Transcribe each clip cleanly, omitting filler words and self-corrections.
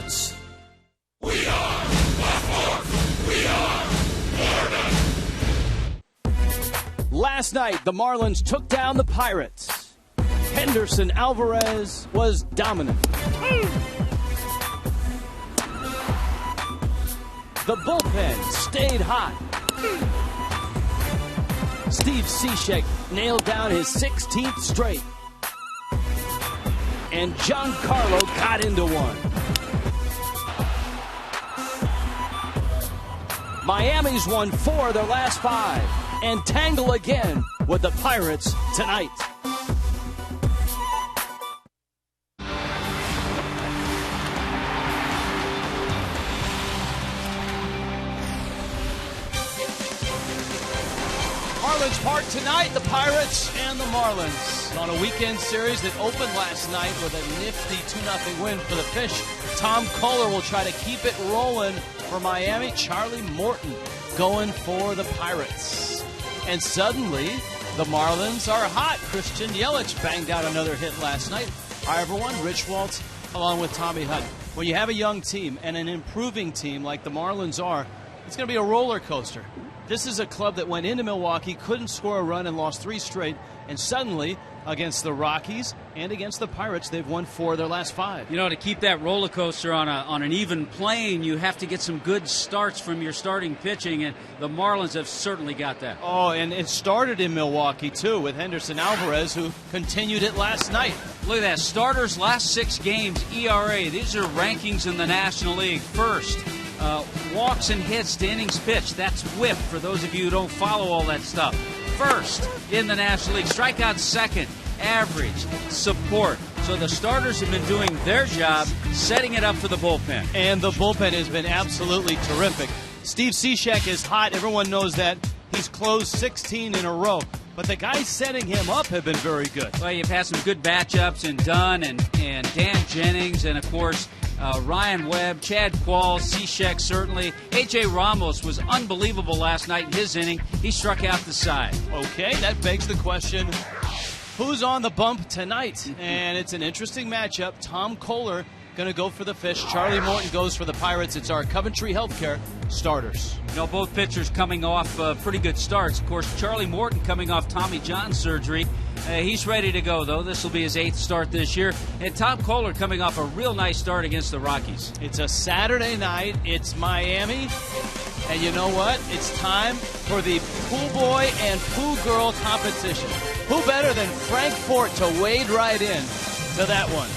Sports. Last night, the Marlins took down the Pirates. Henderson Alvarez was dominant. The bullpen stayed hot. Steve Cishek nailed down his 16th straight. And Giancarlo got into one. Miami's won 4 of their last 5 and tangle again with the Pirates tonight. Marlins Park tonight, the Pirates and the Marlins on a weekend series that opened last night with a nifty 2-0 win for the Fish. Tom Kohler will try to keep it rolling for Miami. Charlie Morton going for the Pirates. And suddenly, the Marlins are hot. Christian Yelich banged out another hit last night. Hi, everyone. Rich Waltz along with Tommy Hutt. When you have a young team and an improving team like the Marlins are, it's going to be a roller coaster. This is a club that went into Milwaukee, couldn't score a run, and lost 3 straight. And suddenly, against the Rockies and against the Pirates, they've won 4 of their last 5. You know, to keep that roller coaster on an even plane, you have to get some good starts from your starting pitching, and the Marlins have certainly got that. Oh, and it started in Milwaukee, too, with Henderson Alvarez, who continued it last night. Look at that. Starters last 6 games, ERA. These are rankings in the National League. First. Walks and hits to innings pitched. That's whip for those of you who don't follow all that stuff. First in the National League. Strikeouts second. Average. Support. So the starters have been doing their job, setting it up for the bullpen. And the bullpen has been absolutely terrific. Steve Cishek is hot. Everyone knows that. He's closed 16 in a row. But the guys setting him up have been very good. Well, you've had some good matchups in Dunn and Dan Jennings, and, of course, Ryan Webb, Chad Qualls, Cishek certainly. A.J. Ramos was unbelievable last night in his inning. He struck out the side. Okay, that begs the question, who's on the bump tonight? And it's an interesting matchup. Tom Kohler going to go for the Fish. Charlie Morton goes for the Pirates. It's our Coventry Healthcare starters. You know, both pitchers coming off pretty good starts. Of course, Charlie Morton coming off Tommy John surgery. He's ready to go, though. This will be his 8th start this year. And Tom Kohler coming off a real nice start against the Rockies. It's a Saturday night. It's Miami. And you know what? It's time for the pool boy and pool girl competition. Who better than Frank Fort to wade right in to that one?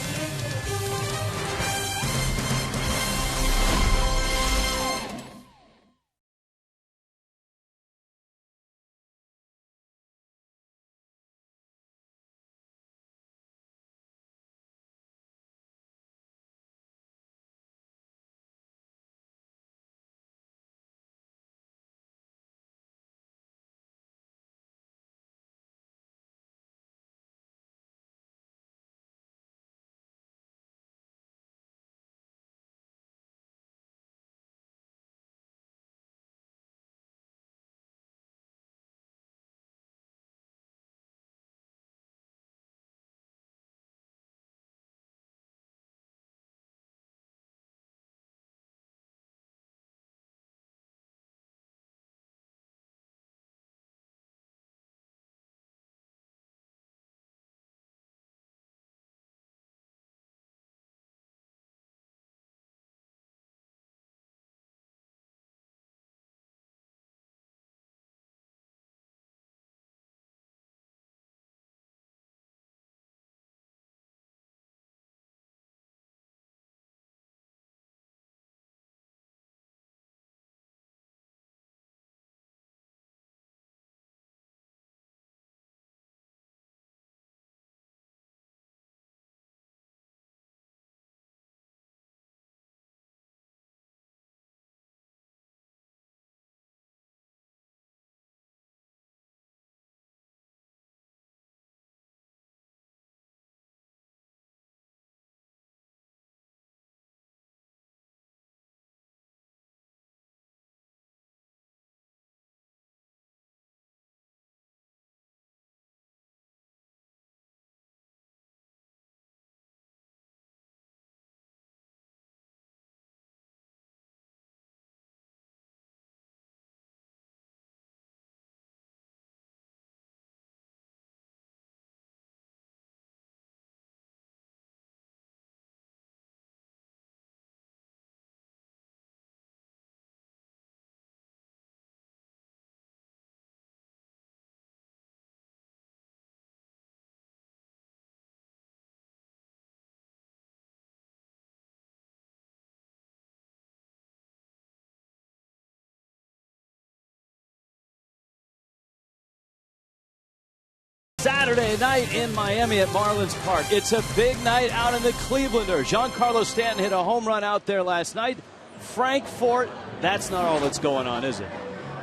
Saturday night in Miami at Marlins Park. It's a big night out in the Clevelander. Giancarlo Stanton hit a home run out there last night. Frank Fort, that's not all that's going on, is it?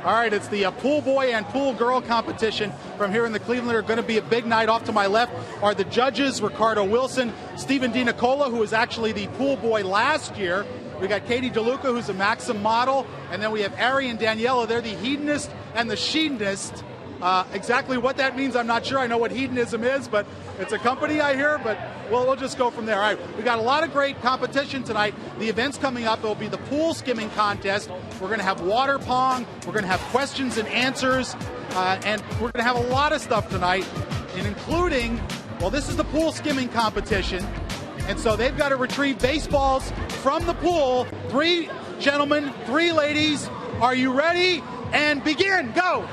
All right, it's the pool boy and pool girl competition from here in the Clevelander. Going to be a big night. Off to my left are the judges, Ricardo Wilson, Stephen DiNicola, who was actually the pool boy last year. We got Katie DeLuca, who's a Maxim model. And then we have Ari and Daniela. They're the hedonist and the sheenist. Exactly what that means, I'm not sure. I know what hedonism is, but it's a company I hear, but we'll just go from there. All right, we got a lot of great competition tonight. The events coming up, there'll be the pool skimming contest. We're going to have water pong. We're going to have questions and answers. And we're going to have a lot of stuff tonight, and including, well, this is the pool skimming competition. And so they've got to retrieve baseballs from the pool. 3 gentlemen, 3 ladies. Are you ready? And begin. Go.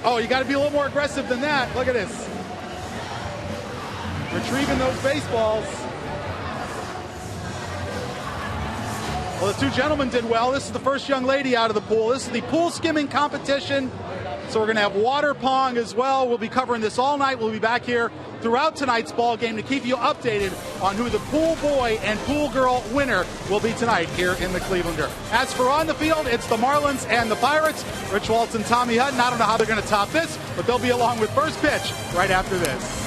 Oh, you got to be a little more aggressive than that. Look at this. Retrieving those baseballs. Well, the 2 gentlemen did well. This is the first young lady out of the pool. This is the pool skimming competition. So we're going to have water pong as well. We'll be covering this all night. We'll be back here throughout tonight's ball game to keep you updated on who the pool boy and pool girl winner will be tonight here in the Clevelander. As for on the field, it's the Marlins and the Pirates. Rich Waltz and Tommy Hutton. I don't know how they're going to top this, but they'll be along with first pitch right after this.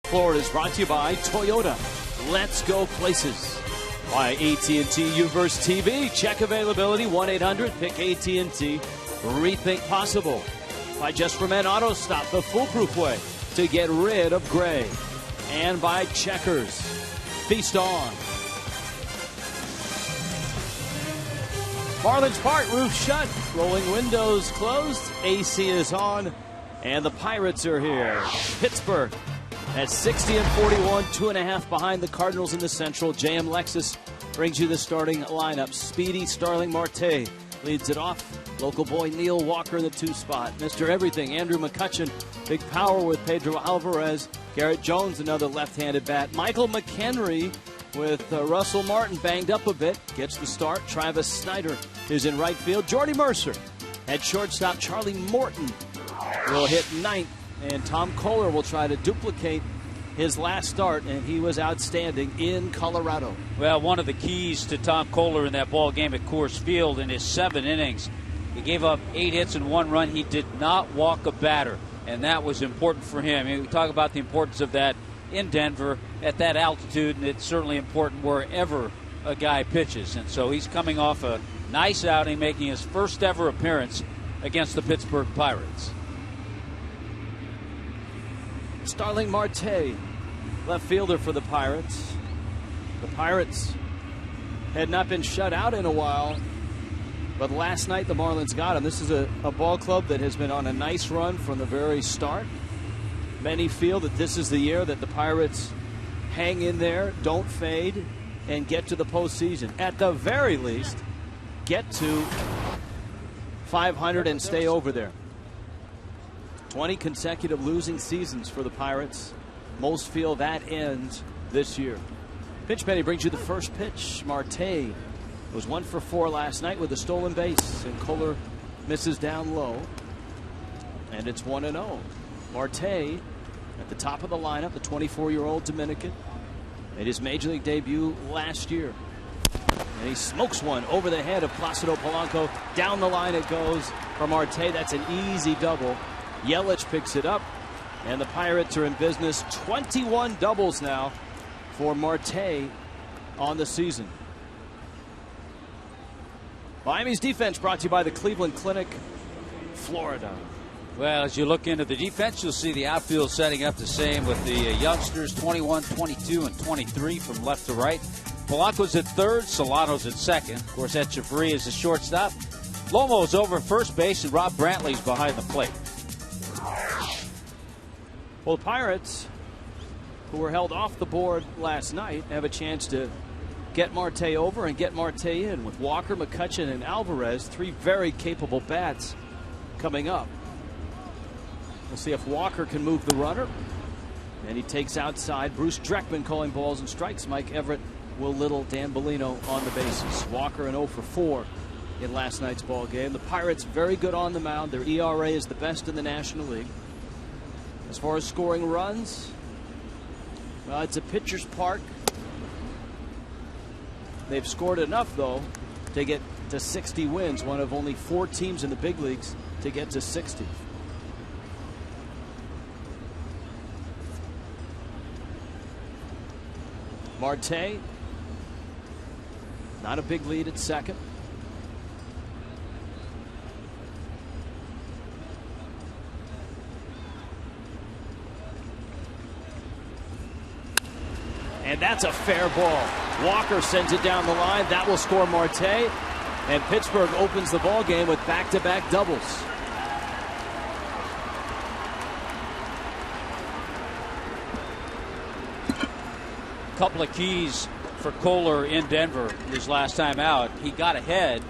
Florida is brought to you by Toyota. Let's go places. By AT&T Uverse TV. Check availability 1-800-PICK AT&T. Rethink possible. By Just for Men Auto Stop, the foolproof way to get rid of gray. And by Checkers. Feast on. Marlins Park, roof shut. Rolling windows closed. AC is on. And the Pirates are here. Pittsburgh at 60-41, 2.5 behind the Cardinals in the Central. JM Lexus brings you the starting lineup. Speedy Starling Marte leads it off. Local boy Neil Walker in the 2 spot. Mr. Everything, Andrew McCutchen. Big power with Pedro Alvarez. Garrett Jones, another left-handed bat. Michael McHenry with Russell Martin banged up a bit. Gets the start. Travis Snyder is in right field. Jordy Mercer at shortstop. Charlie Morton will hit 9th. And Tom Kohler will try to duplicate his last start, and he was outstanding in Colorado. Well, one of the keys to Tom Kohler in that ball game at Coors Field in his 7 innings, he gave up 8 hits and 1 run. He did not walk a batter. and that was important for him. I mean, we talk about the importance of that in Denver at that altitude, and it's certainly important wherever a guy pitches. And so he's coming off a nice outing, making his first ever appearance against the Pittsburgh Pirates. Starling Marte, left fielder for the Pirates. The Pirates had not been shut out in a while, but last night the Marlins got him. This is a ball club that has been on a nice run from the very start. Many feel that this is the year that the Pirates hang in there, don't fade, and get to the postseason. At the very least, get to 500 and stay over there. 20 consecutive losing seasons for the Pirates. Most feel that ends this year. Pitch Penny brings you the first pitch. Marte was 1 for 4 last night with a stolen base, and Kohler misses down low, and it's 1-0. Marte at the top of the lineup, the 24-year-old Dominican, made his major league debut last year. And he smokes one over the head of Placido Polanco. Down the line it goes for Marte. That's an easy double. Yelich picks it up, and the Pirates are in business. 21 doubles now for Marte on the season. Miami's defense brought to you by the Cleveland Clinic, Florida. Well, as you look into the defense, you'll see the outfield setting up the same with the youngsters 21, 22, and 23 from left to right. Polanco's at third, Solano's at second. Of course, Etcheverry is the shortstop. Lomo's over first base, and Rob Brantley's behind the plate. Well, the Pirates, who were held off the board last night, have a chance to get Marte over and get Marte in with Walker, McCutchen, and Alvarez. 3 very capable bats coming up. We'll see if Walker can move the runner. And he takes outside. Bruce Dreckman calling balls and strikes. Mike Everett, Will Little, Dan Bellino on the bases. Walker an 0 for 4 in last night's ball game. The Pirates very good on the mound. Their ERA is the best in the National League. As far as scoring runs, well, it's a pitcher's park. They've scored enough, though, to get to 60 wins, one of only 4 teams in the big leagues to get to 60. Marte, not a big lead at second. And that's a fair ball. Walker sends it down the line. That will score Marte. And Pittsburgh opens the ball game with back-to-back doubles. Couple of keys for Kohler in Denver his last time out. He got ahead.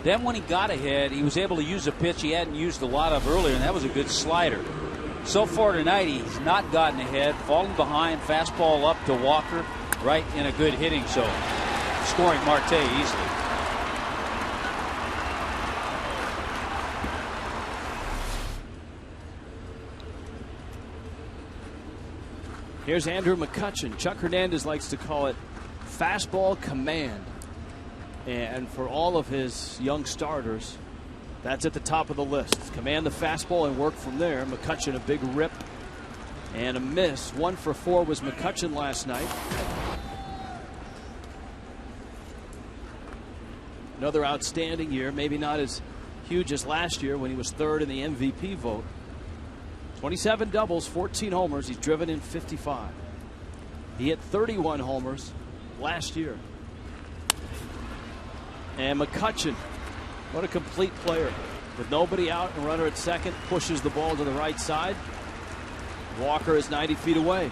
Then when he got ahead, he was able to use a pitch he hadn't used a lot of earlier, and that was a good slider. So far tonight, he's not gotten ahead, fallen behind, fastball up to Walker, right in a good hitting zone. Scoring Marte easily. Here's Andrew McCutchen. Chuck Hernandez likes to call it fastball command. And for all of his young starters, that's at the top of the list. Command the fastball and work from there. McCutchen, a big rip and a miss. 1 for 4 was McCutchen last night. Another outstanding year, maybe not as huge as last year when he was third in the MVP vote. 27 doubles, 14 homers. He's driven in 55. He hit 31 homers last year. And McCutchen, what a complete player. With nobody out and runner at second, pushes the ball to the right side. Walker is 90 feet away.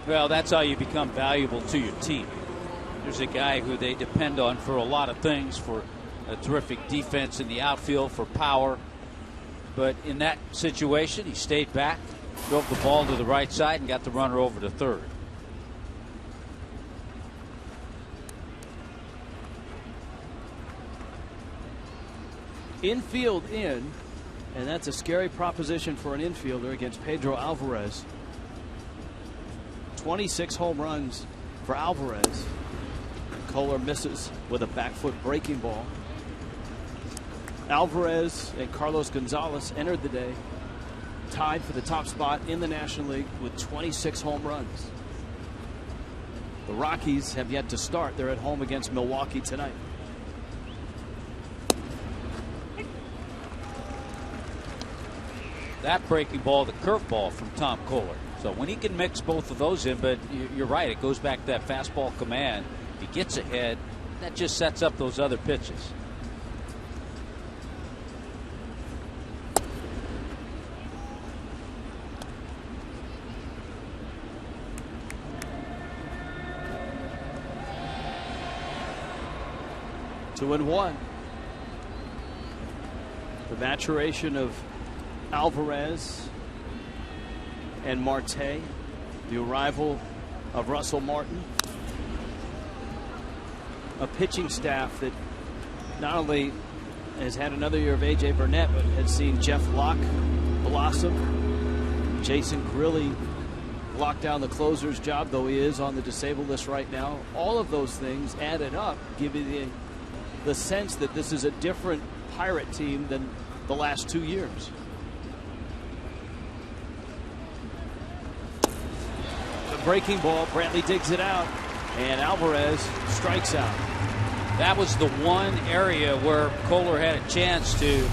Well, that's how you become valuable to your team. There's a guy who they depend on for a lot of things, for a terrific defense in the outfield, for power. But in that situation, he stayed back, drove the ball to the right side, and got the runner over to third. Infield in, and that's a scary proposition for an infielder against Pedro Alvarez. 26 home runs for Alvarez. Kohler misses with a back foot breaking ball. Alvarez and Carlos Gonzalez entered the day tied for the top spot in the National League with 26 home runs. The Rockies have yet to start. They're at home against Milwaukee tonight. That breaking ball, the curveball from Tom Koehler. So when he can mix both of those in, but you're right, it goes back to that fastball command. If he gets ahead, that just sets up those other pitches. Two and one. The maturation of Alvarez and Marte, the arrival of Russell Martin, a pitching staff that not only has had another year of A.J. Burnett, but has seen Jeff Locke blossom. Jason Grilli locked down the closer's job, though he is on the disabled list right now. All of those things added up give you the sense that this is a different Pirate team than the last 2 years. The breaking ball, Brantley digs it out, and Alvarez strikes out. That was the one area where Koehler had a chance to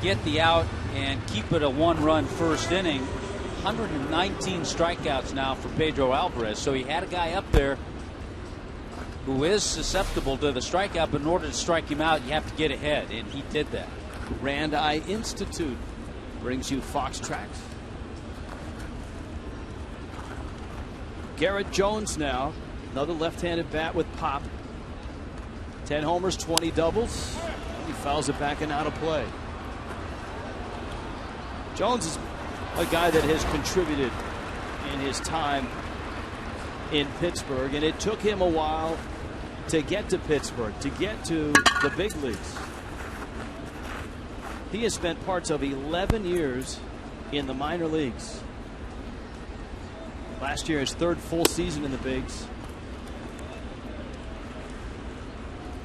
get the out and keep it a one-run first inning. 119 strikeouts now for Pedro Alvarez, so he had a guy up there who is susceptible to the strikeout, but in order to strike him out, you have to get ahead, and he did that. Rand Eye Institute brings you Fox Tracks. Garrett Jones now, another left-handed bat with pop. 10 homers, 20 doubles. He fouls it back and out of play. Jones is a guy that has contributed in his time in Pittsburgh, and it took him a while to get to Pittsburgh, to get to the big leagues. He has spent parts of 11 years in the minor leagues. Last year, his third full season in the bigs.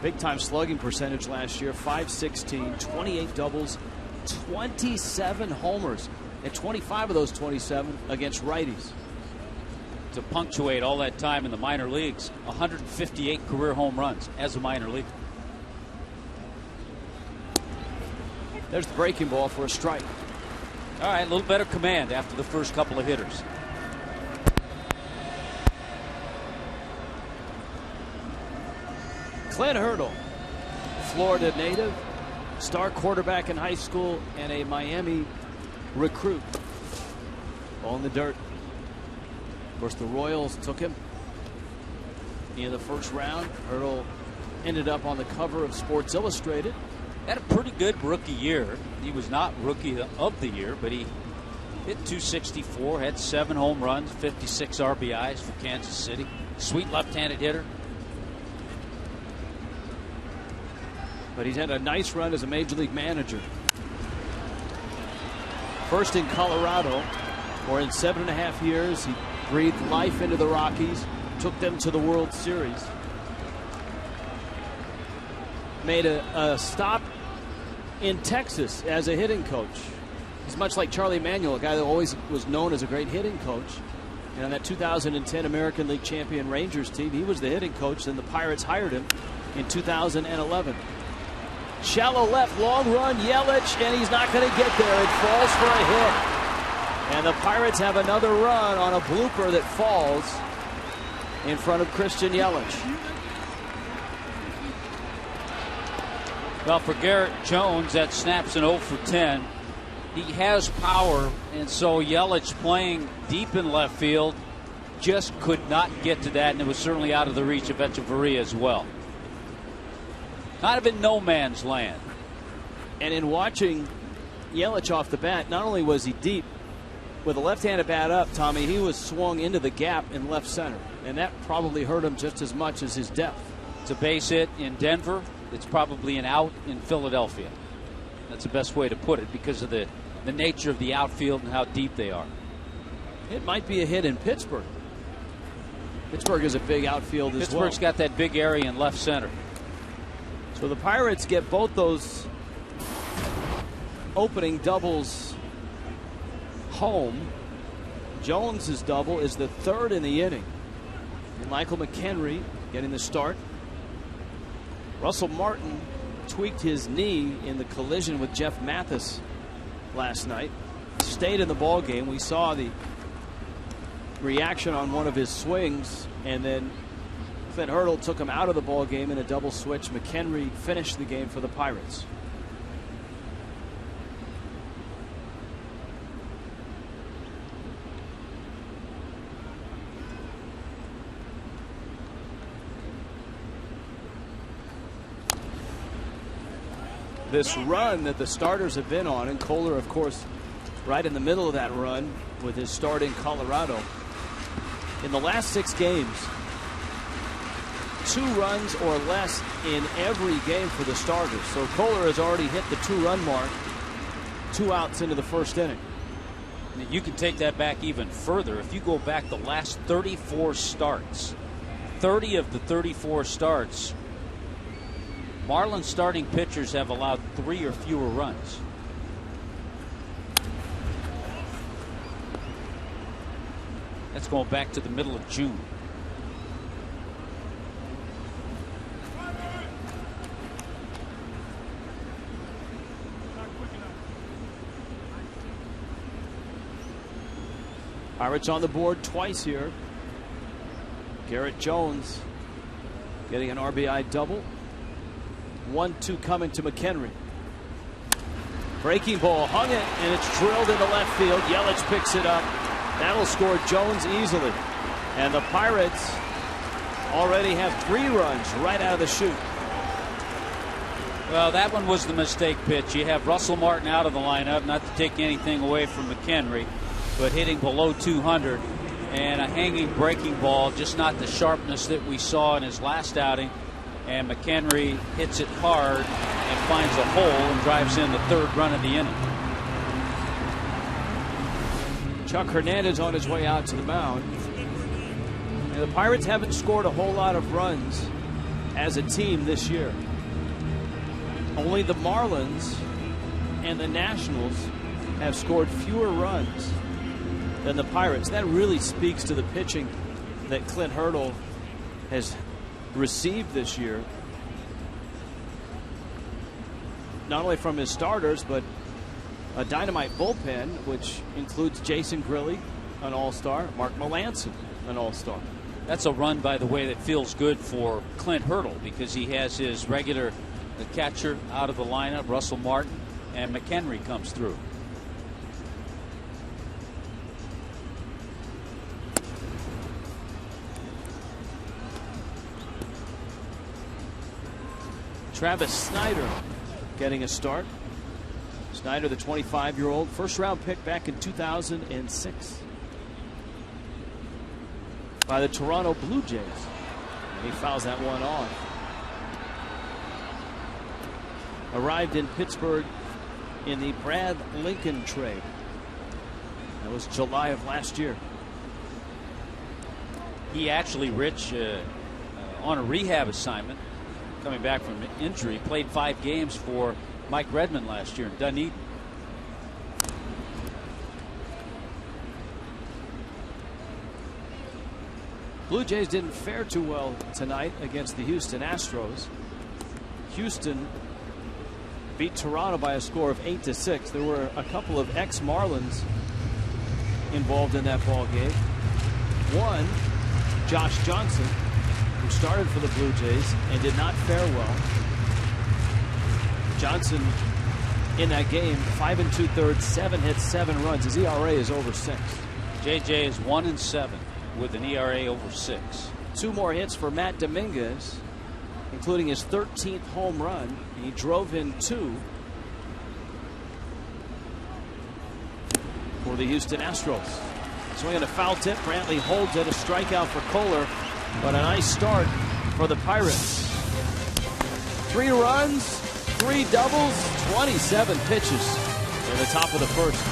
Big time slugging percentage last year, .516, 28 doubles, 27 homers, and 25 of those 27 against righties. To punctuate all that time in the minor leagues, 158 career home runs as a minor leaguer. There's the breaking ball for a strike. All right, a little better command after the first couple of hitters. Clint Hurdle, Florida native, star quarterback in high school, and a Miami recruit. Ball in the dirt. Of course, the Royals took him in the first round. Hurdle ended up on the cover of Sports Illustrated. Had a pretty good rookie year. He was not rookie of the year, but he hit .264, had 7 home runs, 56 RBIs for Kansas City. Sweet left-handed hitter. But he's had a nice run as a major league manager. First in Colorado, where in 7.5 years he breathed life into the Rockies, took them to the World Series. Made a stop in Texas as a hitting coach. He's much like Charlie Manuel, a guy that always was known as a great hitting coach. And on that 2010 American League champion Rangers team, he was the hitting coach. Then the Pirates hired him in 2011. Shallow left, long run, Yelich, and he's not going to get there. It falls for a hit. And the Pirates have another run on a blooper that falls in front of Christian Yelich. Well, for Garrett Jones, that snaps an 0 for 10. He has power, and so Yelich playing deep in left field just could not get to that, and it was certainly out of the reach of Echeverria as well. Kind of in no man's land. And in watching Yelich off the bat, not only was he deep, with a left-handed bat up, Tommy, he was swung into the gap in left center, and that probably hurt him just as much as his depth. It's a base hit in Denver. It's probably an out in Philadelphia. That's the best way to put it because of the nature of the outfield and how deep they are. It might be a hit in Pittsburgh. Pittsburgh is a big outfield as well. Pittsburgh's got that big area in left center. So the Pirates get both those opening doubles home. Jones's double is the third in the inning. And Michael McHenry getting the start. Russell Martin tweaked his knee in the collision with Jeff Mathis last night. Stayed in the ball game. We saw the reaction on one of his swings, and then Clint Hurdle took him out of the ball game in a double switch. McHenry finished the game for the Pirates. This run that the starters have been on, and Kohler, of course, right in the middle of that run with his start in Colorado. In the last 6 games, 2 runs or less in every game for the starters. So Kohler has already hit the 2-run mark, 2 outs into the first inning. You can take that back even further. If you go back the last 34 starts, 30 of the 34 starts, Marlins starting pitchers have allowed 3 or fewer runs. That's going back to the middle of June. Pirates on the board twice here. Garrett Jones getting an RBI double. 1-2 coming to McHenry. Breaking ball, hung it, and it's drilled into left field. Yelich picks it up. That'll score Jones easily. And the Pirates already have 3 runs right out of the chute. Well, that one was the mistake pitch. You have Russell Martin out of the lineup, not to take anything away from McHenry, but hitting below 200. And a hanging breaking ball, just not the sharpness that we saw in his last outing. And McHenry hits it hard and finds a hole and drives in the 3rd run of the inning. Chuck Hernandez on his way out to the mound. And the Pirates haven't scored a whole lot of runs as a team this year. Only the Marlins and the Nationals have scored fewer runs than the Pirates. That really speaks to the pitching that Clint Hurdle has received this year, not only from his starters, but a dynamite bullpen, which includes Jason Grilli, an all-star, Mark Melancon, an all-star. That's a run, by the way, that feels good for Clint Hurdle, because he has his regular catcher out of the lineup, Russell Martin, and McHenry comes through. Travis Snyder getting a start. Snyder, the 25-year-old, first-round pick back in 2006 by the Toronto Blue Jays. And he fouls that one off. Arrived in Pittsburgh in the Brad Lincoln trade. That was July of last year. He actually, Rich, on a rehab assignment, coming back from an injury, played 5 games for Mike Redmond last year in Dunedin. Blue Jays didn't fare too well tonight against the Houston Astros. Houston beat Toronto by a score of 8-6. There were a couple of ex-Marlins involved in that ball game. One, Josh Johnson, who started for the Blue Jays and did not fare well. Johnson in that game, 5 2/3, 7 hits, 7 runs. His ERA is over 6. JJ is 1-7 with an ERA over 6. 2 more hits for Matt Dominguez, including his 13th home run. He drove in 2 for the Houston Astros. Swinging a foul tip. Brantley holds it. A strikeout for Kohler, but a nice start for the Pirates. 3 runs, 3 doubles, 27 pitches in the top of the first.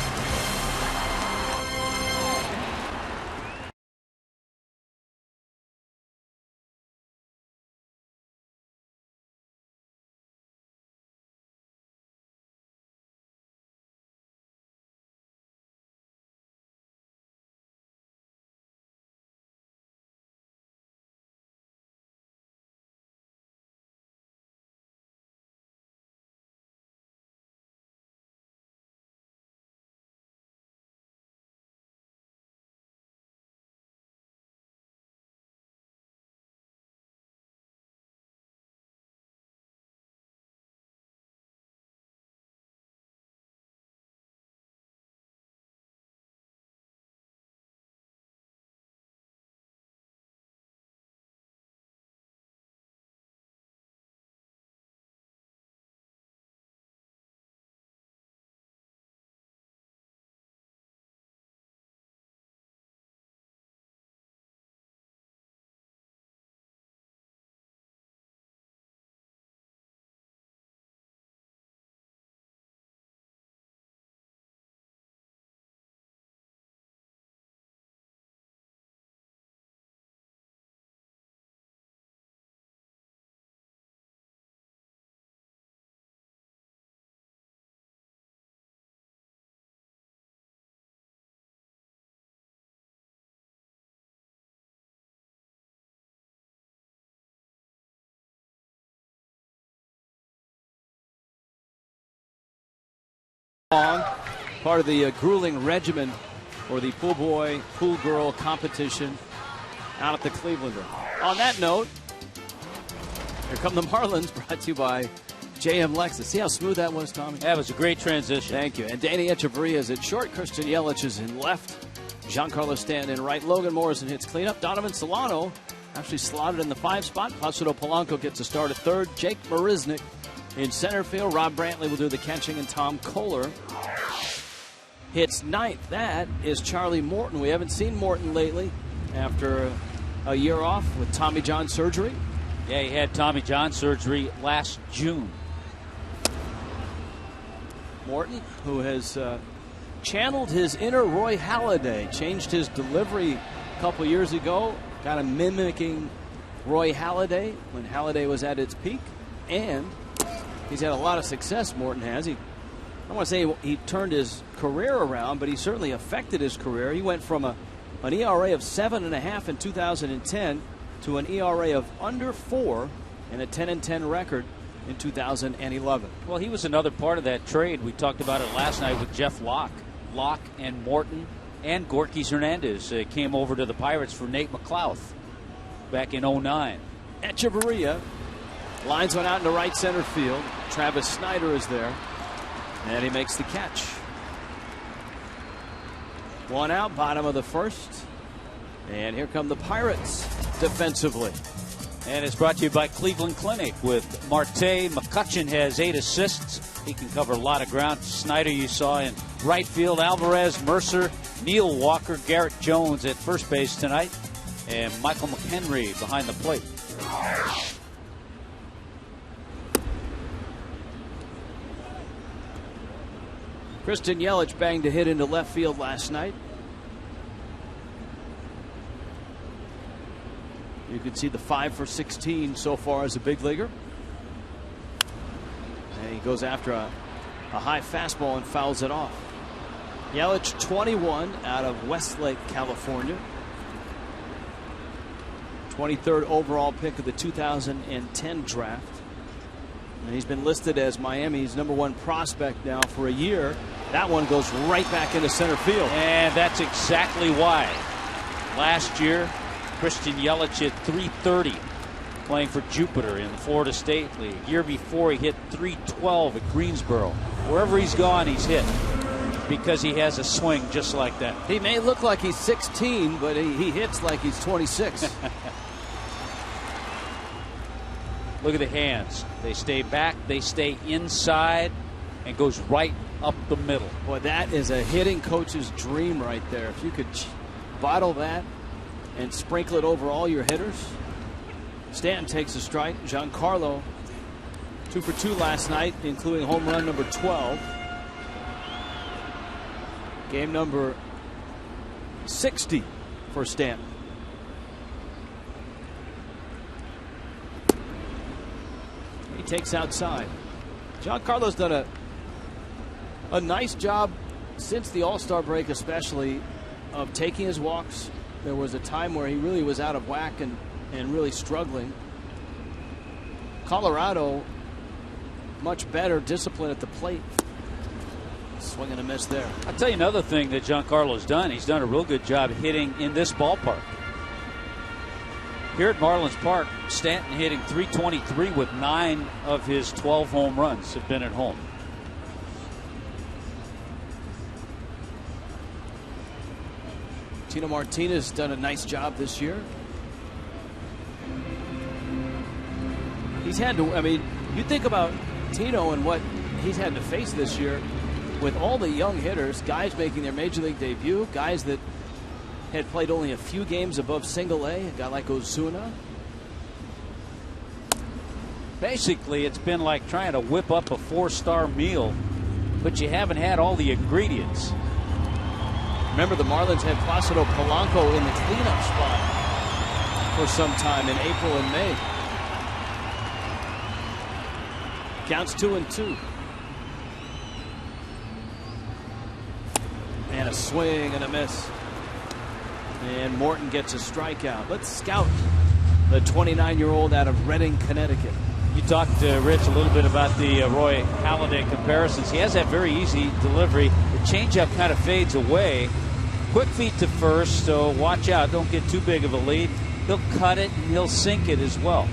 Part of the grueling regimen for the pool boy, pool girl competition out at the Clevelander. On that note, here come the Marlins, brought to you by JM Lexus. See how smooth that was, Tommy? That was a great transition. Thank you. And Danny Echeverria is at short. Christian Yelich is in left. Giancarlo Stanton in right. Logan Morrison hits cleanup. Donovan Solano actually slotted in the 5 spot. Placido Polanco gets a start at third. Jake Marisnick in center field. Rob Brantley will do the catching, and Tom Kohler hits ninth. That is Charlie Morton. We haven't seen Morton lately after a year off with Tommy John surgery. Yeah, he had Tommy John surgery last June. Morton, who has channeled his inner Roy Halladay, changed his delivery a couple years ago, kind of mimicking Roy Halladay when Halladay was at its peak, and he's had a lot of success. Morton has. I don't want to say he turned his career around, but he certainly affected his career. He went from an ERA of 7.5 in 2010 to an ERA of under 4 and a 10-10 record in 2011. Well, he was another part of that trade. We talked about it last night with Jeff Locke. Locke and Morton and Gorkys Hernandez came over to the Pirates for Nate McLouth back in 2009. Echeverria lines one out into right center field. Travis Snyder is there, and he makes the catch. 1 out, bottom of the first. And here come the Pirates defensively. And it's brought to you by Cleveland Clinic with Marte. McCutchen has 8 assists. He can cover a lot of ground. Snyder you saw in right field. Alvarez, Mercer, Neil Walker, Garrett Jones at first base tonight. And Michael McHenry behind the plate. Christian Yelich banged a hit into left field last night. You can see the 5 for 16 so far as a big leaguer. And he goes after a high fastball and fouls it off. Yelich, 21 out of Westlake, California. 23rd overall pick of the 2010 draft. And he's been listed as Miami's #1 prospect now for a year. That one goes right back into center field. And that's exactly why. Last year, Christian Yelich hit .330 playing for Jupiter in the Florida State League. Year before, he hit .312 at Greensboro. Wherever he's gone, he's hit because he has a swing just like that. He may look like he's 16, but he hits like he's 26. Look at the hands. They stay back, they stay inside, and goes right up the middle. Boy, that is a hitting coach's dream right there. If you could bottle that and sprinkle it over all your hitters. Stanton takes a strike. Giancarlo 2 for 2 last night, including home run number 12. Game number 60 for Stanton. He takes outside. Giancarlo's done a nice job since the All-Star break, especially, of taking his walks. There was a time where he really was out of whack and really struggling. Colorado, much better discipline at the plate. Swing and a miss there. I'll tell you another thing that Giancarlo's done. He's done a real good job hitting in this ballpark. Here at Marlins Park, Stanton hitting .323 with 9 of his 12 home runs have been at home. Tino Martinez done a nice job this year. He's had to, I mean, you think about Tino and what he's had to face this year with all the young hitters, guys making their major league debut, guys that had played only a few games above single A, a guy like Ozuna. Basically, it's been like trying to whip up a 4-star meal, but you haven't had all the ingredients. Remember, the Marlins had Placido Polanco in the cleanup spot for some time in April and May. Counts 2-2. And a swing and a miss. And Morton gets a strikeout. Let's scout the 29-year-old out of Redding, Connecticut. You talked to Rich a little bit about the Roy Halladay comparisons. He has that very easy delivery. The changeup kind of fades away. Quick feet to first, so watch out. Don't get too big of a lead. He'll cut it and he'll sink it as well.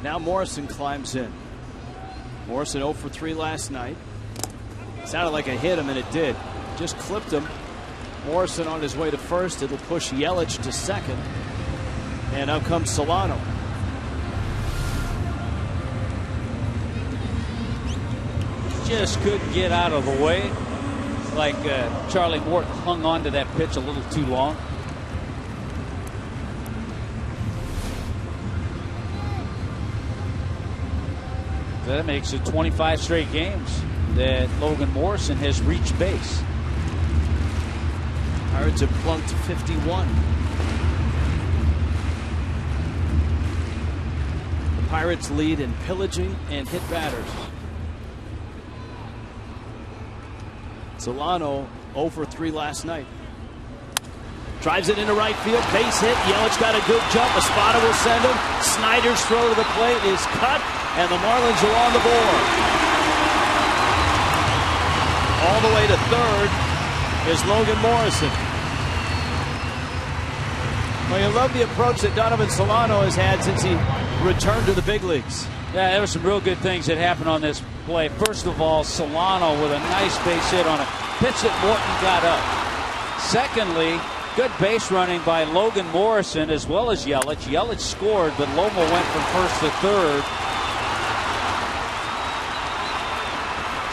Now Morrison climbs in. Morrison 0 for 3 last night. Sounded like it hit him, and it did. Just clipped him. Morrison on his way to first. It'll push Yelich to second. And now comes Solano. Just couldn't get out of the way. Like Charlie Morton hung on to that pitch a little too long. That makes it 25 straight games that Logan Morrison has reached base. Pirates have plunked 51. The Pirates lead in pillaging and hit batters. Solano 0 for 3 last night. Drives it into right field. Base hit. Yelich got a good jump. Espada will send him. Snyder's throw to the plate is cut, and the Marlins are on the board. All the way to third is Logan Morrison. Well, you love the approach that Donovan Solano has had since he returned to the big leagues. Yeah, there were some real good things that happened on this play. First of all, Solano with a nice base hit on a pitch that Morton got up. Secondly, good base running by Logan Morrison as well as Yelich. Yelich scored, but Loma went from first to third.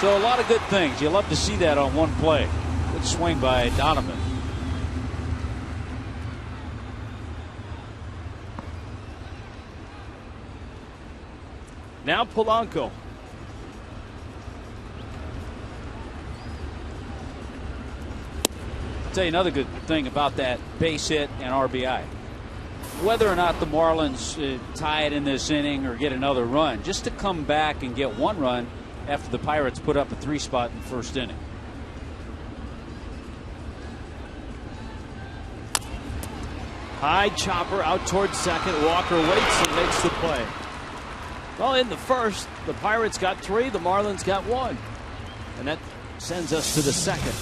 So a lot of good things. You love to see that on one play. Good swing by Donovan. Now Polanco. I'll tell you another good thing about that base hit and RBI. Whether or not the Marlins tie it in this inning or get another run, just to come back and get one run after the Pirates put up a 3-spot in the first inning. High chopper out towards second. Walker waits and makes the play. Well, in the first, the Pirates got 3, the Marlins got 1. And that sends us to the second.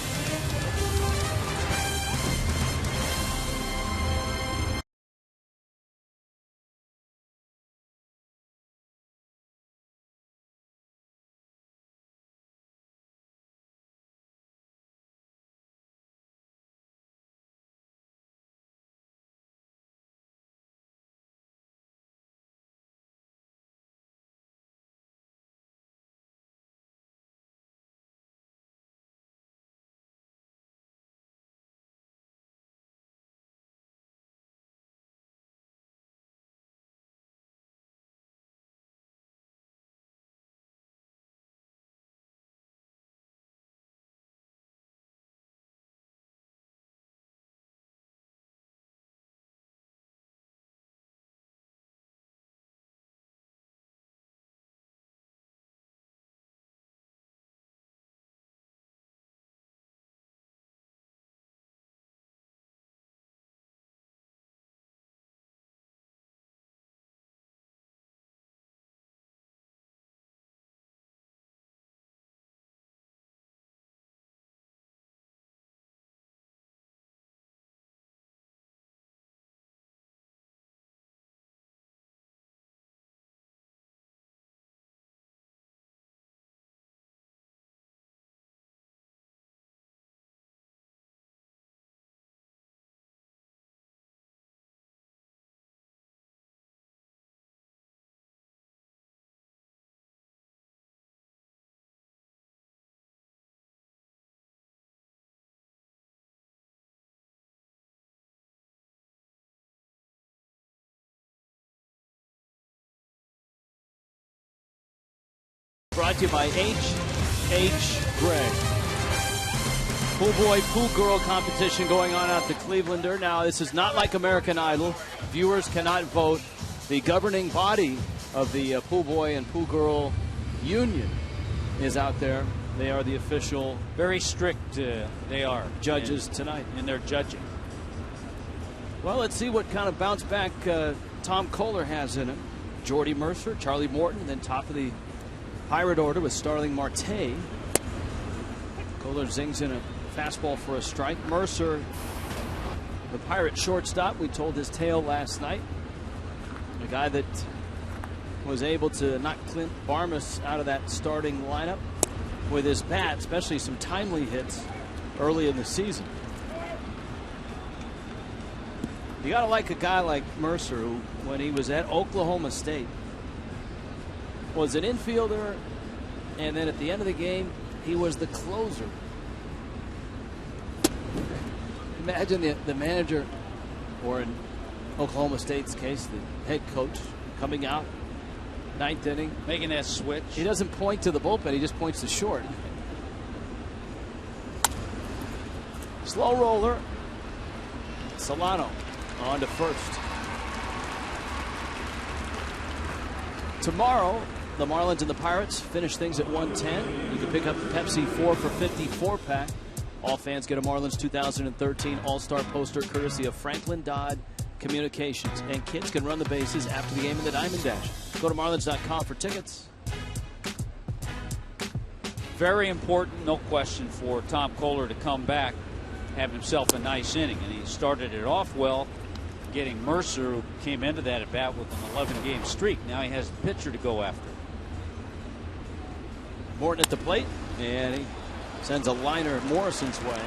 Brought to you by H.H. Gregg. Pool boy, pool girl competition going on at the Clevelander. Now, this is not like American Idol. Viewers cannot vote. The governing body of the pool boy and pool girl union is out there. They are the official Very strict, they are. judges tonight. In their judging. Well, let's see what kind of bounce back Tom Kohler has in him. Jordy Mercer, Charlie Morton, then top of the Pirate order with Starling Marte. Kohler zings in a fastball for a strike. Mercer, the Pirate shortstop, we told his tale last night. A guy that was able to knock Clint Barmas out of that starting lineup with his bat, especially some timely hits early in the season. You got to like a guy like Mercer, who, when he was at Oklahoma State, was an infielder, and then at the end of the game, he was the closer. Imagine the manager, or in Oklahoma State's case, the head coach, coming out, ninth inning. Making that switch. He doesn't point to the bullpen, he just points to short. Slow roller. Solano on to first. Tomorrow, the Marlins and the Pirates finish things at 110. You can pick up the Pepsi 4 for $50 4-pack. All fans get a Marlins 2013 All-Star poster courtesy of Franklin Dodd Communications. And kids can run the bases after the game in the Diamond Dash. Go to Marlins.com for tickets. Very important, no question, for Tom Kohler to come back, have himself a nice inning. And he started it off well, getting Mercer, who came into that at bat with an 11-game streak. Now he has the pitcher to go after. Morton at the plate, and he sends a liner Morrison's way.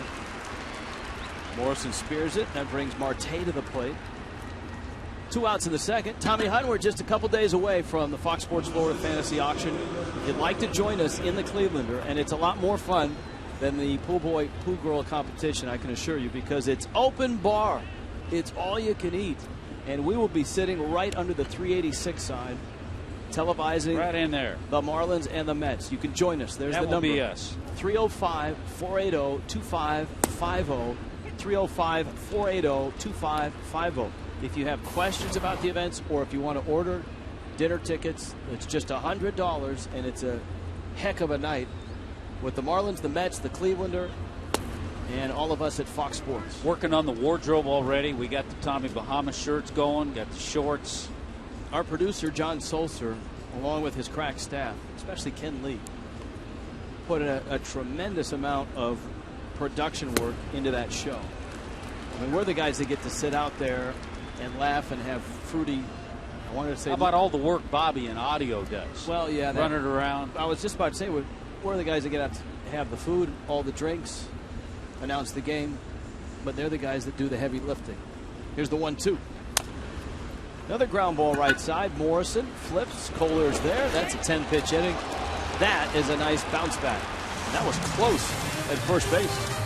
Morrison spears it. That brings Marte to the plate. 2 outs in the second. Tommy Hunt, we're just a couple days away from the Fox Sports Florida Fantasy Auction. If you'd like to join us in the Clevelander, and it's a lot more fun than the pool boy, pool girl competition, I can assure you, because it's open bar. It's all you can eat. And we will be sitting right under the 386 sign, televising right in there the Marlins and the Mets. You can join us. There's that the number. Will be us. 305-480-2550. 305-480-2550. If you have questions about the events, or if you want to order dinner tickets, it's just $100, and it's a heck of a night with the Marlins, the Mets, the Clevelander, and all of us at Fox Sports. Working on the wardrobe already. We got the Tommy Bahama shirts going, got the shorts. Our producer, John Solser, along with his crack staff, especially Ken Lee, put a tremendous amount of production work into that show. I mean, we're the guys that get to sit out there and laugh and have fruity. I wanted to say, how about all the work Bobby and audio does? Well, yeah, running around. I was just about to say, we're the guys that get out to have the food, all the drinks, announce the game, but they're the guys that do the heavy lifting. Here's the 1-2. Another ground ball right side. Morrison flips. Kohler's there. That's a 10-pitch inning. That is a nice bounce back. That was close at first base.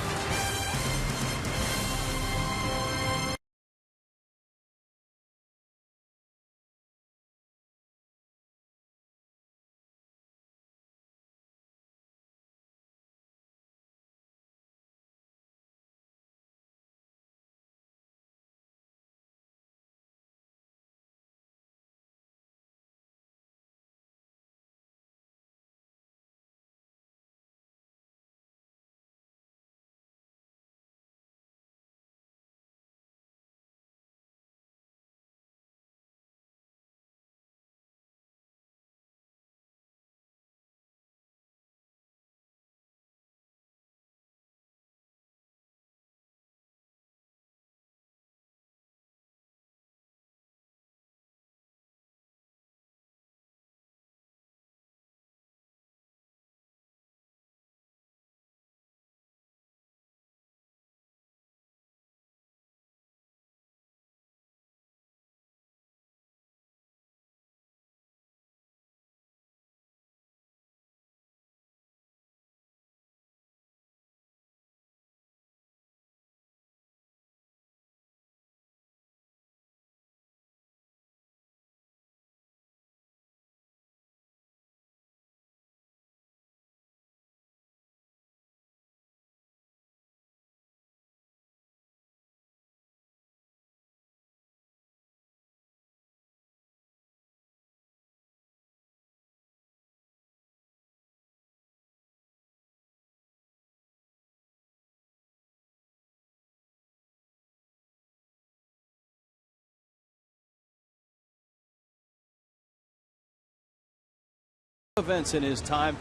events in his time,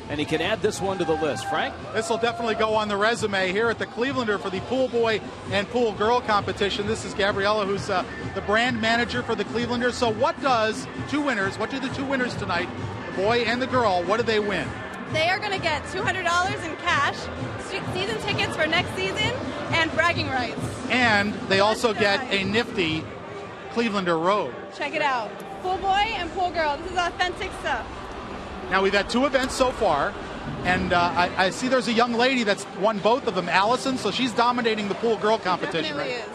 and he can add this one to the list. Frank? This will definitely go on the resume here at the Clevelander for the pool boy and pool girl competition. This is Gabriella, who's the brand manager for the Clevelander. So what do the two winners tonight, the boy and the girl, what do they win? They are going to get $200 in cash, season tickets for next season, and bragging rights. And they also get a nifty Clevelander robe. Check it out. Pool boy and pool girl. This is authentic stuff. Now, we've had 2 events so far, and I see there's a young lady that's won both of them, Allison, so she's dominating the pool girl competition. Definitely right? is.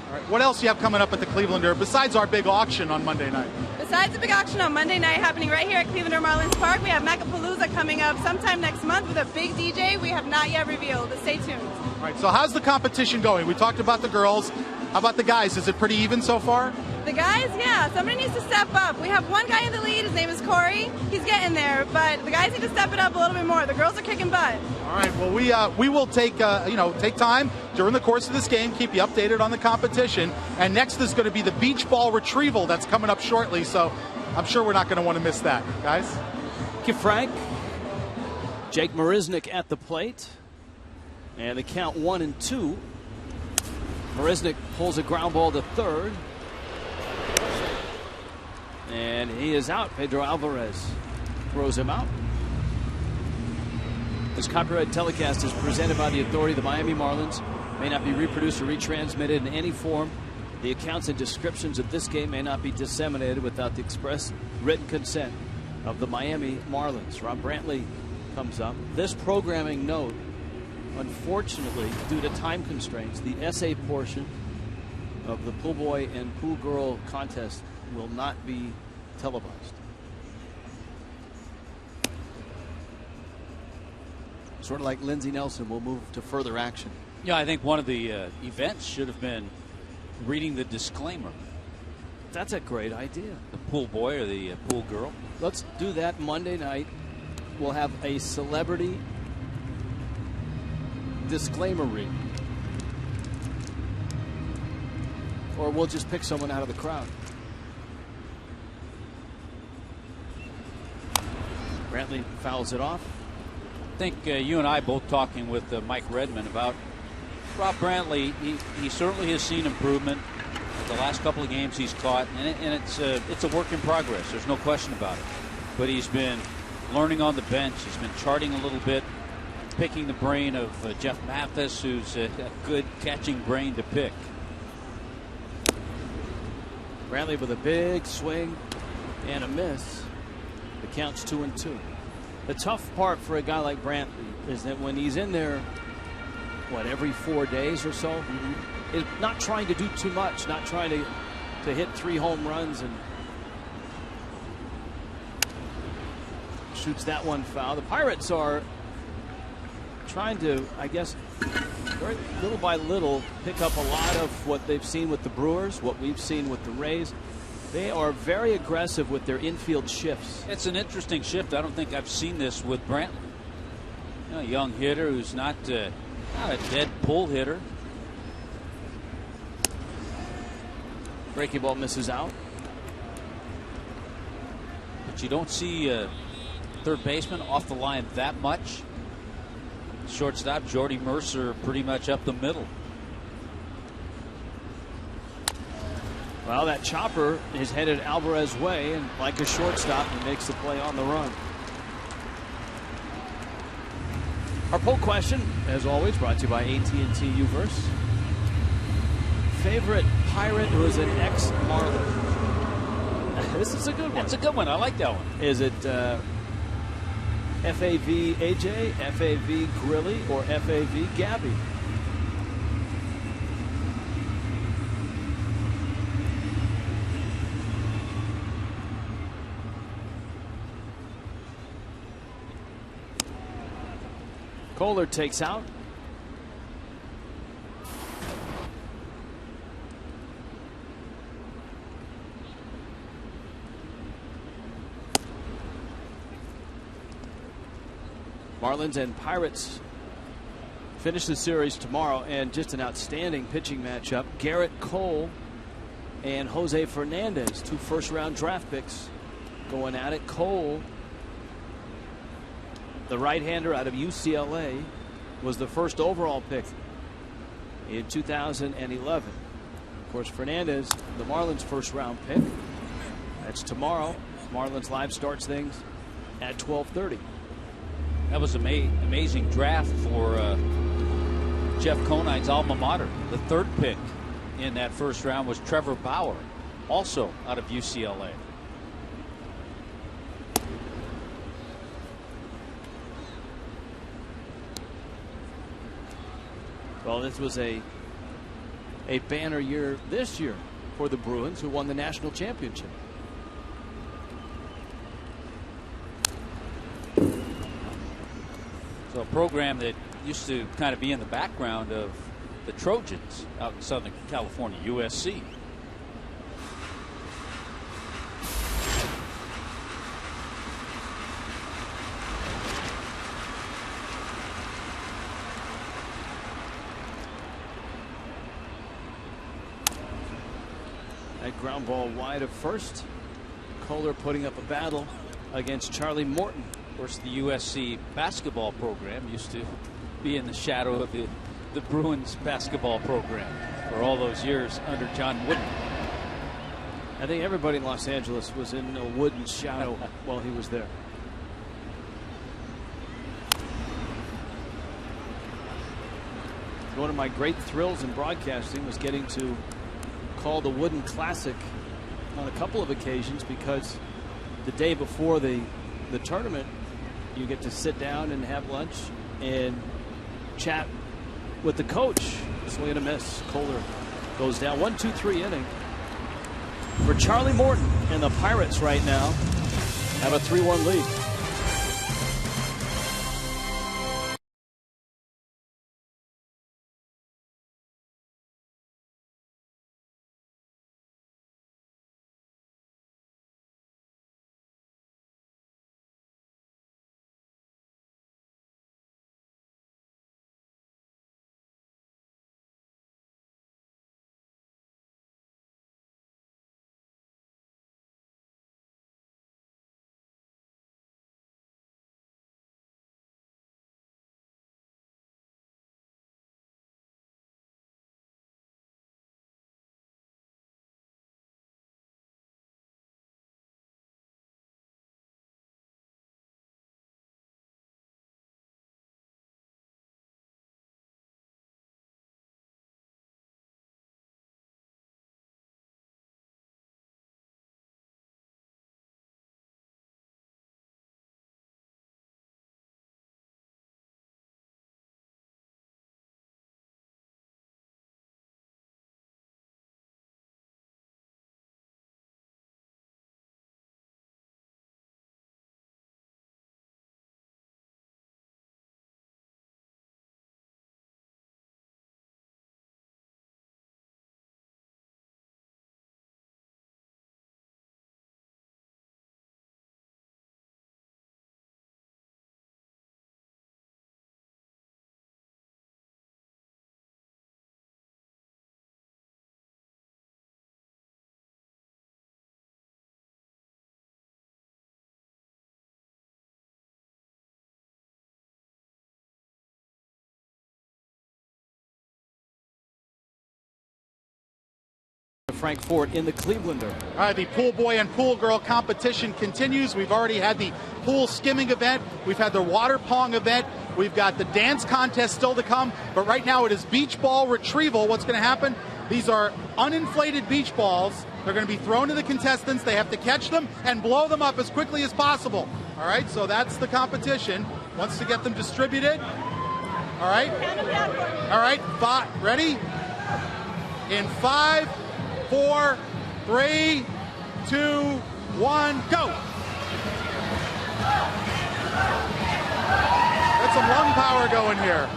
All right. What else do you have coming up at the Clevelander besides our big auction on Monday night? Besides the big auction on Monday night happening right here at Clevelander Marlins Park, we have Macapalooza coming up sometime next month with a big DJ we have not yet revealed, but stay tuned. All right, so how's the competition going? We talked about the girls. How about the guys? Is it pretty even so far? The guys, yeah, somebody needs to step up. We have one guy in the lead. His name is Corey. He's getting there, but the guys need to step it up a little bit more. The girls are kicking butt. All right, well, we will take time during the course of this game, keep you updated on the competition. And next is going to be the beach ball retrieval that's coming up shortly, so I'm sure we're not going to want to miss that, guys. Thank you, Frank. Jake Marisnik at the plate. And the count 1-2. Marisnik pulls a ground ball to third. And he is out. Pedro Alvarez throws him out. This copyright telecast is presented by the authority of the Miami Marlins. May not be reproduced or retransmitted in any form. The accounts and descriptions of this game may not be disseminated without the express written consent of the Miami Marlins. Rob Brantley comes up. This programming note, unfortunately, due to time constraints, the essay portion of the pool boy and pool girl contest will not be televised. Sort of like Lindsey Nelson will move to further action. Yeah, I think one of the events should have been reading the disclaimer. That's a great idea. The pool boy or the pool girl. Let's do that Monday night. We'll have a celebrity disclaimer read. Or we'll just pick someone out of the crowd. Brantley fouls it off. I think you and I both talking with Mike Redmond about Rob Brantley. He certainly has seen improvement. The last couple of games he's caught, and it's a work in progress. There's no question about it. But he's been learning on the bench. He's been charting a little bit, picking the brain of Jeff Mathis, who's a good catching brain to pick. Brantley with a big swing and a miss. The count's 2-2. The tough part for a guy like Brantley is that when he's in there, every 4 days or so, is not trying to do too much, not trying to hit 3 home runs, and shoots that one foul. The Pirates are trying to, I guess, very little by little pick up a lot of what they've seen with the Brewers, what we've seen with the Rays. They are very aggressive with their infield shifts. It's an interesting shift. I don't think I've seen this with Brantley. A young hitter who's not a dead pull hitter. Breaking ball misses out. But you don't see third baseman off the line that much. Shortstop Jordy Mercer pretty much up the middle. Well, that chopper is headed Alvarez's way, and like a shortstop, he makes the play on the run. Our poll question, as always, brought to you by AT&T U-verse. Favorite Pirate who is an ex-Marlin? This is a good one. That's a good one. I like that one. Is it FAV AJ, FAV Grilly, or FAV Gabby? Kohler takes out. Marlins and Pirates finish the series tomorrow, and just an outstanding pitching matchup. Garrett Cole and Jose Fernandez, 2 first-round draft picks, going at it. Cole the right-hander out of UCLA, was the first overall pick in 2011. Of course, Fernandez, the Marlins' first-round pick. That's tomorrow. Marlins Live starts things at 12:30. That was an amazing draft for Jeff Conine's alma mater. The third pick in that first round was Trevor Bauer, also out of UCLA. Well, this was a banner year this year for the Bruins, who won the national championship. So a program that used to kind of be in the background of the Trojans out in Southern California, USC. That ground ball wide of first. Kohler putting up a battle against Charlie Morton. Of course, the USC basketball program used to be in the shadow of the Bruins basketball program for all those years under John Wooden. I think everybody in Los Angeles was in a Wooden shadow while he was there. One of my great thrills in broadcasting was getting to call the Wooden Classic on a couple of occasions, because the day before the tournament, you get to sit down and have lunch and chat with the coach. Swing and a miss. Kohler goes down. 1-2-3 inning for Charlie Morton, and the Pirates right now have a 3-1 lead. Frank Ford in the Clevelander. All right, the pool boy and pool girl competition continues. We've already had the pool skimming event. We've had the water pong event. We've got the dance contest still to come. But right now it is beach ball retrieval. What's going to happen? These are uninflated beach balls. They're going to be thrown to the contestants. They have to catch them and blow them up as quickly as possible. All right, so that's the competition. Wants to get them distributed. All right. All right, ready? In 5, 4, 3, 2, 1, go! Got some lung power going here.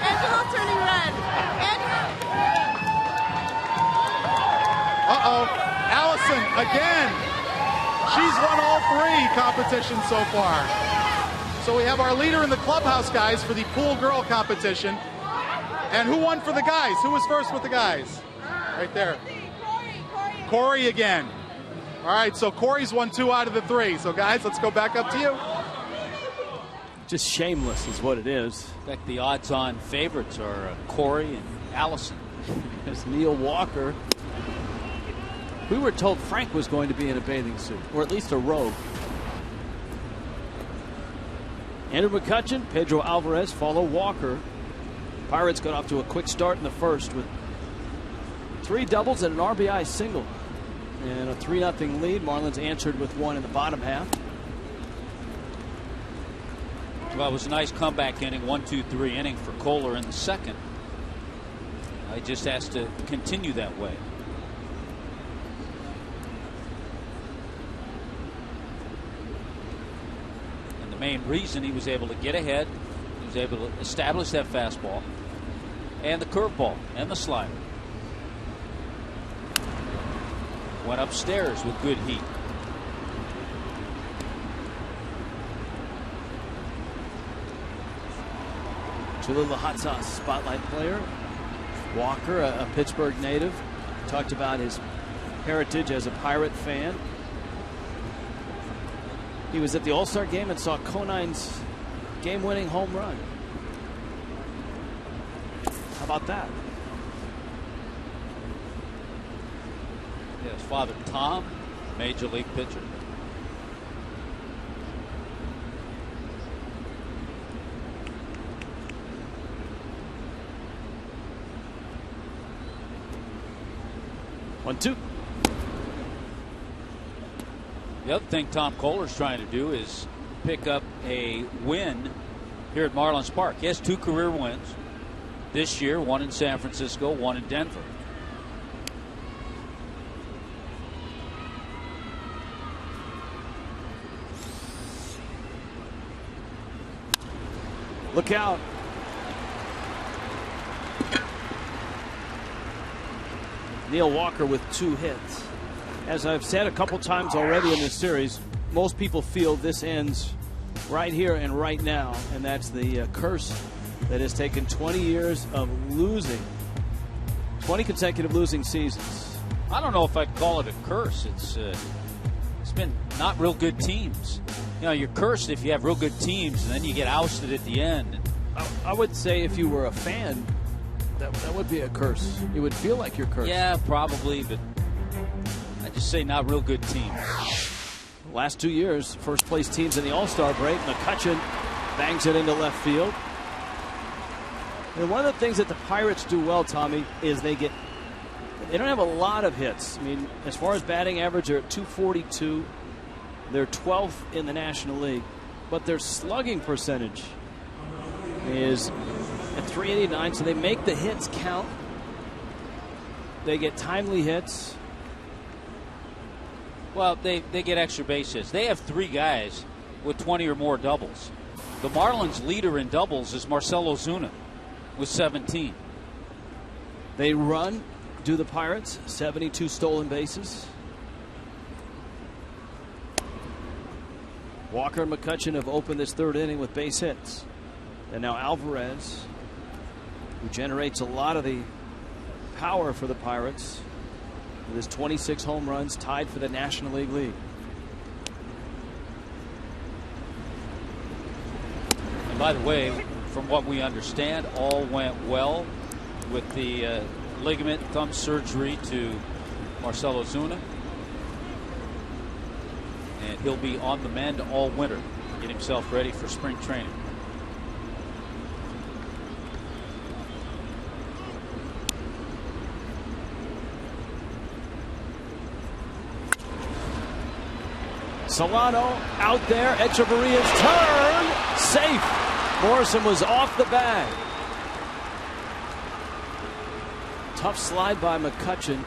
Angela's turning red. Uh-oh. Allison again. She's won all 3 competitions so far. So we have our leader in the clubhouse, guys, for the pool girl competition. And who won for the guys? Who was first with the guys? Right there. Corey again. All right, so Corey's won 2 out of the 3. So, guys, let's go back up to you. Just shameless is what it is. In fact, the odds-on favorites are Corey and Allison. As Neil Walker, we were told Frank was going to be in a bathing suit, or at least a robe. Andrew McCutchen, Pedro Alvarez follow Walker. Pirates got off to a quick start in the first with 3 doubles and an RBI single. And a 3-0 lead. Marlins answered with 1 in the bottom half. Well, it was a nice comeback inning, 1-2-3 inning for Kohler in the second. He just has to continue that way. And the main reason he was able to get ahead, he was able to establish that fastball and the curveball and the slider. Went upstairs with good heat. Cholula Hot Sauce spotlight player. Walker, a Pittsburgh native, talked about his heritage as a Pirate fan. He was at the All-Star game and saw Conine's game-winning home run. How about that? Yeah, his father, Tom, major league pitcher. One, two. The other thing Tom Kohler's trying to do is pick up a win here at Marlins Park. He has 2 career wins this year, 1 in San Francisco, 1 in Denver. Look out. Neil Walker with 2 hits. As I've said a couple times already in this series, most people feel this ends right here and right now, and that's the curse that has taken 20 years of losing, 20 consecutive losing seasons. I don't know if I'd call it a curse. It's been not real good teams. You know, you're cursed if you have real good teams and then you get ousted at the end. I would say if you were a fan, that would be a curse. It would feel like you're cursed. Yeah, probably, but I just say not real good teams. Last 2 years, first place teams in the All-Star break. McCutchen bangs it into left field. And one of the things that the Pirates do well, Tommy, is they don't have a lot of hits. I mean, as far as batting average, they're at .242. They're 12th in the National League, but their slugging percentage is at .389, so they make the hits count. They get timely hits. Well, they get extra base hits. They have 3 guys with 20 or more doubles. The Marlins' leader in doubles is Marcell Ozuna with 17. They run, do the Pirates, 72 stolen bases. Walker and McCutchen have opened this 3rd inning with base hits. And now Alvarez, who generates a lot of the power for the Pirates, with his 26 home runs, tied for the National League lead. And by the way, from what we understand, all went well with the ligament thumb surgery to Marcell Ozuna. And he'll be on the mend all winter, get himself ready for spring training. Solano out there. Echeverria's turn. Safe. Morrison was off the bag. Tough slide by McCutchen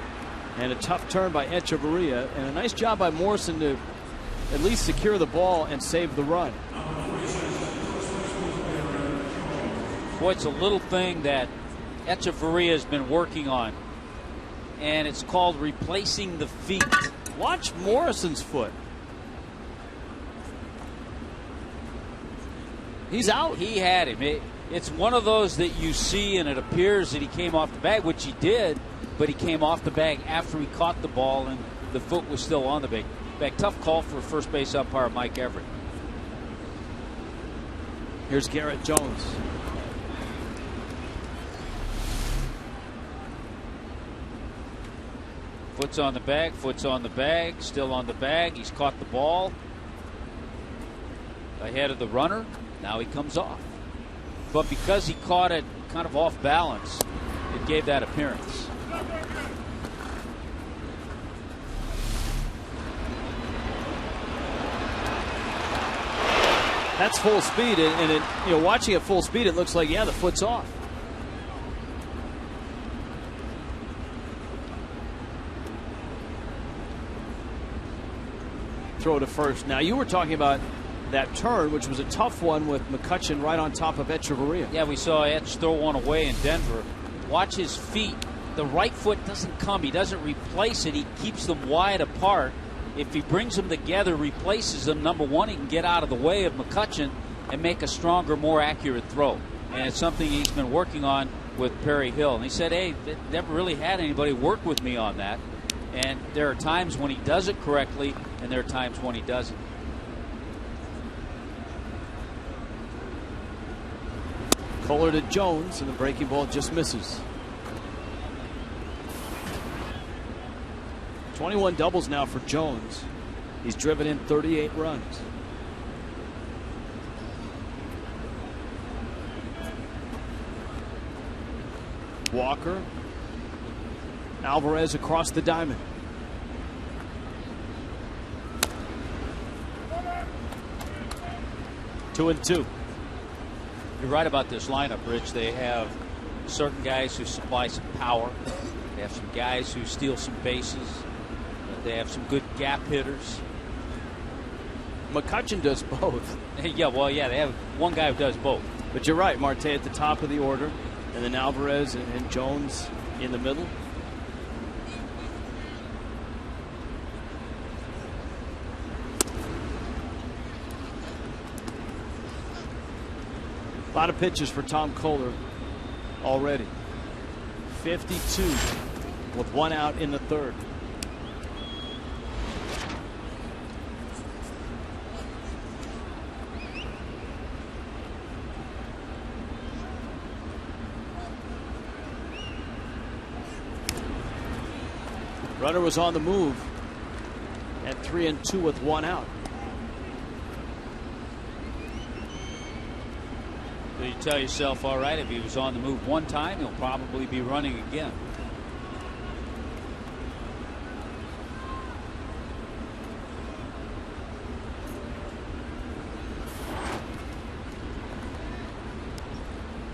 and a tough turn by Echeverria, and a nice job by Morrison to at least secure the ball and save the run. Boy, it's a little thing that Echeverria has been working on, and it's called replacing the feet. Watch Morrison's foot. He's out. He had him. It's one of those that you see and it appears that he came off the bag, which he did, but he came off the bag after he caught the ball and the foot was still on the bag. Tough call for first base umpire Mike Everett. Here's Garrett Jones. Foot's on the bag, still on the bag. He's caught the ball ahead of the runner. Now he comes off. But because he caught it kind of off balance, it gave that appearance. That's full speed, and watching at full speed, it looks like, yeah, the foot's off. Throw to first. Now, you were talking about that turn, which was a tough one with McCutchen right on top of Echeverria. Yeah, we saw Etch throw one away in Denver. Watch his feet. The right foot doesn't come. He doesn't replace it. He keeps them wide apart. If he brings them together, replaces them, number one, he can get out of the way of McCutchen and make a stronger, more accurate throw. And it's something he's been working on with Perry Hill. And he said, hey, never really had anybody work with me on that. And there are times when he does it correctly, and there are times when he doesn't. Kohler to Jones, and the breaking ball just misses. 21 doubles now for Jones. He's driven in 38 runs. Walker. Alvarez across the diamond. Two and two. You're right about this lineup, Rich. They have certain guys who supply some power. They have some guys who steal some bases. They have some good gap hitters. McCutchen does both. Yeah, well, yeah, they have one guy who does both. But you're right, Marte at the top of the order, and then Alvarez and Jones in the middle. A lot of pitches for Tom Kohler already. 52 with one out in the third. Runner was on the move at 3-2 with one out. So you tell yourself, all right, if he was on the move one time, he'll probably be running again.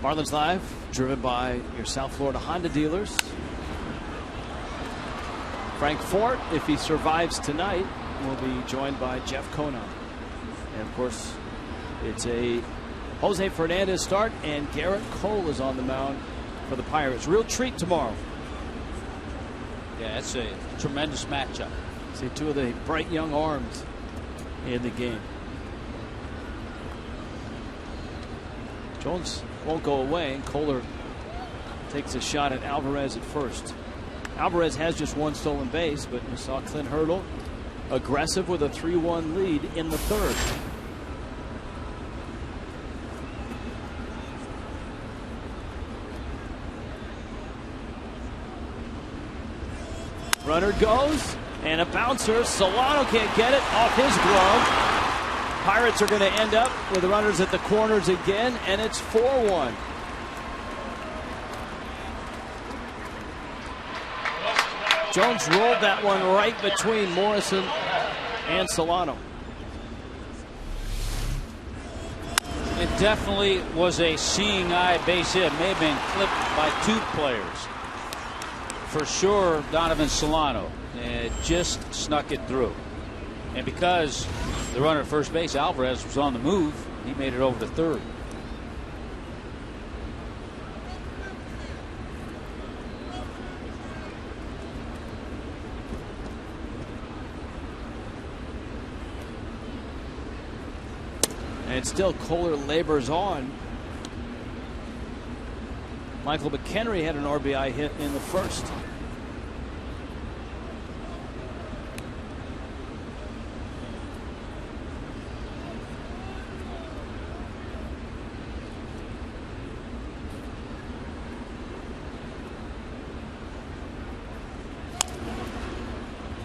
Marlins Live, driven by your South Florida Honda dealers. Frank Fort, if he survives tonight, will be joined by Jeff Conine. And of course, it's a Jose Fernandez start, and Garrett Cole is on the mound for the Pirates. Real treat tomorrow. Yeah, that's a tremendous matchup. See two of the bright young arms in the game. Jones won't go away, and Kohler takes a shot at Alvarez at first. Alvarez has just one stolen base, but you saw Clint Hurdle aggressive with a 3-1 lead in the third. Runner goes, and a bouncer. Solano can't get it off his glove. Pirates are going to end up with the runners at the corners again, and it's 4-1. Jones rolled that one right between Morrison and Solano. It definitely was a seeing eye base hit. May have been clipped by two players. For sure, Donovan Solano just snuck it through. And because the runner at first base, Alvarez, was on the move, he made it over to third. And still Kohler labors on. Michael McHenry had an RBI hit in the first.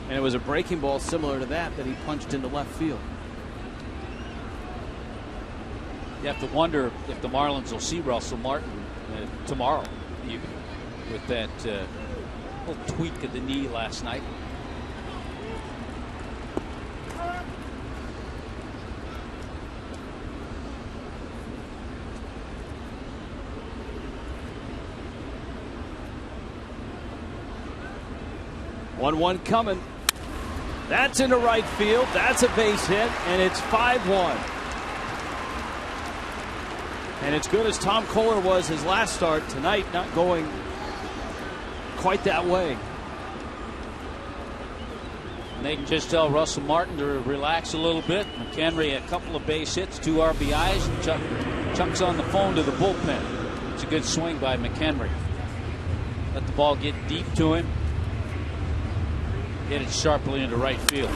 And it was a breaking ball similar to that he punched into left field. You have to wonder if the Marlins will see Russell Martin tomorrow, even with that little tweak of the knee last night. One coming. That's into right field. That's a base hit, and it's 5-1. And as good as Tom Koehler was his last start, tonight not going quite that way. And they can just tell Russell Martin to relax a little bit. McHenry, a couple of base hits, 2 RBIs, and Chuck's on the phone to the bullpen. It's a good swing by McHenry. Let the ball get deep to him. Hit it sharply into right field.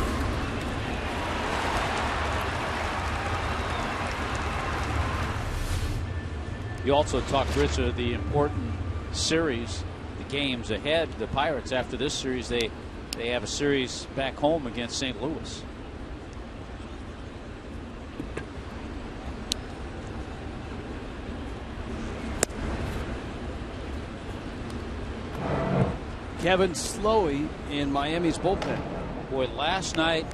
You also talked, Rich, of the important series, the games ahead. The Pirates, after this series, they have a series back home against St. Louis. Kevin Slowey in Miami's bullpen. Boy, last night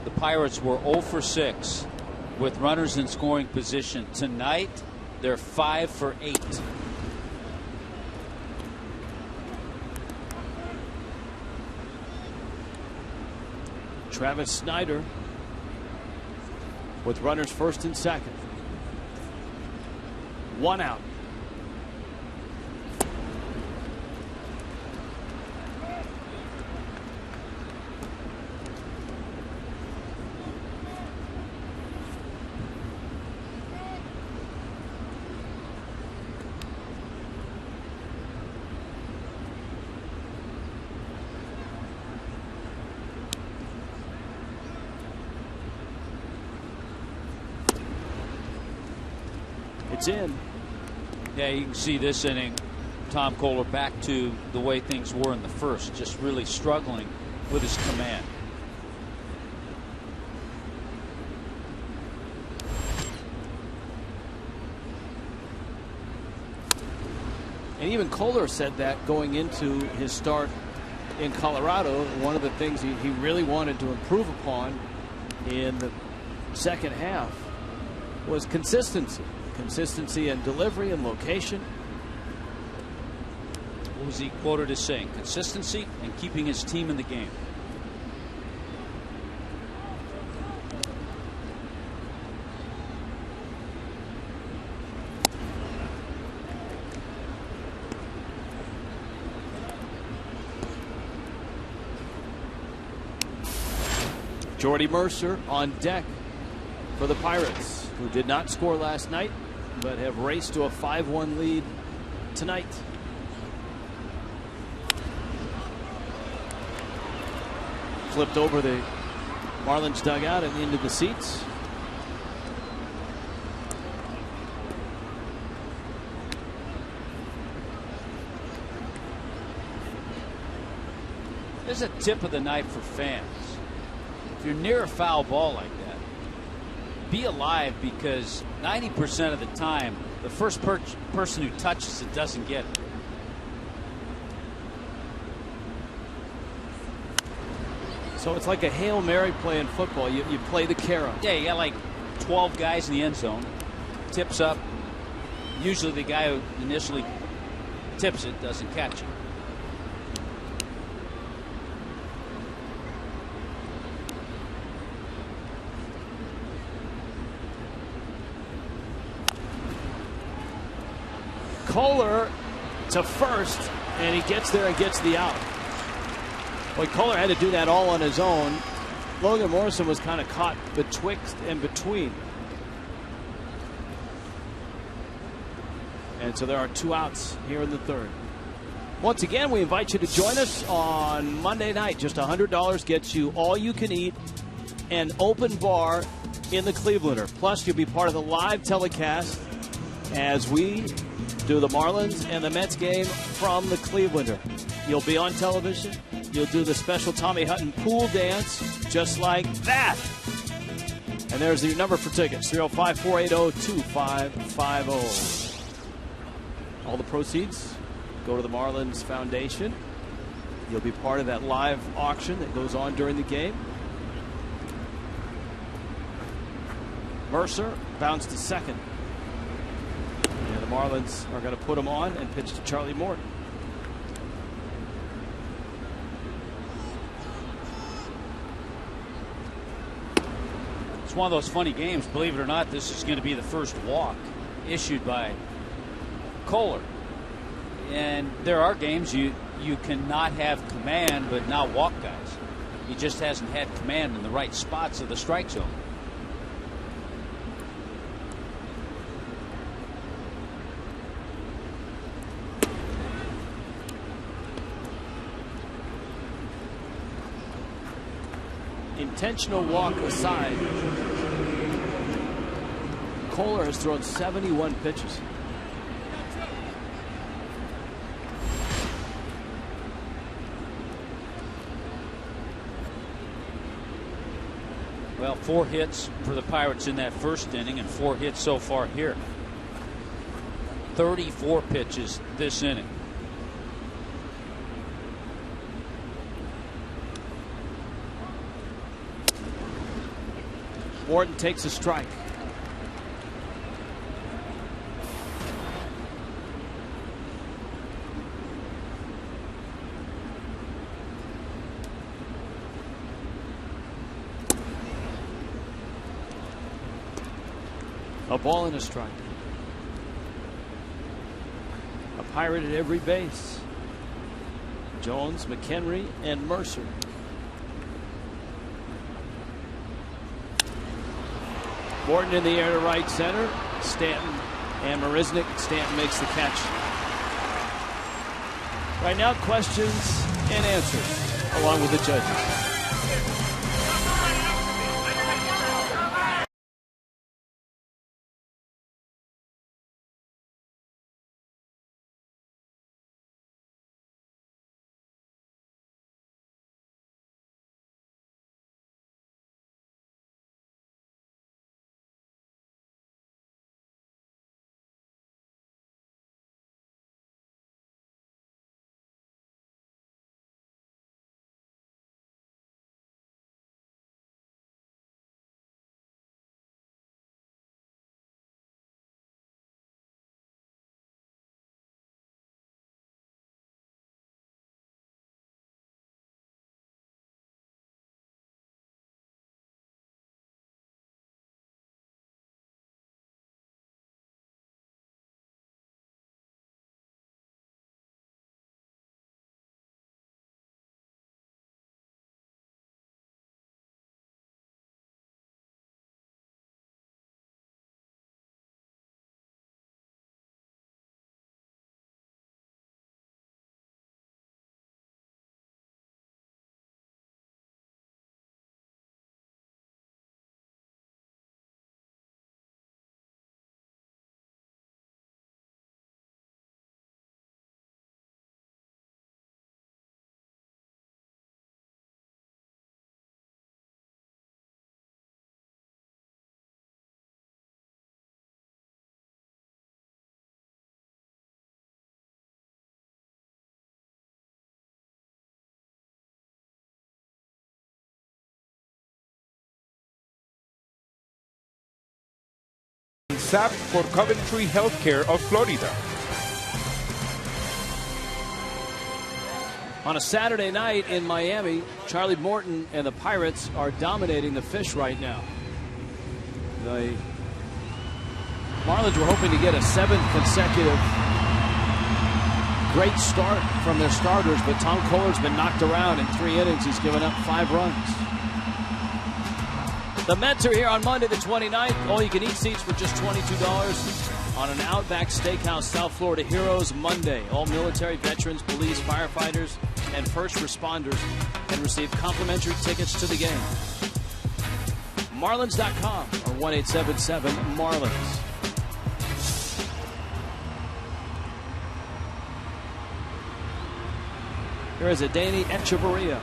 the Pirates were 0 for 6 with runners in scoring position. Tonight they're 5 for 8. Travis Snyder with runners first and second. 1 out. It's in. Yeah, you can see this inning, Tom Koehler back to the way things were in the first, just really struggling with his command. And even Koehler said that going into his start in Colorado. One of the things he really wanted to improve upon in the second half was consistency. Consistency and delivery and location. What was he quoted as saying? Consistency and keeping his team in the game. Jordy Mercer on deck for the Pirates, who did not score last night but have raced to a 5-1 lead tonight. Flipped over the Marlins dugout and into the seats. This is a tip of the night for fans. If you're near a foul ball like that, be alive, because 90% of the time the first person who touches it doesn't get it. So it's like a Hail Mary play in football. You play the carry. Yeah, you got like 12 guys in the end zone. Tips up. Usually the guy who initially tips it doesn't catch it. Koehler to first, and he gets there and gets the out. Boy, Koehler had to do that all on his own. Logan Morrison was kind of caught betwixt and between. And so there are 2 outs here in the third. Once again, we invite you to join us on Monday night. Just $100 gets you all you can eat and open bar in the Clevelander. Plus, you'll be part of the live telecast as we do the Marlins and the Mets game from the Clevelander. You'll be on television. You'll do the special Tommy Hutton pool dance just like that. And there's your number for tickets, 305-480-2550. All the proceeds go to the Marlins Foundation. You'll be part of that live auction that goes on during the game. Mercer bounced to second. And the Marlins are going to put him on and pitch to Charlie Morton. It's one of those funny games. Believe it or not, this is going to be the first walk issued by Kohler. And there are games you cannot have command but not walk guys. He just hasn't had command in the right spots of the strike zone. Intentional walk aside, Kohler has thrown 71 pitches. Well, 4 hits for the Pirates in that first inning and 4 hits so far here. 34 pitches this inning. Morton takes a strike. A ball and a strike. A Pirate at every base. Jones, McHenry, and Mercer. Morton in the air to right center. Stanton and Marisnick. Stanton makes the catch. Right now, questions and answers along with the judges. SAP for Coventry Healthcare of Florida. On a Saturday night in Miami, Charlie Morton and the Pirates are dominating the Fish right now. The Marlins were hoping to get a 7th consecutive great start from their starters, but Tom Kohler's been knocked around in 3 innings. He's given up 5 runs. The Mets are here on Monday the 29th. All-you-can-eat seats for just $22 on an Outback Steakhouse South Florida Heroes Monday. All military, veterans, police, firefighters, and first responders can receive complimentary tickets to the game. Marlins.com or 1-877-MARLINS. Here is Adeiny Hechavarria.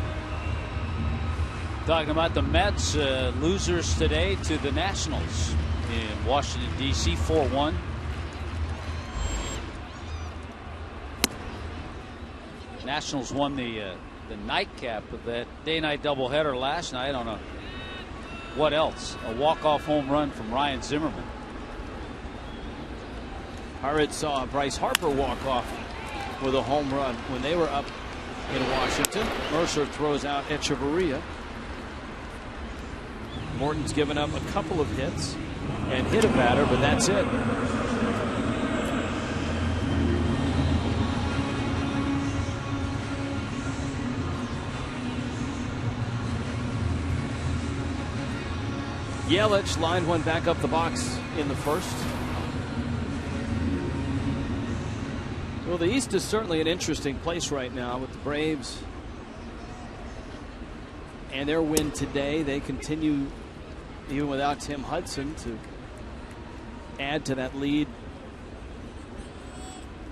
Talking about the Mets, losers today to the Nationals in Washington, D.C., 4-1. Nationals won the nightcap of that day-night doubleheader last night on a, what else? A walk-off home run from Ryan Zimmerman. Pirates saw Bryce Harper walk off with a home run when they were up in Washington. Mercer throws out Hechavarria. Morton's given up a couple of hits and hit a batter, but that's it. Yelich lined one back up the box in the first. Well, the East is certainly an interesting place right now with the Braves and their win today. They continue, even without Tim Hudson, to add to that lead.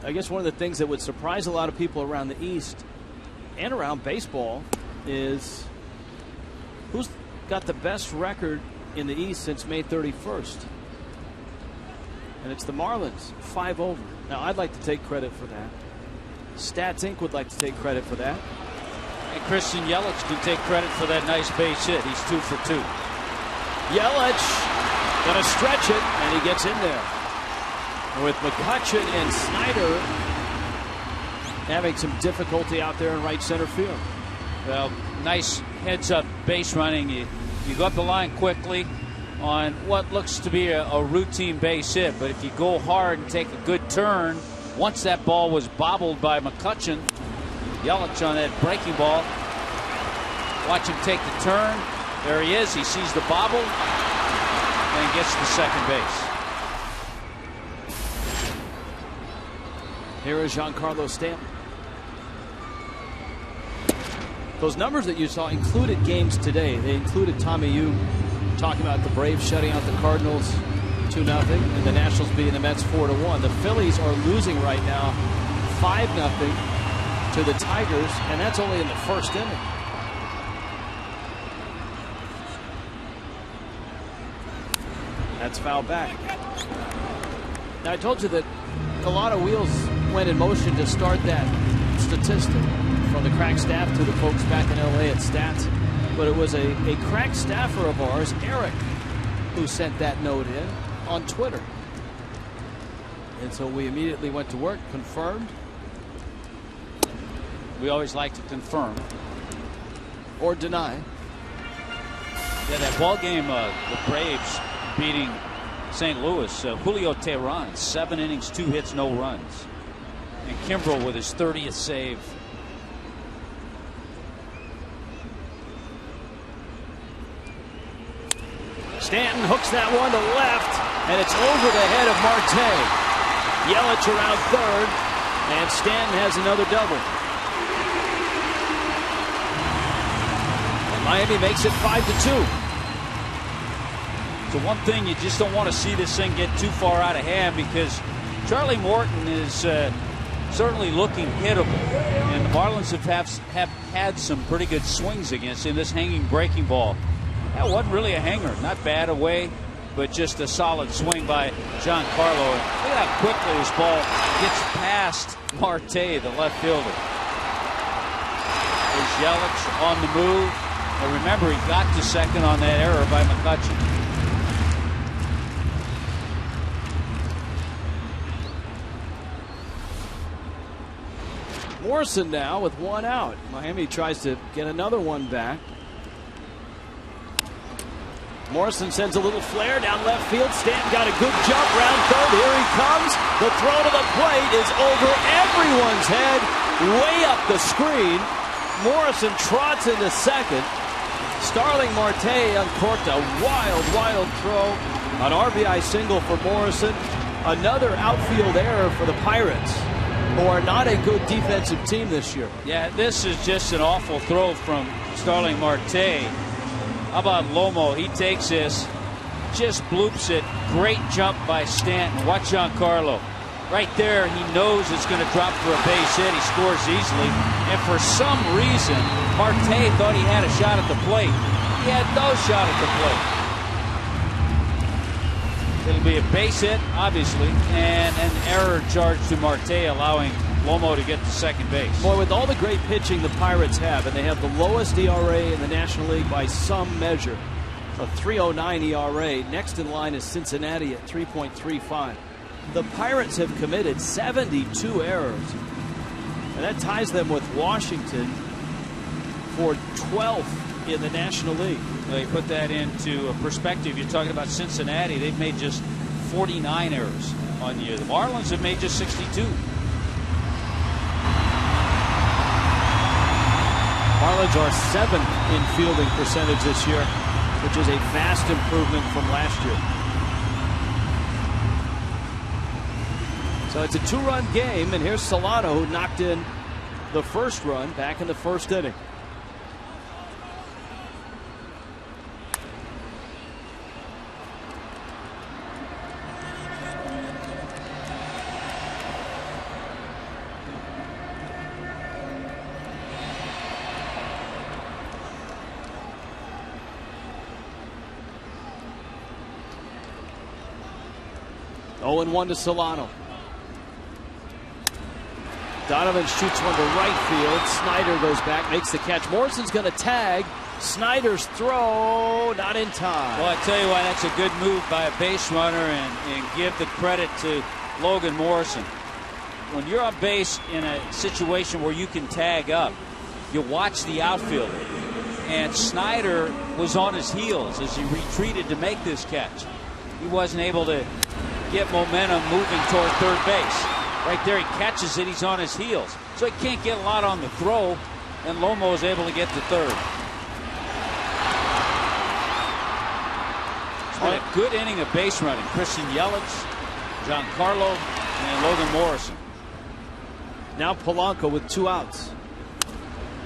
I guess one of the things that would surprise a lot of people around the East and around baseball is who's got the best record in the East since May 31st. And it's the Marlins, 5 over. Now, I'd like to take credit for that. Stats Inc. would like to take credit for that. And Christian Yelich can take credit for that nice base hit. He's 2 for 2. Yelich gonna stretch it, and he gets in there. With McCutchen and Snyder having some difficulty out there in right center field. Well, nice heads-up base running. You go up the line quickly on what looks to be a routine base hit, but if you go hard and take a good turn, once that ball was bobbled by McCutchen, Yelich on that breaking ball, watch him take the turn. There he is. He sees the bobble and gets to second base. Here is Giancarlo Stanton. Those numbers that you saw included games today. They included Tommy Yu talking about the Braves shutting out the Cardinals 2-0 and the Nationals beating the Mets 4-1. The Phillies are losing right now 5-0 to the Tigers, and that's only in the first inning. That's fouled back. Now, I told you that a lot of wheels went in motion to start that statistic, from the crack staff to the folks back in LA at Stats. But it was a crack staffer of ours, Eric, who sent that note in on Twitter. And so we immediately went to work, confirmed. We always like to confirm. Or deny. Yeah, that ball game, the Braves beating St. Louis, Julio Teheran, 7 innings, 2 hits, no runs. And Kimbrel with his 30th save. Stanton hooks that one to left, and it's over the head of Marte. Yelich around third, and Stanton has another double. And Miami makes it 5-2. So one thing, you just don't want to see this thing get too far out of hand, because Charlie Morton is certainly looking hittable, and the Marlins have had some pretty good swings against him. This hanging breaking ball, that wasn't really a hanger, not bad away, but just a solid swing by Giancarlo. Look at how quickly this ball gets past Marte, the left fielder. There's Yelich on the move. And remember, he got to second on that error by McCutchen. Morrison now with one out. Miami tries to get another one back. Morrison sends a little flare down left field. Stanton got a good jump round third. Here he comes. The throw to the plate is over everyone's head, way up the screen. Morrison trots into second. Starling Marte uncorked a wild throw. An RBI single for Morrison. Another outfield error for the Pirates, who are not a good defensive team this year. Yeah, this is just an awful throw from Starling Marte. How about Lomo? He takes this, just bloops it. Great jump by Stanton. Watch Giancarlo. Right there, he knows it's going to drop for a base hit. He scores easily. And for some reason, Marte thought he had a shot at the plate. He had no shot at the plate. It'll be a base hit, obviously, and an error charge to Marte, allowing Lomo to get to second base. Boy, with all the great pitching the Pirates have, and they have the lowest ERA in the National League by some measure, a 3.09 ERA. Next in line is Cincinnati at 3.35. The Pirates have committed 72 errors, and that ties them with Washington for 12th in the National League. Well, you put that into perspective. You're talking about Cincinnati. They've made just 49 errors on the year. The Marlins have made just 62. Marlins are 7th in fielding percentage this year, which is a vast improvement from last year. So it's a 2-run game, and here's Solano, who knocked in the first run back in the first inning. Oh, and 1 to Solano. Donovan shoots one to right field. Snyder goes back, makes the catch. Morrison's going to tag. Snyder's throw, not in time. Well, I tell you why that's a good move by a base runner, and give the credit to Logan Morrison. When you're on base in a situation where you can tag up, you watch the outfielder. And Snyder was on his heels as he retreated to make this catch. He wasn't able to get momentum moving toward third base. Right there, he catches it. He's on his heels. So he can't get a lot on the throw, and Lomo is able to get to third. It's been a good inning of base running. Christian Yelich, Giancarlo, and Logan Morrison. Now Polanco with 2 outs.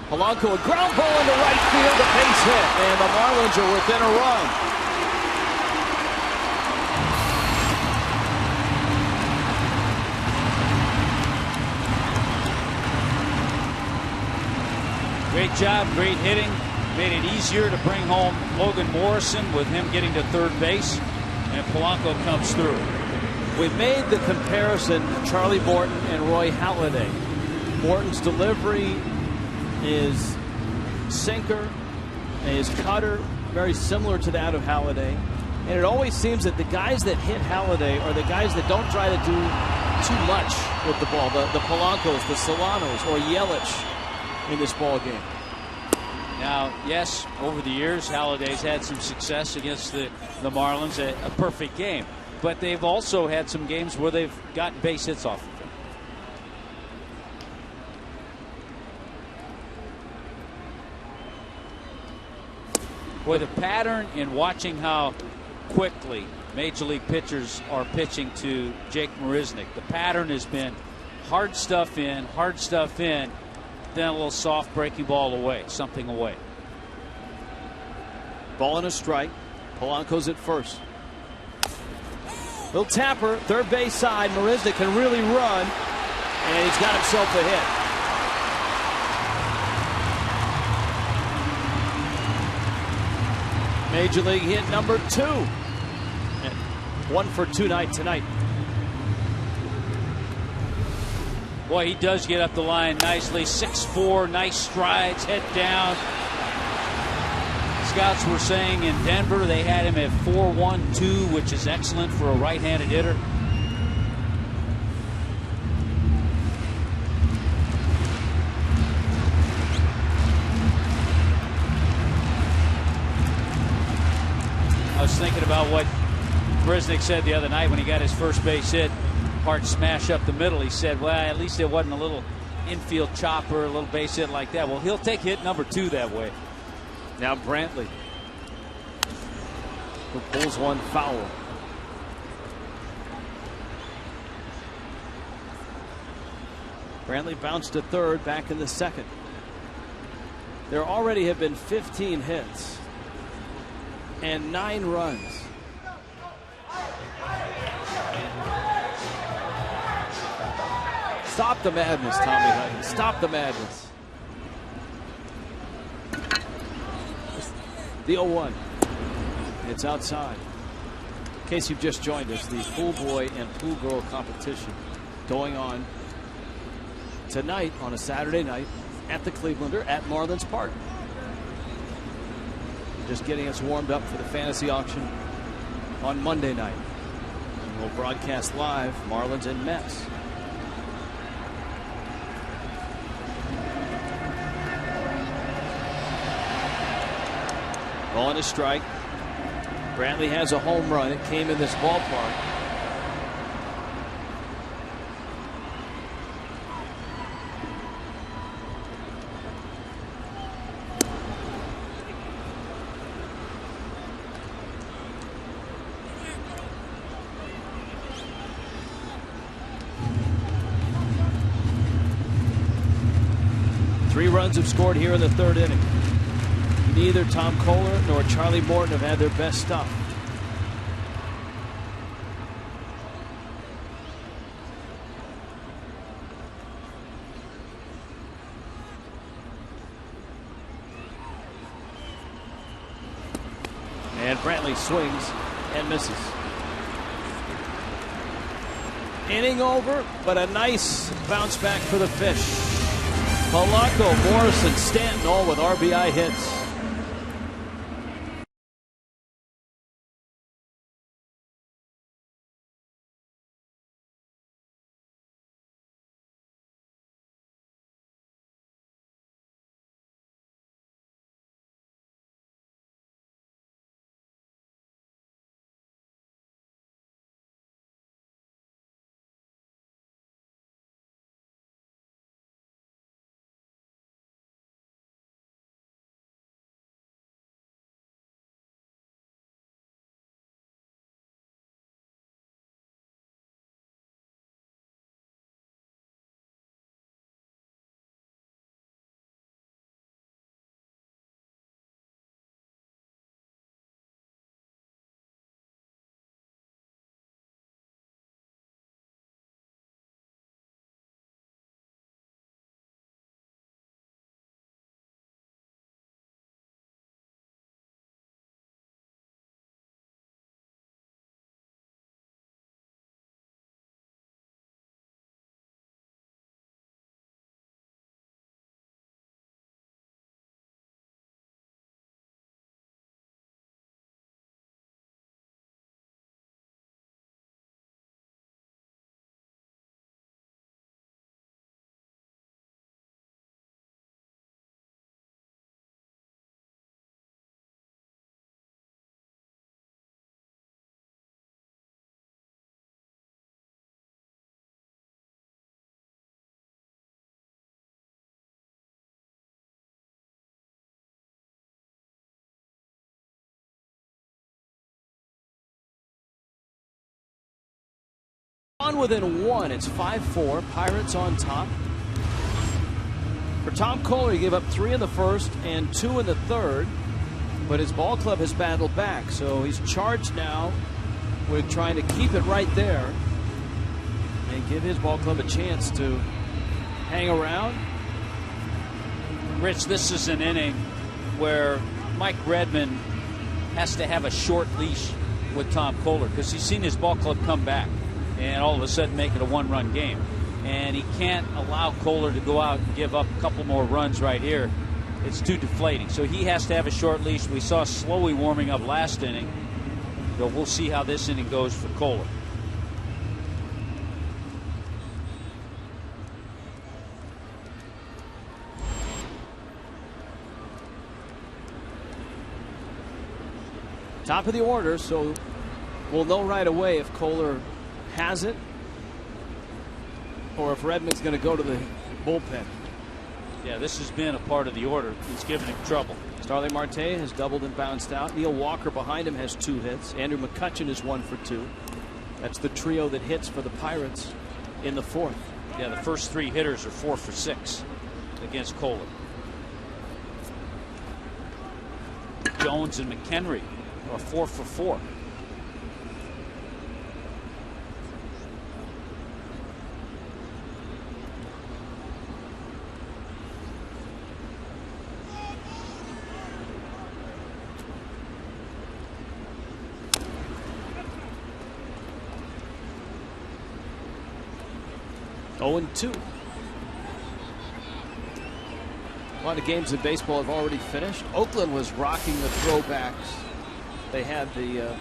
Polanco, a ground ball into right field, a base hit, and the Marlins are within a run. Great job, great hitting. Made it easier to bring home Logan Morrison with him getting to third base, and Polanco comes through. We've made the comparison Charlie Morton and Roy Halladay. Morton's delivery is sinker, and his cutter very similar to that of Halladay. And it always seems that the guys that hit Halladay are the guys that don't try to do too much with the ball. The Polancos, the Solanos, or Yelich in this ball game. Now, yes, over the years, Halladay's had some success against the Marlins, a perfect game. But they've also had some games where they've gotten base hits off of them. Boy, the pattern in watching how quickly Major League pitchers are pitching to Jake Marisnick, the pattern has been hard stuff in, then a little soft breaking ball away, something away. Ball and a strike. Polanco's at first. Little tapper, third base side. Marisnick can really run, and he's got himself a hit. Major League hit number 2. And 1 for 2 night tonight. Boy, he does get up the line nicely. 6'4", nice strides, head down. Scouts were saying in Denver they had him at 4.12, which is excellent for a right-handed hitter. I was thinking about what Marisnick said the other night when he got his first base hit. Hard smash up the middle. He said, well, at least it wasn't a little infield chopper, a little base hit like that. Well, he'll take hit number 2 that way. Now Brantley, who pulls one foul. Brantley bounced to third back in the second. There already have been 15 hits and 9 runs. Stop the madness, Tommy Hutton. Stop the madness. The 0-1. It's outside. In case you've just joined us, the pool boy and pool girl competition going on tonight on a Saturday night at the Clevelander at Marlins Park. Just getting us warmed up for the fantasy auction on Monday night. And we'll broadcast live Marlins and Mets. Ball and a strike. Brantley has a home run. It came in this ballpark. Three runs have scored here in the third inning. Neither Tom Koehler nor Charlie Morton have had their best stuff. And Brantley swings and misses. Inning over, but a nice bounce back for the Fish. Polanco, Morrison, Stanton all with RBI hits. On within one, it's 5-4. Pirates on top. For Tom Koehler, he gave up 3 in the first and 2 in the third, but his ball club has battled back, so he's charged now with trying to keep it right there and give his ball club a chance to hang around. Rich, this is an inning where Mike Redmond has to have a short leash with Tom Koehler because he's seen his ball club come back and all of a sudden make it a one-run game. And he can't allow Koehler to go out and give up a couple more runs right here. It's too deflating. So he has to have a short leash. We saw Slowey warming up last inning. So we'll see how this inning goes for Koehler. Top of the order, so we'll know right away if Koehler has it or if Redmond's going to go to the bullpen. Yeah, this has been a part of the order. It's given him trouble. Starling Marte has doubled and bounced out. Neil Walker behind him has 2 hits. Andrew McCutchen is 1 for 2. That's the trio that hits for the Pirates in the 4th. Yeah, the first 3 hitters are 4 for 6 against Kohler. Jones and McHenry are 4 for 4. Oh, 2. A lot of games in baseball have already finished. Oakland was rocking the throwbacks. They had the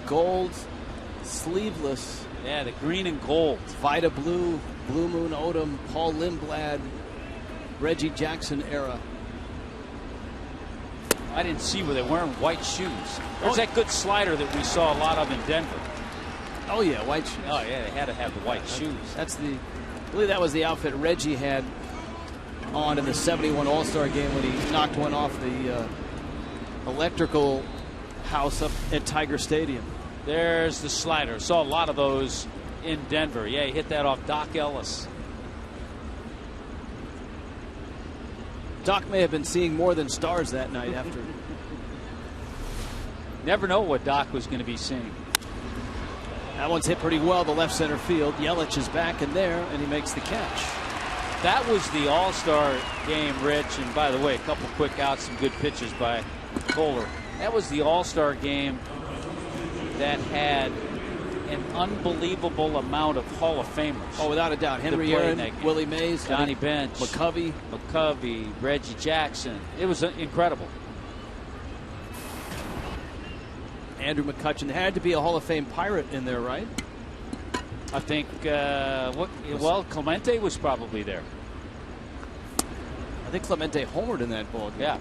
gold sleeveless. Yeah, the green and gold. Vida Blue, Blue Moon Odom, Paul Lindblad, Reggie Jackson era. I didn't see where they're wearing white shoes. There's that good slider that we saw a lot of in Denver. Oh yeah, white shoes. Oh yeah, they had to have the white shoes. That's I believe that was the outfit Reggie had on in the '71 All-Star game when he knocked one off the electrical house up at Tiger Stadium. There's the slider. Saw a lot of those in Denver. Yeah, he hit that off Doc Ellis. Doc may have been seeing more than stars that night after. Never know what Doc was going to be seeing. That one's hit pretty well to left center field. Yelich is back in there, and he makes the catch. That was the All-Star game, Rich. And by the way, a couple quick outs, some good pitches by Kohler. That was the All-Star game that had an unbelievable amount of Hall of Famers. Oh, without a doubt. Henry Aaron, Willie Mays, Johnny Bench, McCovey, Reggie Jackson. It was incredible. Andrew McCutchen. There had to be a Hall of Fame Pirate in there, right? I think, well, Clemente was probably there. I think Clemente homered in that ball game. Yeah.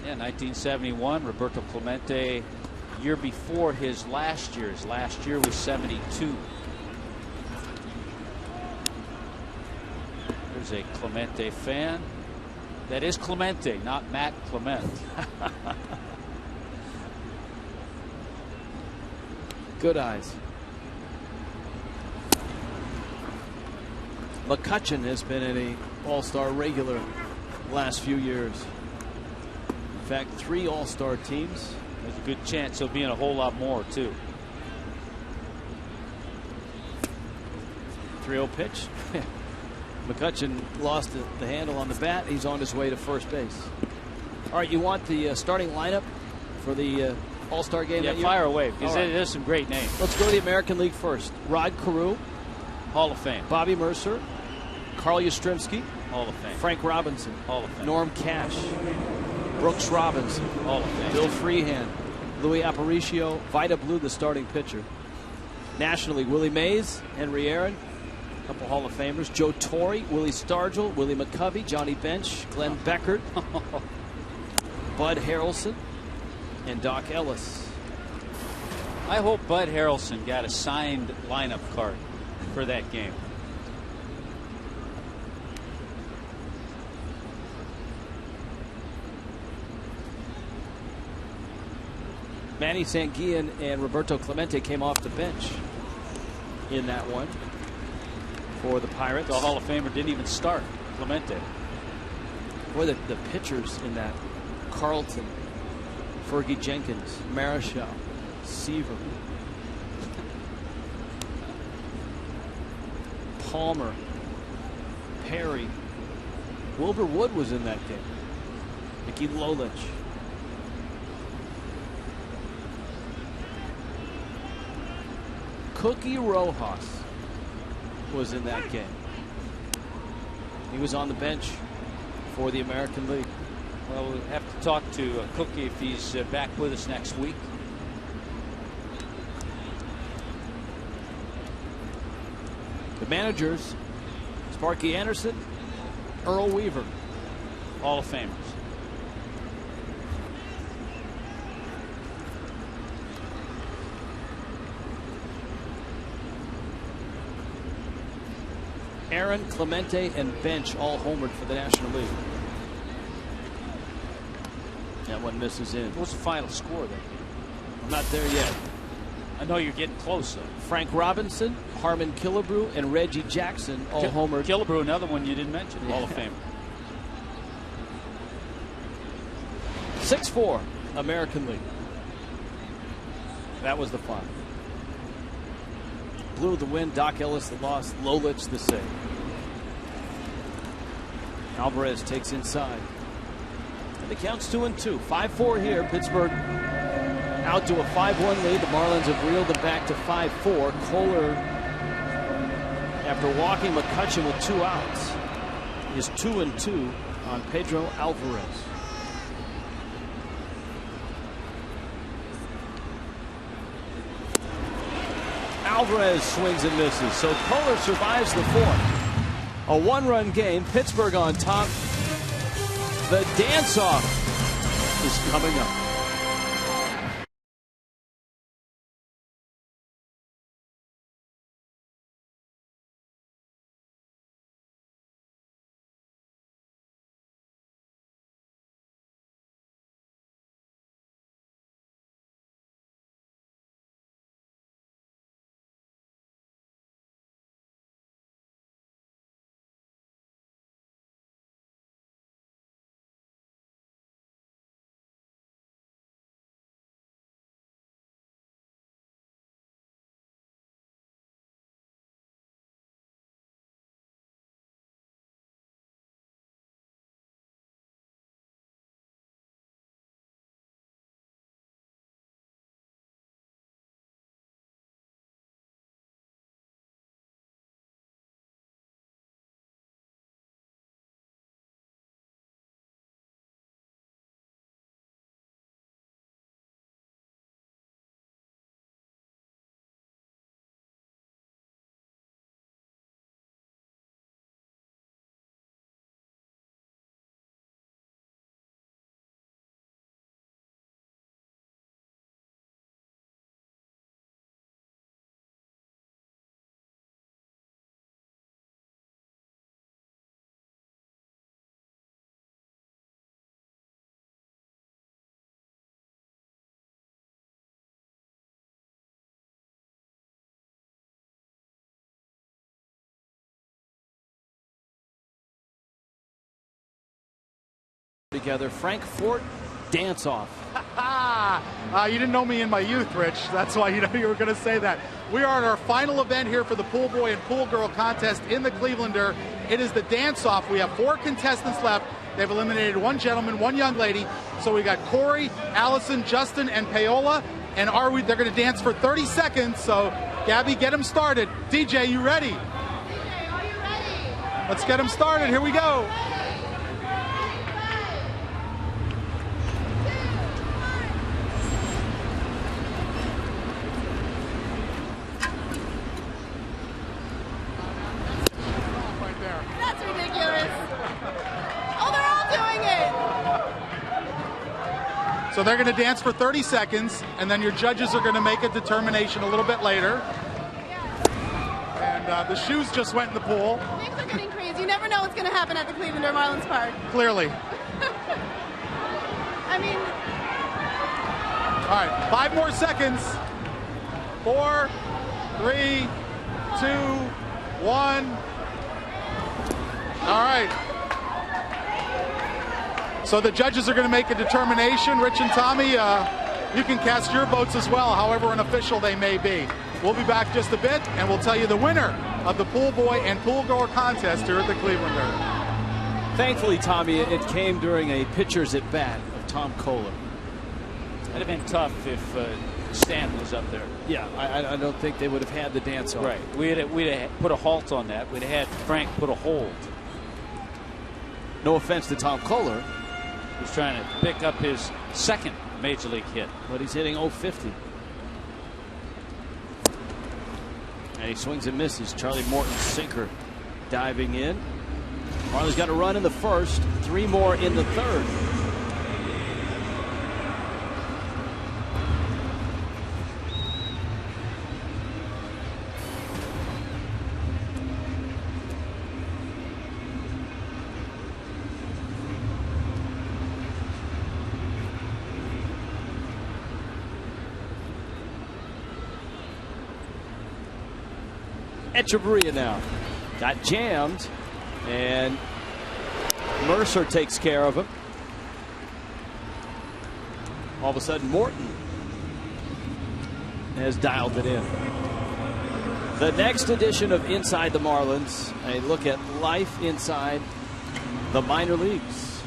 Yeah, 1971, Roberto Clemente, year before his last year. His last year was 72. There's a Clemente fan. That is Clemente, not Matt Clement. Good eyes. McCutchen has been an All-Star regular the last few years. In fact, 3 All-Star teams. There's a good chance he'll be in a whole lot more, too. 3-0 pitch. McCutchen lost the handle on the bat. He's on his way to first base. All right, you want the starting lineup for the All-Star game? Yeah, fire away, because there's some great names. Let's go to the American League first. Rod Carew, Hall of Fame. Bobby Mercer, Carl Yastrzemski, Hall of Fame. Frank Robinson, Hall of Fame. Norm Cash, Brooks Robinson, Hall of Fame. Bill Freehan, Louis Aparicio, Vida Blue, the starting pitcher. National League, Willie Mays, Henry Aaron, a couple Hall of Famers. Joe Torre, Willie Stargell, Willie McCovey, Johnny Bench, Glenn Beckert, Bud Harrelson, and Doc Ellis. I hope Bud Harrelson got a signed lineup card for that game. Manny Sanguillen and Roberto Clemente came off the bench in that one for the Pirates. The Hall of Famer didn't even start, Clemente. Boy, the pitchers in that: Carlton, Fergie Jenkins, Marichal, Seaver, Palmer, Perry. Wilbur Wood was in that game. Mickey Lolich. Cookie Rojas was in that game. He was on the bench for the American League. Well, we'll have to talk to Cookie if he's back with us next week. The managers: Sparky Anderson, Earl Weaver. Hall of Famers. Aaron, Clemente, and Bench all homered for the National League. That one misses in. What was the final score then? I'm not there yet. I know you're getting close, though. Frank Robinson, Harmon Killebrew, and Reggie Jackson all homered. Killebrew, another one you didn't mention, Hall of Famer. 6-4, American League. That was the fun. Blue the win, Doc Ellis the loss, Lolich the save. Alvarez takes inside. And the count's 2-2. 5-4 here. Pittsburgh out to a 5-1 lead. The Marlins have reeled them back to 5-4. Kohler, after walking McCutchen with 2 outs, is 2-2 on Pedro Alvarez. Alvarez swings and misses, so Kohler survives the 4th. A 1-run game, Pittsburgh on top. The dance-off is coming up. Together, Frankfurt dance-off. You didn't know me in my youth, Rich. That's why you were going to say that. We are at our final event here for the Pool Boy and Pool Girl contest in the Clevelander. It is the dance-off. We have 4 contestants left. They've eliminated 1 gentleman, 1 young lady. So we got Corey, Allison, Justin, and Paola. And they're going to dance for 30 seconds. So, Gabby, get them started. DJ, you ready? DJ, are you ready? Let's get them started. Here we go. That's ridiculous. Oh, they're all doing it. So they're going to dance for 30 seconds, and then your judges are going to make a determination a little bit later. And the shoes just went in the pool. Things are getting crazy. You never know what's going to happen at the Clevelander Marlins Park. Clearly. I mean... All right, 5 more seconds. 4, 3, 2, 1. All right. So the judges are going to make a determination. Rich and Tommy, you can cast your votes as well, however unofficial they may be. We'll be back just a bit, and we'll tell you the winner of the Pool Boy and Pool Girl contest here at the Clevelander. Thankfully, Tommy, it came during a pitcher's at bat of Tom Kohler. That'd have been tough if Stan was up there. Yeah, I don't think they would have had the dance-off. Right. We'd have put a halt on that. We'd have had Frank put a hold. No offense to Tom Kohler. He's trying to pick up his 2nd Major League hit. But he's hitting .050. And he swings and misses. Charlie Morton's sinker diving in. Marlins got a run in the 1st, 3 more in the 3rd. Echeverria now. Got jammed, and Mercer takes care of him. All of a sudden, Morton has dialed it in. The next edition of Inside the Marlins, a look at life inside the minor leagues.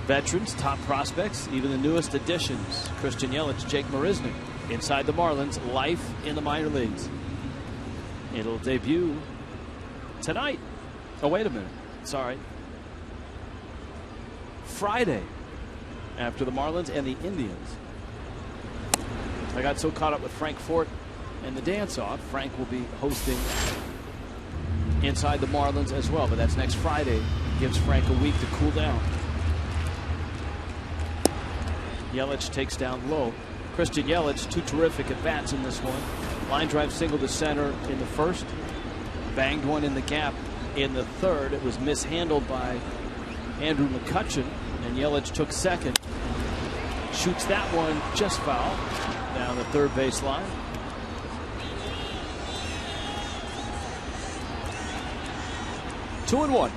Veterans, top prospects, even the newest additions. Christian Yelich, Jake Marisnick. Inside the Marlins, life in the minor leagues. It'll debut tonight. Oh, wait a minute. Sorry. Friday, after the Marlins and the Indians. I got so caught up with Frank Fort and the dance-off. Frank will be hosting Inside the Marlins as well, but that's next Friday. Gives Frank a week to cool down. Yelich takes down low. Christian Yelich, 2 terrific at-bats in this one. Line drive single to center in the first. Banged one in the gap in the third. It was mishandled by Andrew McCutchen, and Yelich took second. Shoots that one just foul down the third base line. Two and one.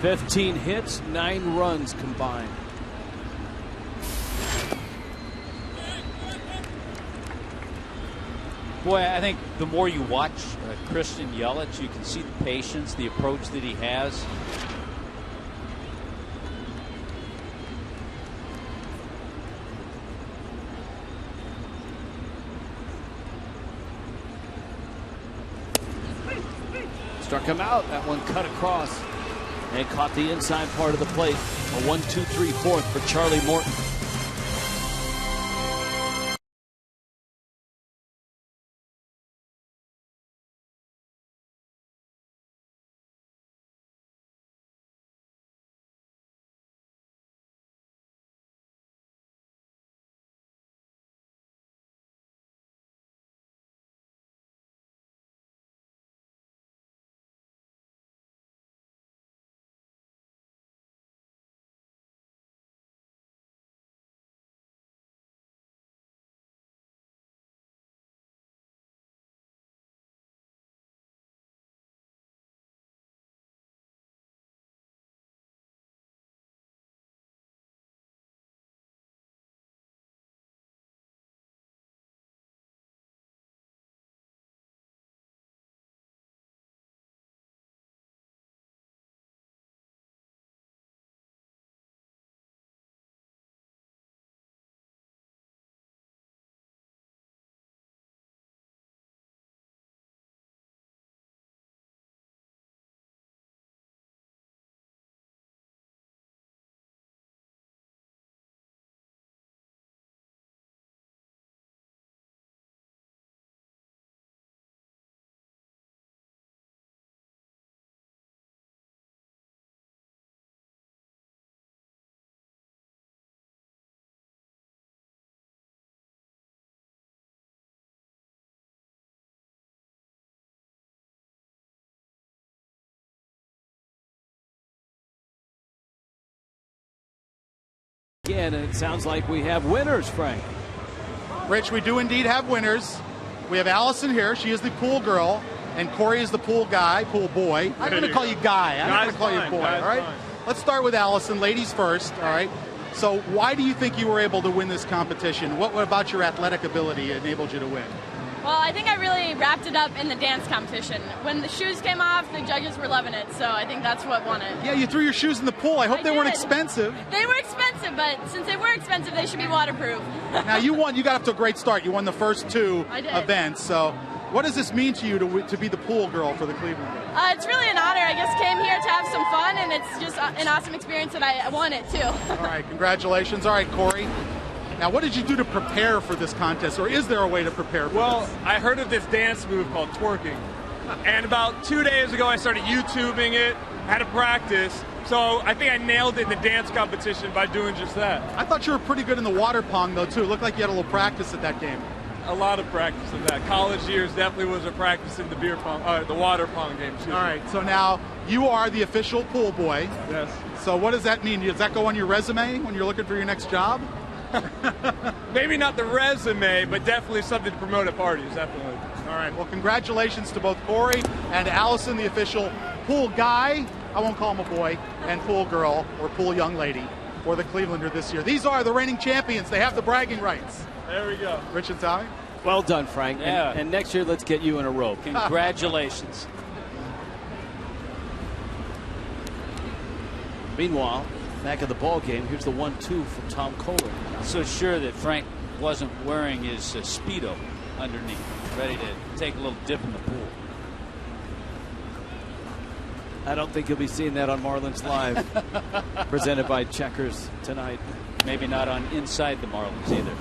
$15 hits, 9 runs combined. Boy, I think the more you watch Christian Yelich, you can see the patience, the approach that he has. Struck him out. That one cut across and caught the inside part of the plate. A 1-2-3-4 for Charlie Morton. Again, and it sounds like we have winners, Frank. Rich, we do indeed have winners. We have Allison here. She is the pool girl, and Corey is the pool guy, pool boy. I'm going to call you guy. I'm not going to call you boy, all right? Let's start with Allison. Ladies first, all right? So why do you think you were able to win this competition? What about your athletic ability enabled you to win? Well, I think I really wrapped it up in the dance competition. When the shoes came off, the judges were loving it, so I think that's what won it. Yeah, you threw your shoes in the pool. I hope they weren't expensive. They were expensive, but since they were expensive, they should be waterproof. Now, you won. You got up to a great start. You won the first 2 events. So what does this mean to you to be the pool girl for the Cleveland? It's really an honor. I just came here to have some fun, and it's just an awesome experience that I won it, too. All right, congratulations. All right, Corey. Now, what did you do to prepare for this contest, or is there a way to prepare for this? Well, I heard of this dance move called twerking, And about 2 days ago, I started YouTubing it, had to practice. So I think I nailed it in the dance competition by doing just that. I thought you were pretty good in the water pong, though, too. It looked like you had a little practice at that game. A lot of practice in that. College years definitely was a practice in the the water pong game, too. All right, so now you are the official pool boy. Yes. So what does that mean? Does that go on your resume when you're looking for your next job? Maybe not the resume, but definitely something to promote at parties, definitely. All right, well, congratulations to both Corey and Allison, the official pool guy, I won't call him a boy, and pool girl or pool young lady for the Clevelander this year. These are the reigning champions. They have the bragging rights. There we go. Rich and Tommy? Well done, Frank. Yeah. And next year, let's get you in a rope. Congratulations. Meanwhile, back at the ball game, here's the 1-2 from Tom Kohler. I'm so sure that Frank wasn't wearing his Speedo underneath, ready to take a little dip in the pool. I don't think you'll be seeing that on Marlins Live, presented by Checkers tonight. Maybe not on Inside the Marlins either.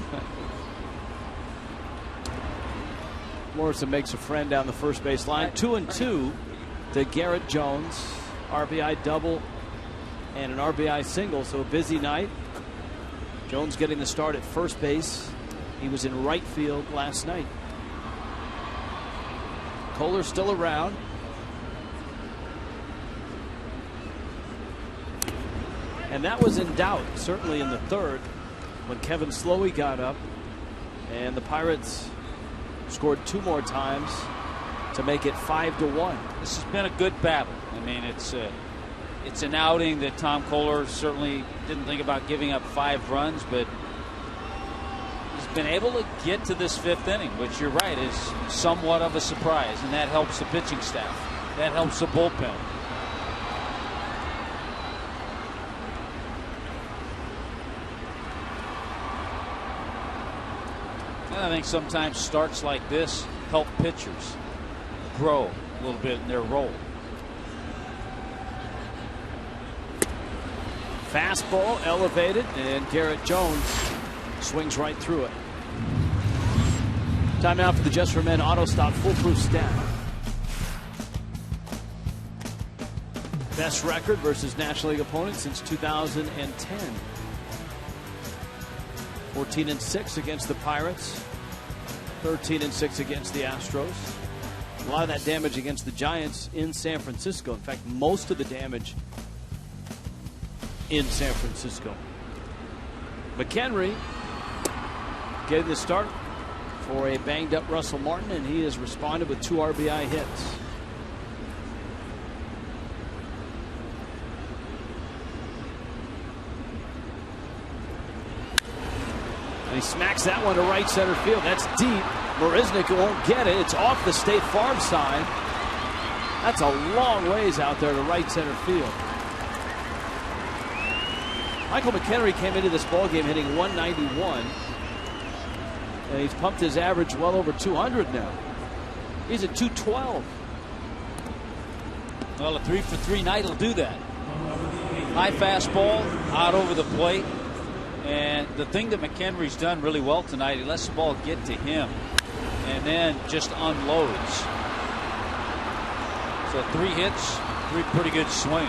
Morrison makes a friend down the first base line. 2-2 to Garrett Jones. RBI double and an RBI single, so a busy night. Jones getting the start at first base. He was in right field last night. Kohler still around. And that was in doubt, certainly in the third, when Kevin Slowey got up and the Pirates scored 2 more times to make it 5-1. This has been a good battle. I mean, it's an outing that Tom Kohler certainly didn't think about giving up 5 runs, but he's been able to get to this 5th inning, which you're right is somewhat of a surprise, and that helps the pitching staff. That helps the bullpen. I think sometimes starts like this help pitchers grow a little bit in their role. Fastball elevated, and Garrett Jones swings right through it. Time now for the Just for Men Auto Stop Foolproof Staff. Best record versus National League opponents since 2010. 14-6 against the Pirates. 13-6 against the Astros. A lot of that damage against the Giants in San Francisco. In fact, most of the damage in San Francisco. McHenry getting the start for a banged up Russell Martin, and he has responded with 2 RBI hits. And he smacks that one to right center field. That's deep. Marisnik won't get it. It's off the State Farm side. That's a long ways out there to right center field. Michael McHenry came into this ballgame hitting 191. And he's pumped his average well over 200 now. He's at 212. Well, a 3-for-3 night will do that. High fastball out over the plate. And the thing that McHenry's done really well tonight, he lets the ball get to him and then just unloads. So 3 hits, 3 pretty good swings.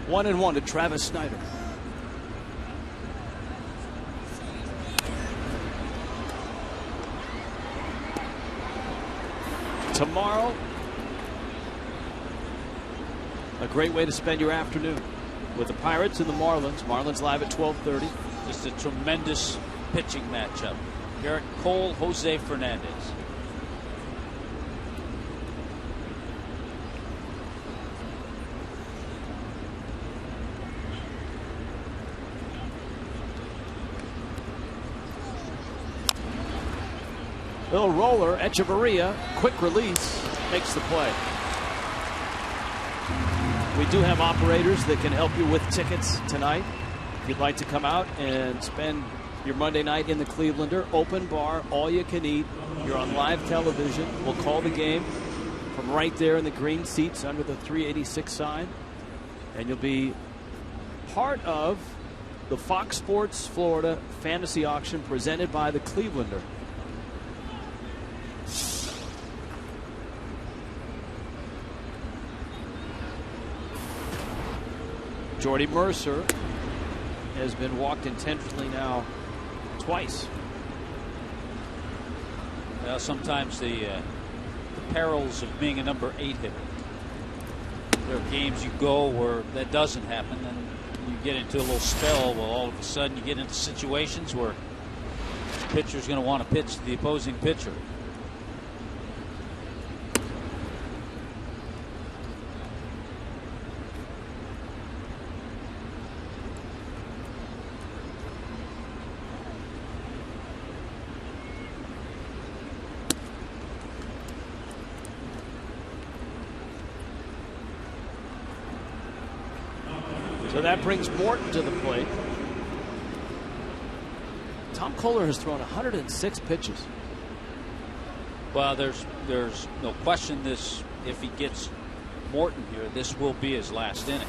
One and one to Travis Snyder. Tomorrow, a great way to spend your afternoon with the Pirates and the Marlins. Marlins live at 12:30. Just a tremendous pitching matchup. Garrett Cole, Jose Fernandez. Little roller, Echeverria, quick release, makes the play. We do have operators that can help you with tickets tonight. If you'd like to come out and spend your Monday night in the Clevelander, open bar, all you can eat. You're on live television. We'll call the game from right there in the green seats under the 386 sign. And you'll be part of the Fox Sports Florida Fantasy Auction presented by the Clevelander. Jordy Mercer has been walked intentionally now twice. Well, sometimes the perils of being a number 8 hitter. There are games you go where that doesn't happen, and you get into a little spell. Well, all of a sudden you get into situations where the pitcher's going to want to pitch to the opposing pitcher. So that brings Morton to the plate. Tom Koehler has thrown 106 pitches. Well, there's no question this, if he gets Morton here, this will be his last inning.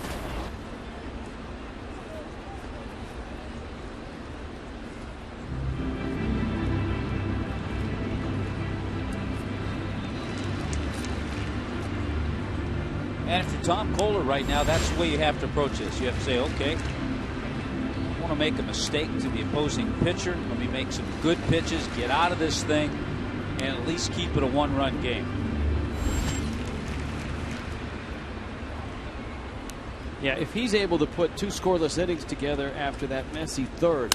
And if you're Tom Koehler right now, that's the way you have to approach this. You have to say, okay, I want to make a mistake to the opposing pitcher. Let me make some good pitches, get out of this thing, and at least keep it a one-run game. Yeah, if he's able to put 2 scoreless innings together after that messy third,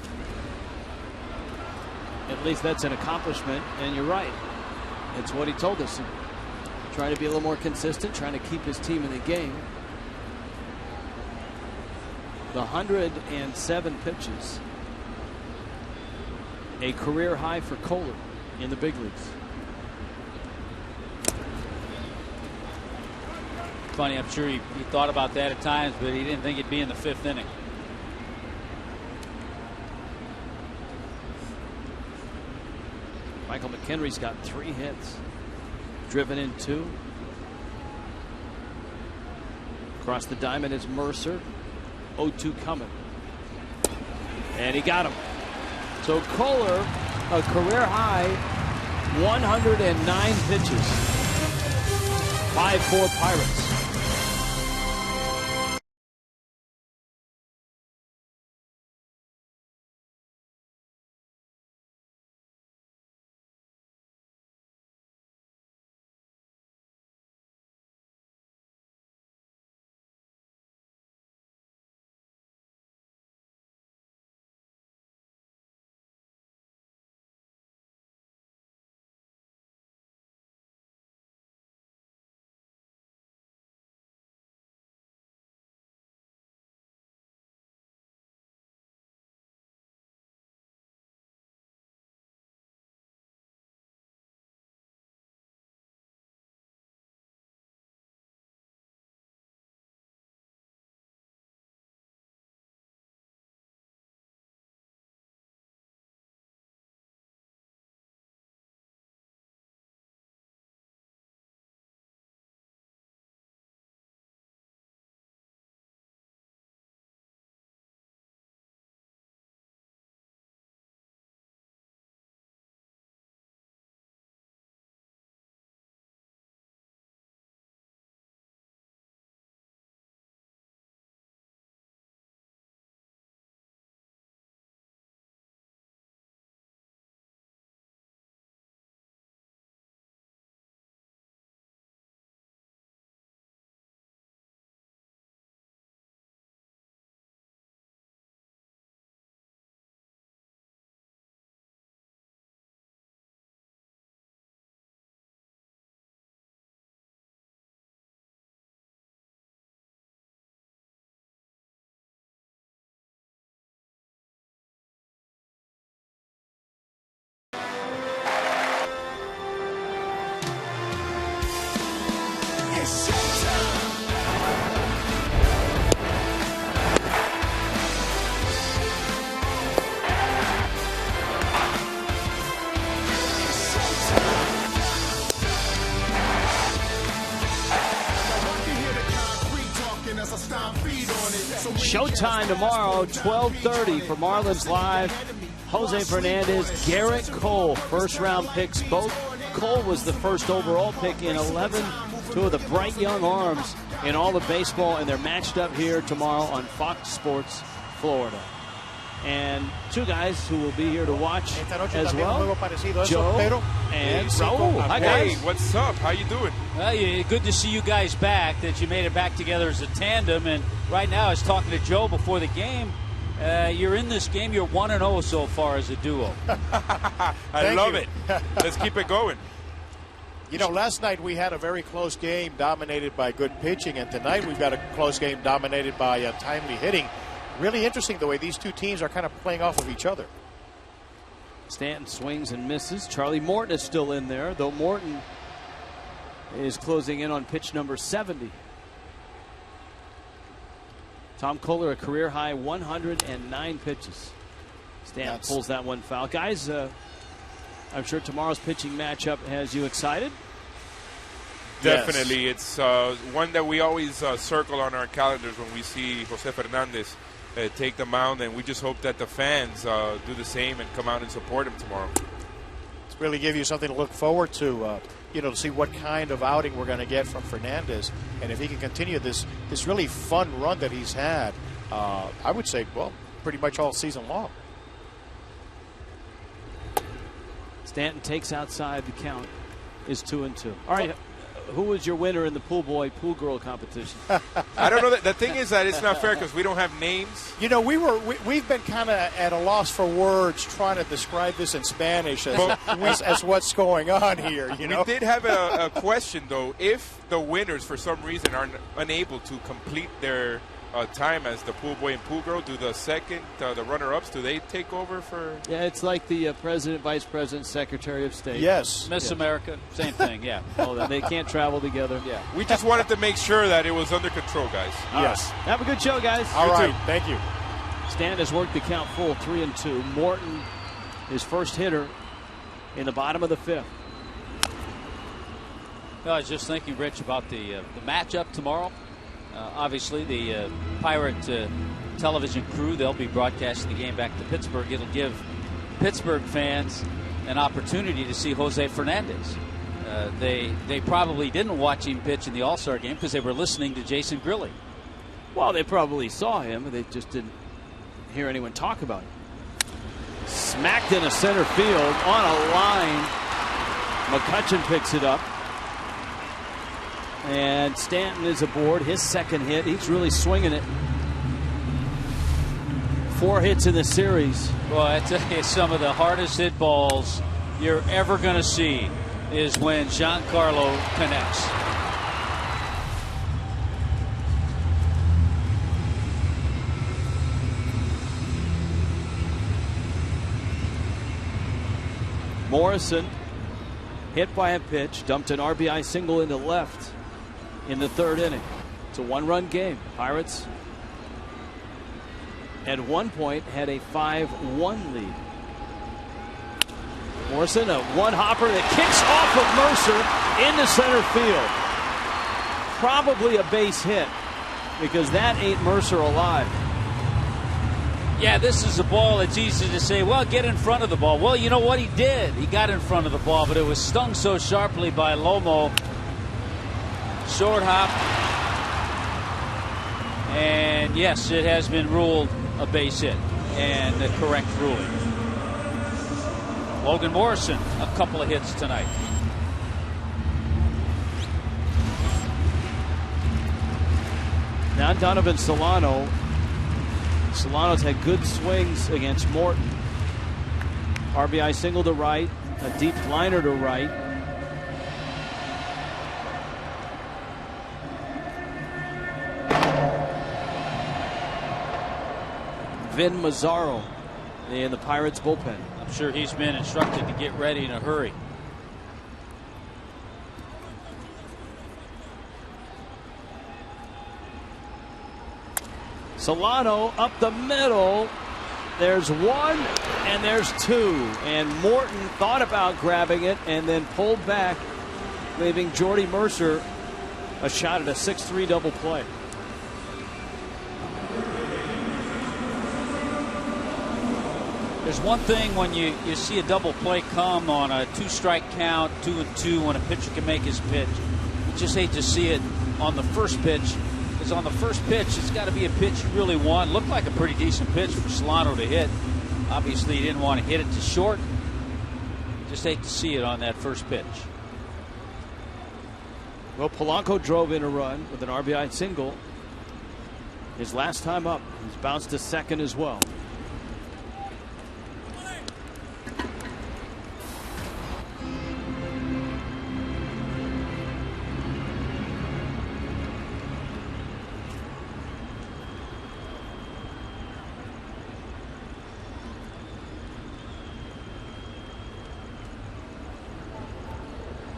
at least that's an accomplishment. And you're right. It's what he told us. Trying to be a little more consistent, trying to keep his team in the game. The 107 pitches, a career high for Koehler in the big leagues. Funny, I'm sure he thought about that at times, but he didn't think it'd be in the 5th inning. Michael McHenry's got 3 hits. Driven in 2. Across the diamond is Mercer. 0-2 coming. And he got him. So Koehler, a career high 109 pitches. 5-4 Pirates. Showtime tomorrow, 12:30 for Marlins Live. Jose Fernandez, Garrett Cole, first-round picks. Both Cole was the first overall pick in 11. Two of the bright young arms in all of baseball, and they're matched up here tomorrow on Fox Sports Florida. And two guys who will be here to watch as well, Joe and Raul. Hi, guys. Hey, what's up? How you doing? Well, good to see you guys back, that you made it back together as a tandem. And right now, I was talking to Joe before the game. You're in this game. You're 1-0 so far as a duo. I love it. Let's keep it going. You know, last night we had a very close game dominated by good pitching, and tonight we've got a close game dominated by timely hitting. Really interesting the way these two teams are kind of playing off of each other. Stanton swings and misses. Charlie Morton is still in there, though Morton is closing in on pitch number 70. Tom Koehler, a career-high 109 pitches. Stanton pulls that one foul. Guys, I'm sure tomorrow's pitching matchup has you excited. Definitely. Yes. It's one that we always circle on our calendars when we see Jose Fernandez take the mound, and we just hope that the fans do the same and come out and support him tomorrow. It's really give you something to look forward to, to see what kind of outing we're going to get from Fernandez. And if he can continue this really fun run that he's had, I would say, well, pretty much all season long. Stanton takes outside. The count is 2-2. All right. Who was your winner in the pool boy, pool girl competition? I don't know. The thing is that it's not fair because we don't have names. You know, we've been kind of at a loss for words trying to describe this in Spanish as what's going on here. You know, we did have a question though. If the winners, for some reason, are unable to complete their time as the pool boy and pool girl, do the runner-ups, do they take over for? Yeah, it's like the president, vice president, secretary of state. Yes. Miss America, same thing, yeah. Oh, they can't travel together. Yeah. We just wanted to make sure that it was under control, guys. Yes. Have a good show, guys. All right. Thank you. Stanton has worked the count full, 3-2. Morton, his first hitter in the bottom of the fifth. No, I was just thinking, Rich, about the matchup tomorrow. Obviously, the Pirate television crew, they'll be broadcasting the game back to Pittsburgh. It'll give Pittsburgh fans an opportunity to see Jose Fernandez. They probably didn't watch him pitch in the All-Star game because they were listening to Jason Grilli. Well, they probably saw him. They just didn't hear anyone talk about him. Smacked into center field on a line. McCutchen picks it up. And Stanton is aboard, his second hit. He's really swinging it. 4 hits in the series. Well, I tell you, some of the hardest hit balls you're ever going to see is when Giancarlo connects. Morrison hit by a pitch, dumped an RBI single into left in the third inning. It's a 1-run game. Pirates at one point had a 5-1 lead. Morrison, a one-hopper that kicks off of Mercer into center field. Probably a base hit because that ate Mercer alive. Yeah, this is a ball that's easy to say, well, get in front of the ball. Well, you know what he did? He got in front of the ball, but it was stung so sharply by Lomo. Short hop. And yes, it has been ruled a base hit and the correct ruling. Logan Morrison, a couple of hits tonight. Now Donovan Solano. Solano's had good swings against Morton. RBI single to right, a deep liner to right. Vin Mazzaro in the Pirates bullpen. I'm sure he's been instructed to get ready in a hurry. Solano up the middle. There's one, and there's two. And Morton thought about grabbing it and then pulled back, leaving Jordy Mercer a shot at a 6-3 double play. There's one thing when you see a double play come on a 2-strike count, 2-2, when a pitcher can make his pitch. You just hate to see it on the first pitch. Because on the first pitch, it's got to be a pitch you really want. Looked like a pretty decent pitch for Solano to hit. Obviously, he didn't want to hit it to short. Just hate to see it on that first pitch. Well, Polanco drove in a run with an RBI single. His last time up, he's bounced to second as well.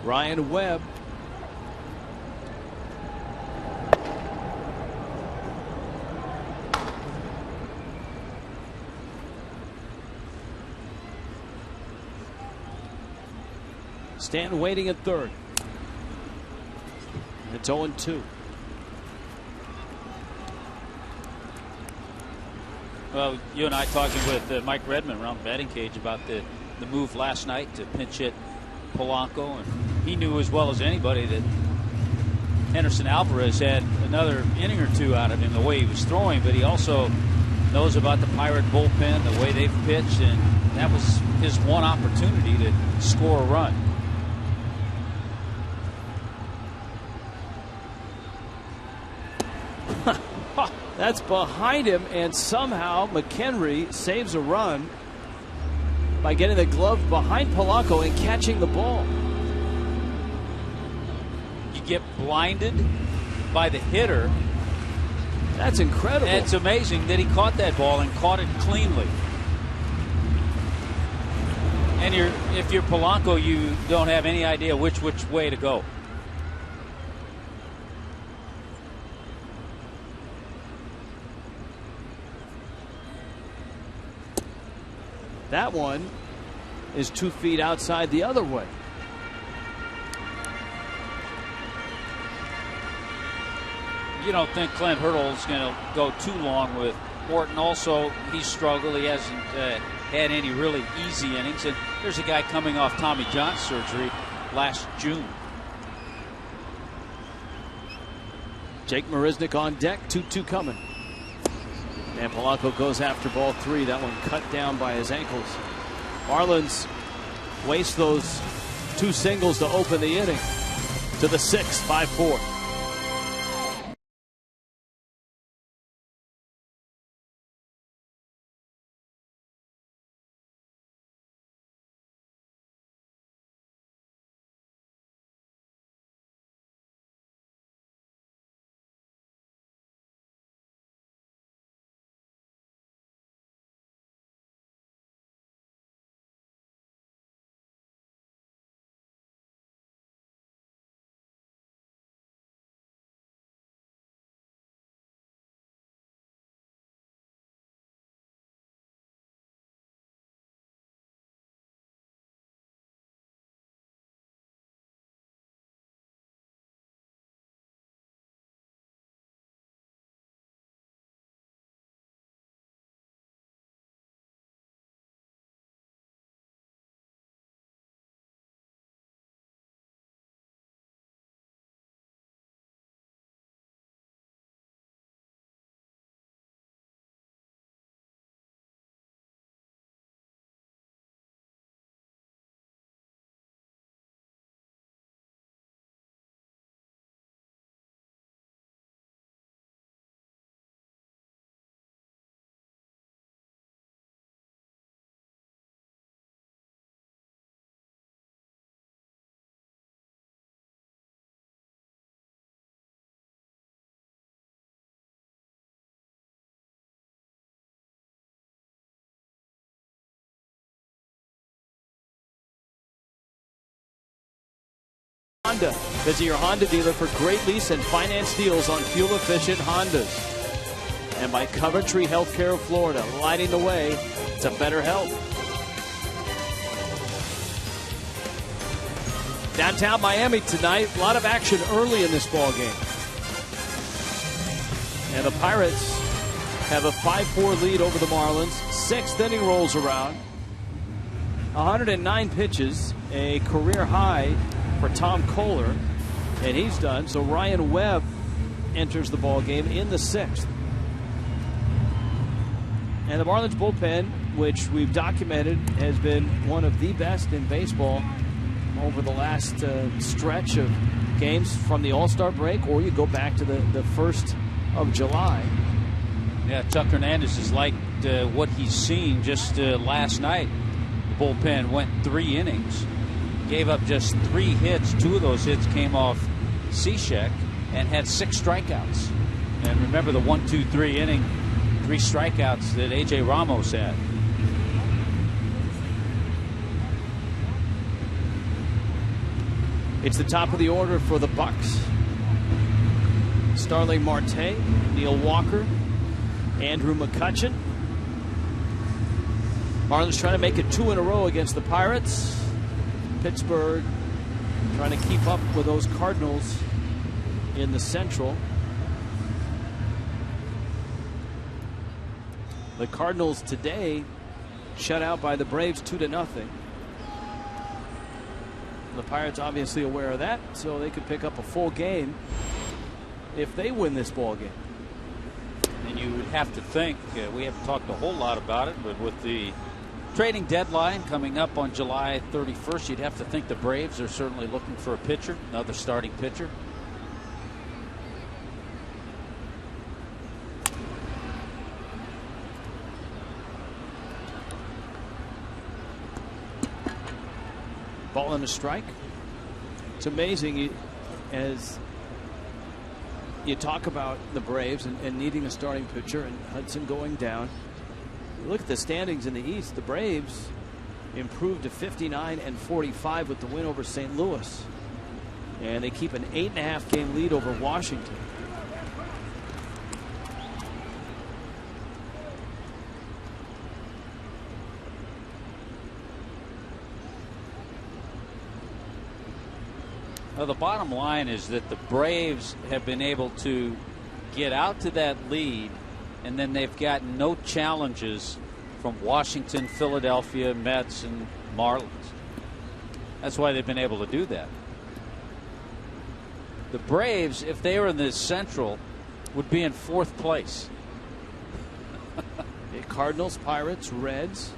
Ryan Webb. Stanton waiting at third. It's 0-2. Well, you and I talking with Mike Redmond around the batting cage about the move last night to pinch hit Polanco, and he knew as well as anybody that Henderson Alvarez had another inning or two out of him the way he was throwing, but he also knows about the Pirate bullpen, the way they've pitched, and that was his one opportunity to score a run. That's behind him, and somehow McHenry saves a run by getting the glove behind Polanco and catching the ball. You get blinded by the hitter. That's incredible. And it's amazing that he caught that ball and caught it cleanly. And if you're Polanco, you don't have any idea which way to go. That one is 2 feet outside the other way. You don't think Clint Hurdle's going to go too long with Morton. Also, he's struggled. He hasn't had any really easy innings. And there's a guy coming off Tommy John surgery last June. Jake Marisnick on deck, 2-2 coming. And Polanco goes after ball 3. That one cut down by his ankles. Marlins waste those 2 singles to open the inning. To the 6th, 5-4. Honda. Visit your Honda dealer for great lease and finance deals on fuel-efficient Hondas. and by Coventry Healthcare of Florida, lighting the way to better health. Downtown Miami tonight, a lot of action early in this ball game. And the Pirates have a 5-4 lead over the Marlins. Sixth inning rolls around. 109 pitches, a career high for Tom Koehler, and he's done. So Ryan Webb enters the ball game in the sixth. And the Marlins bullpen, which we've documented, has been one of the best in baseball over the last stretch of games from the All-Star break, or you go back to the 1st of July. Yeah, Chuck Hernandez has liked what he's seen just last night. The bullpen went 3 innings, gave up just 3 hits. 2 of those hits came off Cishek and had 6 strikeouts. And remember the 1-2-3 inning, 3 strikeouts that A.J. Ramos had. It's the top of the order for the Bucks. Starling Marte, Neil Walker, Andrew McCutchen. Marlins trying to make it 2 in a row against the Pirates. Pittsburgh trying to keep up with those Cardinals in the Central. The Cardinals today shut out by the Braves 2-0. The Pirates obviously aware of that, so they could pick up a full game if they win this ball game. And you would have to think, we haven't talked a whole lot about it, but with the trading deadline coming up on July 31st, you'd have to think the Braves are certainly looking for a pitcher, another starting pitcher. Ball and a strike. It's amazing as you talk about the Braves and needing a starting pitcher and Hudson going down. You look at the standings in the East. The Braves improved to 59-45 with the win over St. Louis. And they keep an 8.5 game lead over Washington. Well, the bottom line is that the Braves have been able to get out to that lead, and then they've gotten no challenges from Washington, Philadelphia, Mets, and Marlins. That's why they've been able to do that. The Braves, if they were in the Central, would be in 4th place. The Cardinals, Pirates, Reds.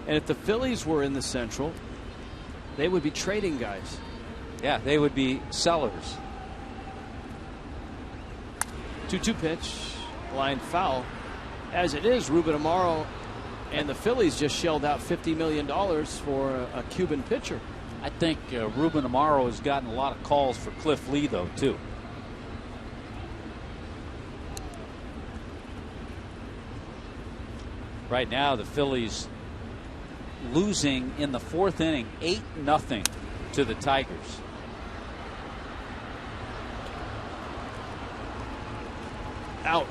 And if the Phillies were in the Central, they would be trading guys. Yeah, they would be sellers. 2-2 pitch, line foul. As it is, Ruben Amaro and the Phillies just shelled out $50 million for a Cuban pitcher. I think Ruben Amaro has gotten a lot of calls for Cliff Lee, though, too. Right now, the Phillies losing in the 4th inning, 8-0 to the Tigers. Ouch.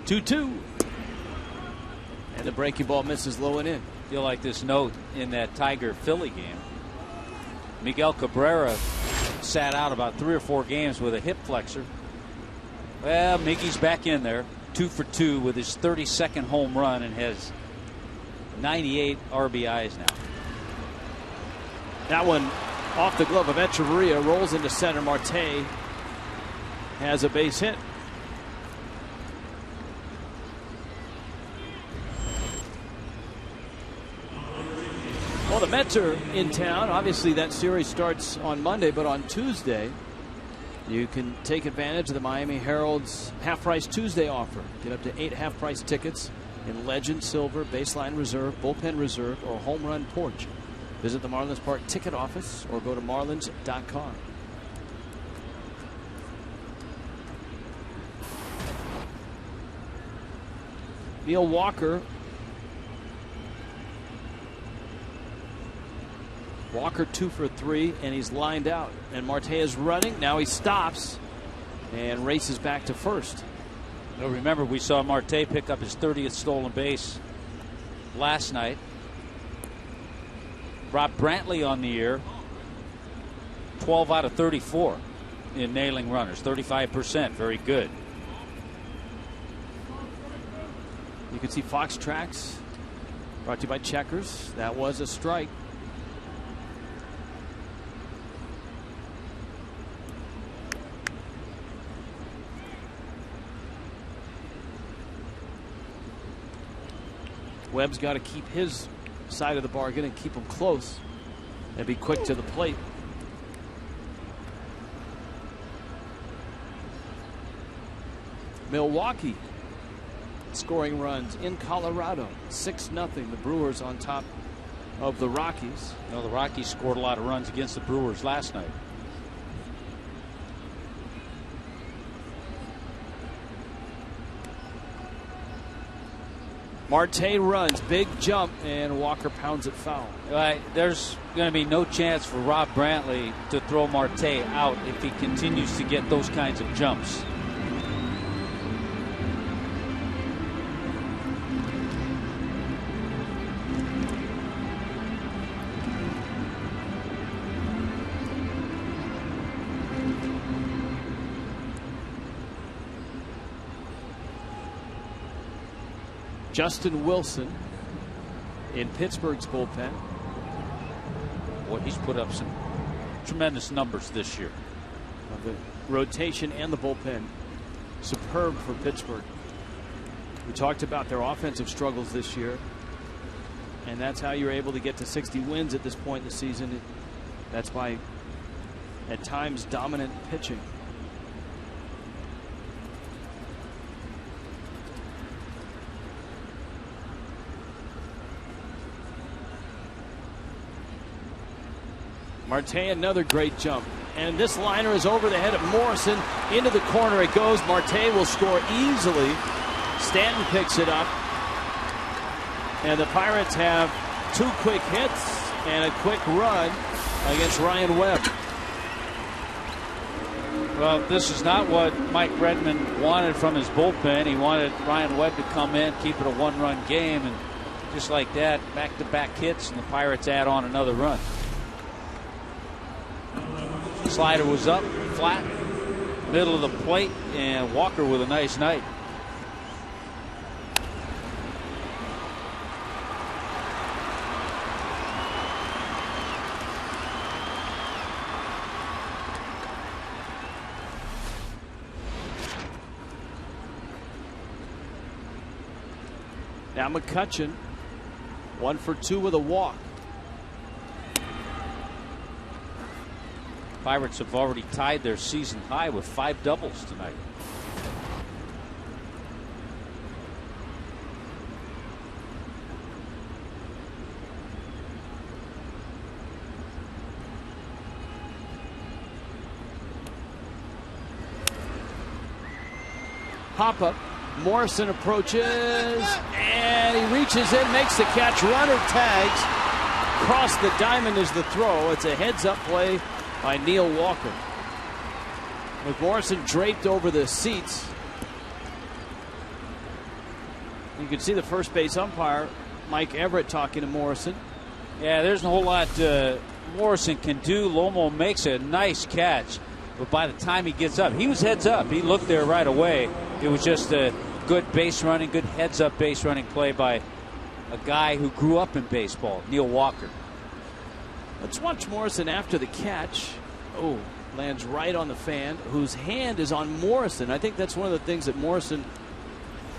Two. And the breaking ball misses low and in. Feel like this note in that Tiger-Philly game. Miguel Cabrera sat out about 3 or 4 games with a hip flexor. Well, Miggy's back in there, 2 for 2 with his 32nd home run and has 98 RBIs now. That one off the glove of Echeverria, rolls into center. Marte has a base hit. Well, the Mets are in town. Obviously, that series starts on Monday, but on Tuesday, you can take advantage of the Miami Herald's half-price Tuesday offer. Get up to 8 half-price tickets in Legend, Silver, Baseline Reserve, Bullpen Reserve, or Home Run Porch. Visit the Marlins Park ticket office or go to marlins.com. Neil Walker. Walker 2 for 3, and he's lined out. And Marte is running. Now he stops and races back to first. Well, remember, we saw Marte pick up his 30th stolen base last night. Rob Brantley on the year, 12 out of 34 in nailing runners, 35%. Very good. You can see Fox Tracks, brought to you by Checkers. That was a strike. Webb's got to keep his side of the bargain and keep them close and be quick to the plate. Milwaukee scoring runs in Colorado, 6-0. The Brewers on top of the Rockies. You know, the Rockies scored a lot of runs against the Brewers last night. Marte runs, big jump, and Walker pounds it foul. There's going to be no chance for Rob Brantley to throw Marte out if he continues to get those kinds of jumps. Justin Wilson in Pittsburgh's bullpen. Boy, he's put up some tremendous numbers this year. The rotation and the bullpen, superb for Pittsburgh. We talked about their offensive struggles this year, and that's how you're able to get to 60 wins at this point in the season. That's by, at times, dominant pitching. Marte, another great jump. And this liner is over the head of Morrison. Into the corner it goes. Marte will score easily. Stanton picks it up. And the Pirates have 2 quick hits and a quick run against Ryan Webb. Well, this is not what Mike Redmond wanted from his bullpen. He wanted Ryan Webb to come in, keep it a 1-run game, and just like that, back-to-back hits, and the Pirates add on another run. Slider was up, flat, middle of the plate, and Walker with a nice night. Now McCutchen, 1 for 2 with a walk. Pirates have already tied their season high with 5 doubles tonight. Hop up. Morrison approaches and he reaches in, makes the catch. Runner tags. Across the diamond is the throw. It's a heads up play by Neil Walker. With Morrison draped over the seats. You can see the first base umpire, Mike Everett, talking to Morrison. Yeah, there's a whole lot Morrison can do. Lomo makes a nice catch, but by the time he gets up, he was heads up. He looked there right away. It was just a good base running, good heads up base running play by a guy who grew up in baseball, Neil Walker. Let's watch Morrison after the catch. Oh, lands right on the fan, whose hand is on Morrison. I think that's one of the things that Morrison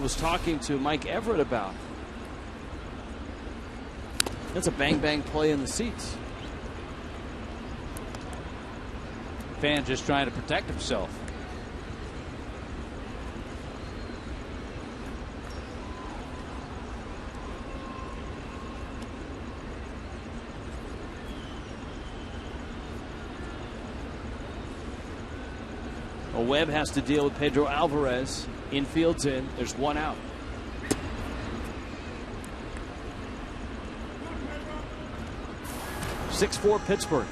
was talking to Mike Everett about. That's a bang-bang play in the seats. Fan just trying to protect himself. Webb has to deal with Pedro Alvarez. Infield's in. There's 1 out. 6-4 Pittsburgh.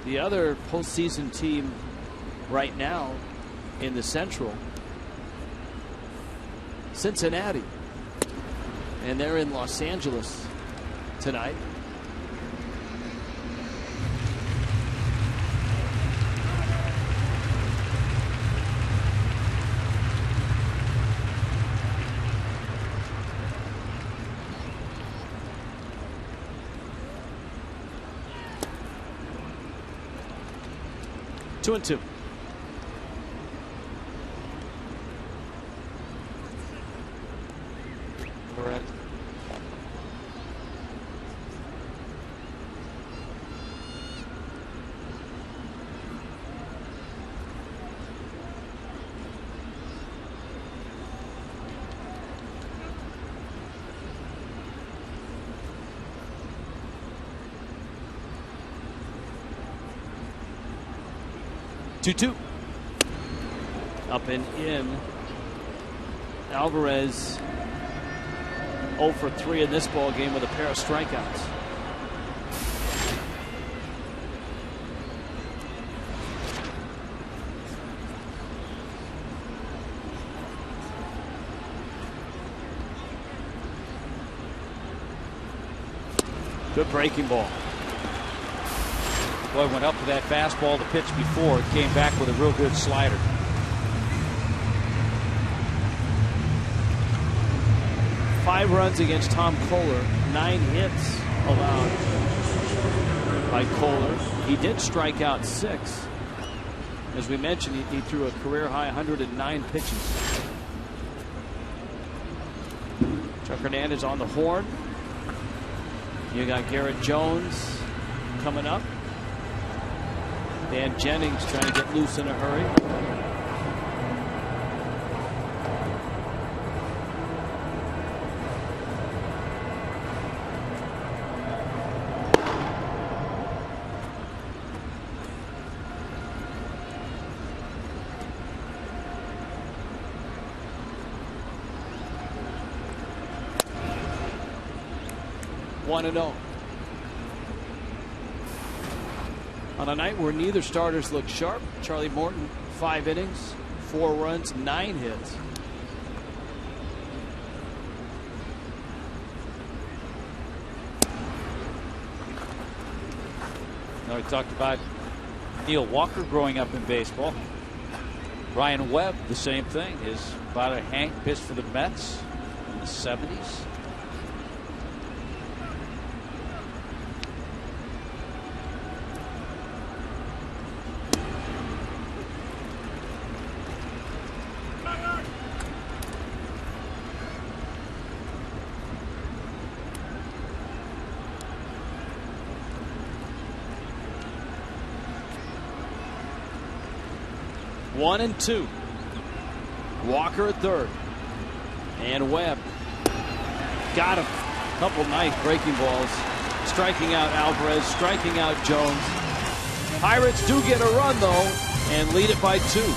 The other postseason team right now in the Central, Cincinnati. And they're in Los Angeles tonight. Two and two. Correct. Two. Up and in. Alvarez 0 for 3 in this ball game with a pair of strikeouts. Good breaking ball. Boy, went up to that fastball the pitch before. It came back with a real good slider. Five runs against Tom Koehler. 9 hits allowed by Koehler. He did strike out 6. As we mentioned, he threw a career high 109 pitches. Chuck Hernandez on the horn. You got Garrett Jones coming up. Dan Jennings trying to get loose in a hurry. One and 0. On a night where neither starters look sharp, Charlie Morton, 5 innings, 4 runs, 9 hits. Now we talked about Neil Walker growing up in baseball. Ryan Webb, the same thing. His father Hank pitched for the Mets in the 70s. One and 2. Walker at third. And Webb got him. Couple nice breaking balls. Striking out Alvarez, striking out Jones. Pirates do get a run, though, and lead it by 2.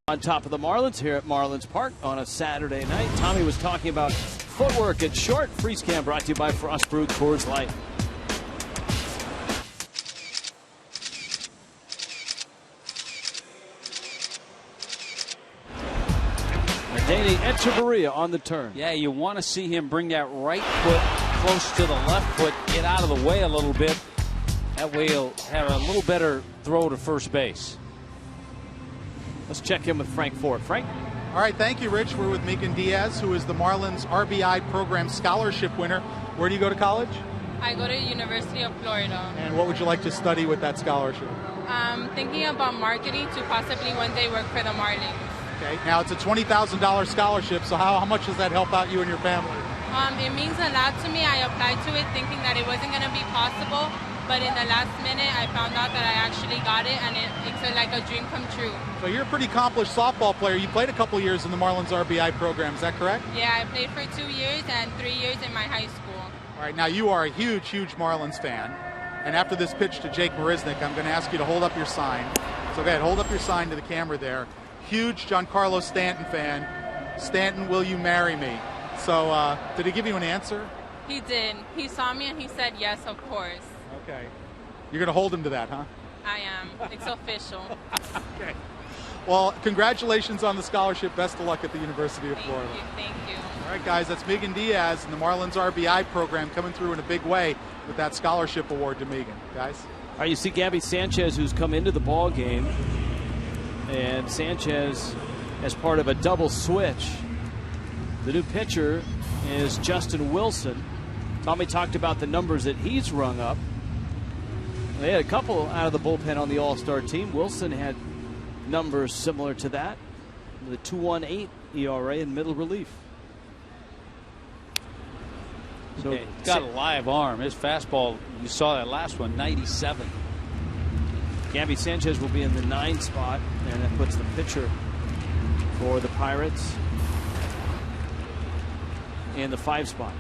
On top of the Marlins here at Marlins Park on a Saturday night. Tommy was talking about footwork at short. Freeze Cam brought to you by Frost Brewed Coors Light. Danny Echeverria on the turn. Yeah, you want to see him bring that right foot close to the left foot, get out of the way a little bit. That way he'll have a little better throw to first base. Let's check in with Frank Ford. Frank? All right, thank you, Rich. We're with Megan Diaz, who is the Marlins RBI program scholarship winner. Where do you go to college? I go to the University of Florida. And what would you like to study with that scholarship? I'm thinking about marketing to possibly one day work for the Marlins. Okay, now it's a $20,000 scholarship, so how much does that help out you and your family? It means a lot to me. I applied to it thinking that it wasn't going to be possible, but in the last minute I found out that I actually got it, and it's like a dream come true. So you're a pretty accomplished softball player. You played a couple years in the Marlins RBI program, is that correct? Yeah, I played for 2 years and 3 years in my high school. All right, now you are a huge, huge Marlins fan, and after this pitch to Jake Marisnick, I'm going to ask you to hold up your sign. So go ahead, hold up your sign to the camera there. Huge Giancarlo Stanton fan. Stanton, will you marry me? So did he give you an answer? He did. He saw me and he said yes, of course. Okay. You're going to hold him to that, huh? I am. It's official. Okay. Well, congratulations on the scholarship. Best of luck at the University of Florida. Thank you. All right, guys, that's Megan Diaz and the Marlins RBI program coming through in a big way with that scholarship award to Megan. Guys? All right, you see Gabby Sanchez, who's come into the ball game. And Sanchez, as part of a double switch. The new pitcher is Justin Wilson. Tommy talked about the numbers that he's rung up. They had a couple out of the bullpen on the All-Star team. Wilson had numbers similar to that. The 2.18 ERA in middle relief. So he's got a live arm. His fastball, you saw that last one, 97. Gabby Sanchez will be in the 9 spot, and that puts the pitcher for the Pirates in the 5 spot.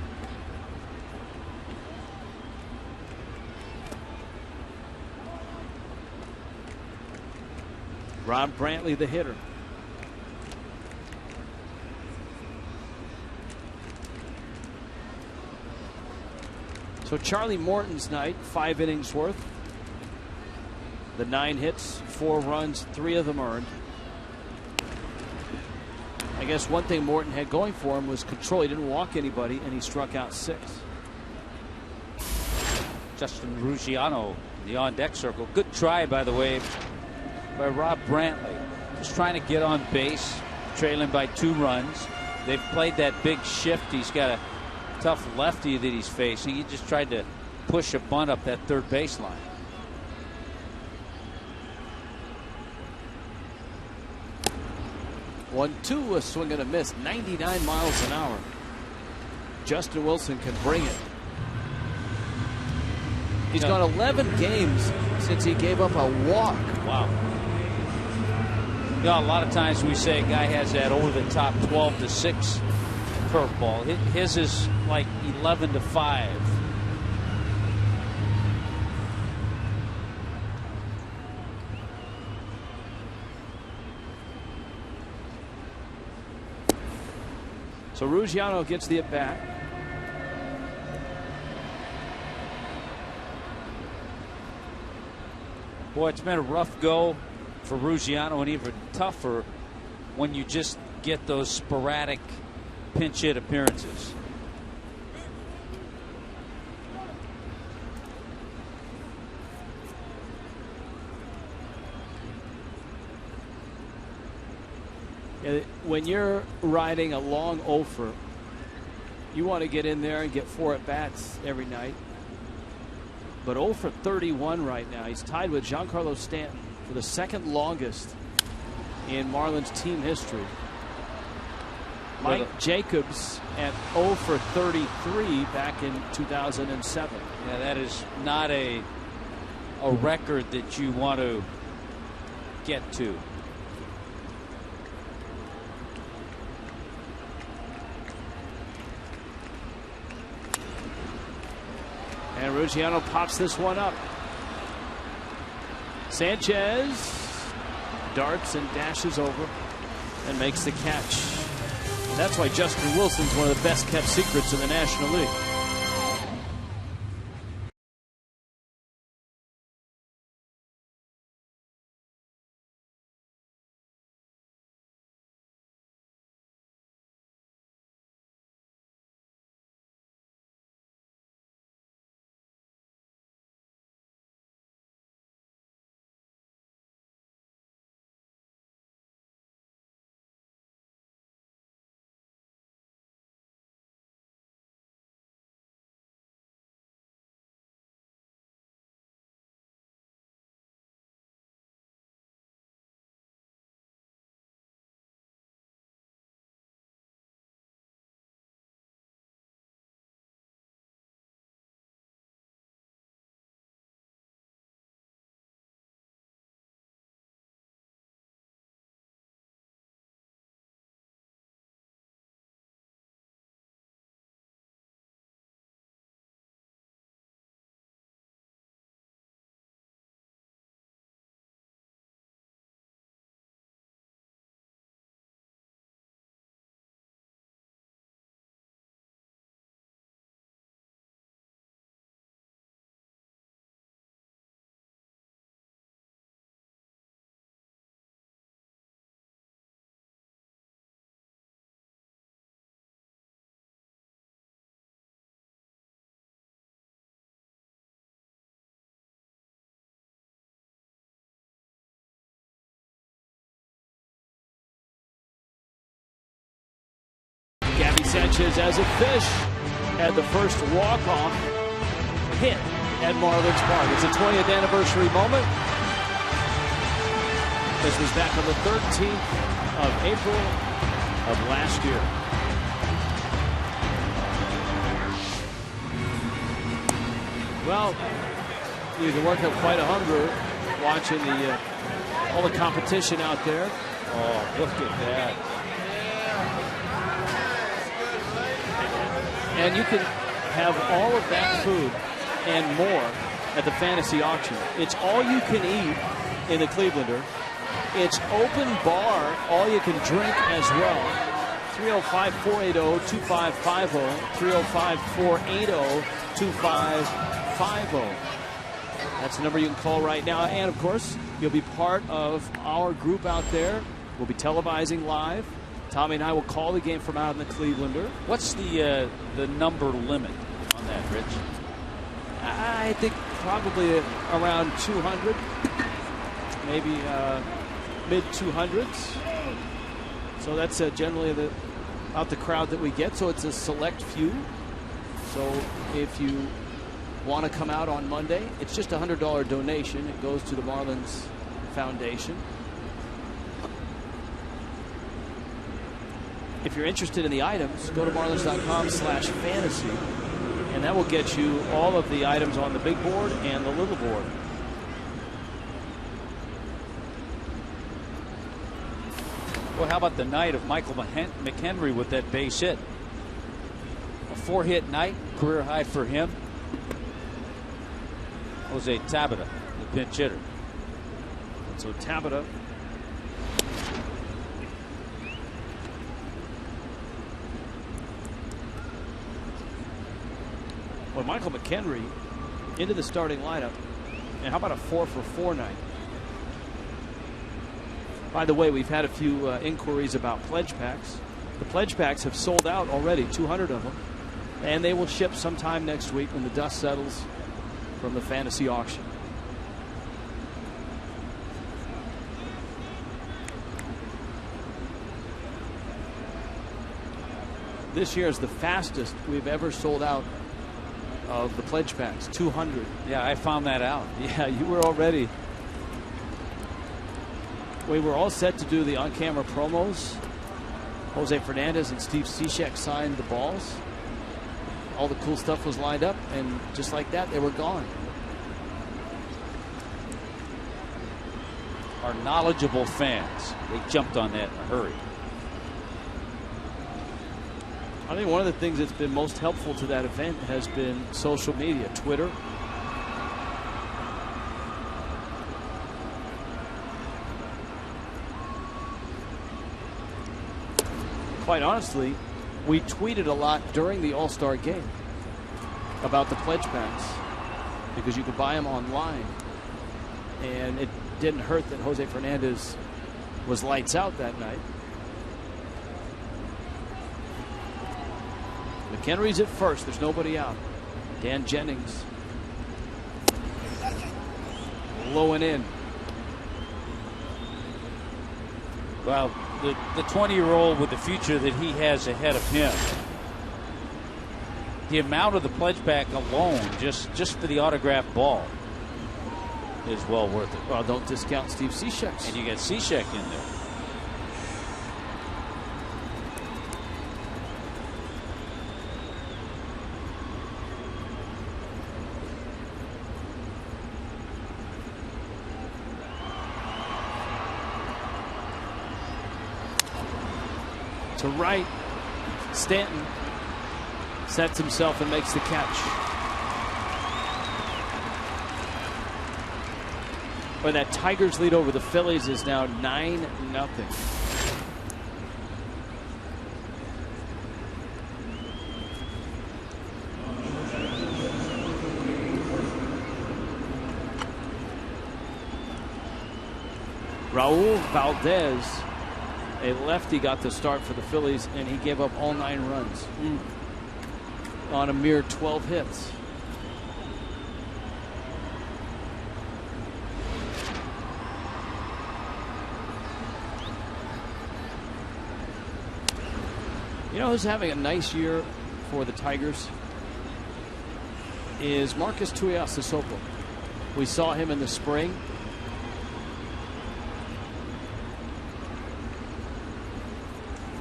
Rob Brantley, the hitter. So Charlie Morton's night, 5 innings worth. The 9 hits, 4 runs, 3 of them earned. I guess one thing Morton had going for him was control. He didn't walk anybody, and he struck out 6. Justin Ruggiano, the on-deck circle. Good try, by the way, by Rob Brantley. Just trying to get on base, trailing by 2 runs. They've played that big shift. He's got a tough lefty that he's facing. He just tried to push a bunt up that third baseline. One-two, a swing and a miss, 99 miles an hour. Justin Wilson can bring it. He's gone 11 games since he gave up a walk. Wow. You know, a lot of times we say a guy has that over-the-top 12-6 curveball. His is like 11-5. So Ruggiano gets the at-bat. Boy, it's been a rough go for Ruggiano, and even tougher when you just get those sporadic pinch hit appearances. When you're riding a long offer, you want to get in there and get 4 at-bats every night. But 0 for 31 right now. He's tied with Giancarlo Stanton for the second longest in Marlins team history. Mike Jacobs at 0 for 33 back in 2007. Yeah, that is not a record that you want to get to. And Ruggiano pops this one up. Sanchez darts and dashes over and makes the catch. And that's why Justin Wilson's one of the best kept secrets in the National League. Gabby Sanchez as a Fish had the first walk-off hit at Marlins Park. It's a 20th anniversary moment. This was back on the 13th of April of last year. Well, you can work up quite a hunger watching all the competition out there. Oh, look at that. And you can have all of that food and more at the fantasy auction. It's all you can eat in the Clevelander. It's open bar, all you can drink as well. 305-480-2550, 305-480-2550. That's the number you can call right now. And, of course, you'll be part of our group out there. We'll be televising live. Tommy and I will call the game from out in the Clevelander. What's the number limit on that, Rich? I think probably around 200, maybe mid-200s. So that's generally about the crowd that we get. So it's a select few. So if you want to come out on Monday, it's just a $100 donation. It goes to the Marlins Foundation. If you're interested in the items, go to marlins.com/fantasy, and that will get you all of the items on the big board and the little board. Well, how about the night of Michael McHenry with that base hit? A 4-hit night, career high for him. Jose Tabata, the pinch hitter. So Tabata. Well, Michael McHenry into the starting lineup. And how about a 4-for-4 night? By the way, we've had a few inquiries about pledge packs. The pledge packs have sold out already, 200 of them. And they will ship sometime next week when the dust settles from the fantasy auction. This year is the fastest we've ever sold out of the pledge packs, 200. Yeah, I found that out. Yeah, you were already. We were all set to do the on-camera promos. Jose Fernandez and Steve Cishek signed the balls. All the cool stuff was lined up, and just like that, they were gone. Our knowledgeable fans, they jumped on that in a hurry. I think one of the things that's been most helpful to that event has been social media, Twitter. quite honestly, we tweeted a lot during the All-Star game about the pledge packs because you could buy them online. And it didn't hurt that Jose Fernandez was lights out that night. McHenry's at first. There's nobody out. Dan Jennings low and in. Well, the 20-year-old with the future that he has ahead of him, the amount of the pledge pack alone, just for the autographed ball, is well worth it. Well, don't discount Steve Cishek. And you got Cishek in there. To right, Stanton sets himself and makes the catch. But that Tigers lead over the Phillies is now 9-0. Raul Valdez, a lefty, got the start for the Phillies, and he gave up all 9 runs on a mere 12 hits. You know who's having a nice year for the Tigers is Marcus Tuiasosopo. We saw him in the spring.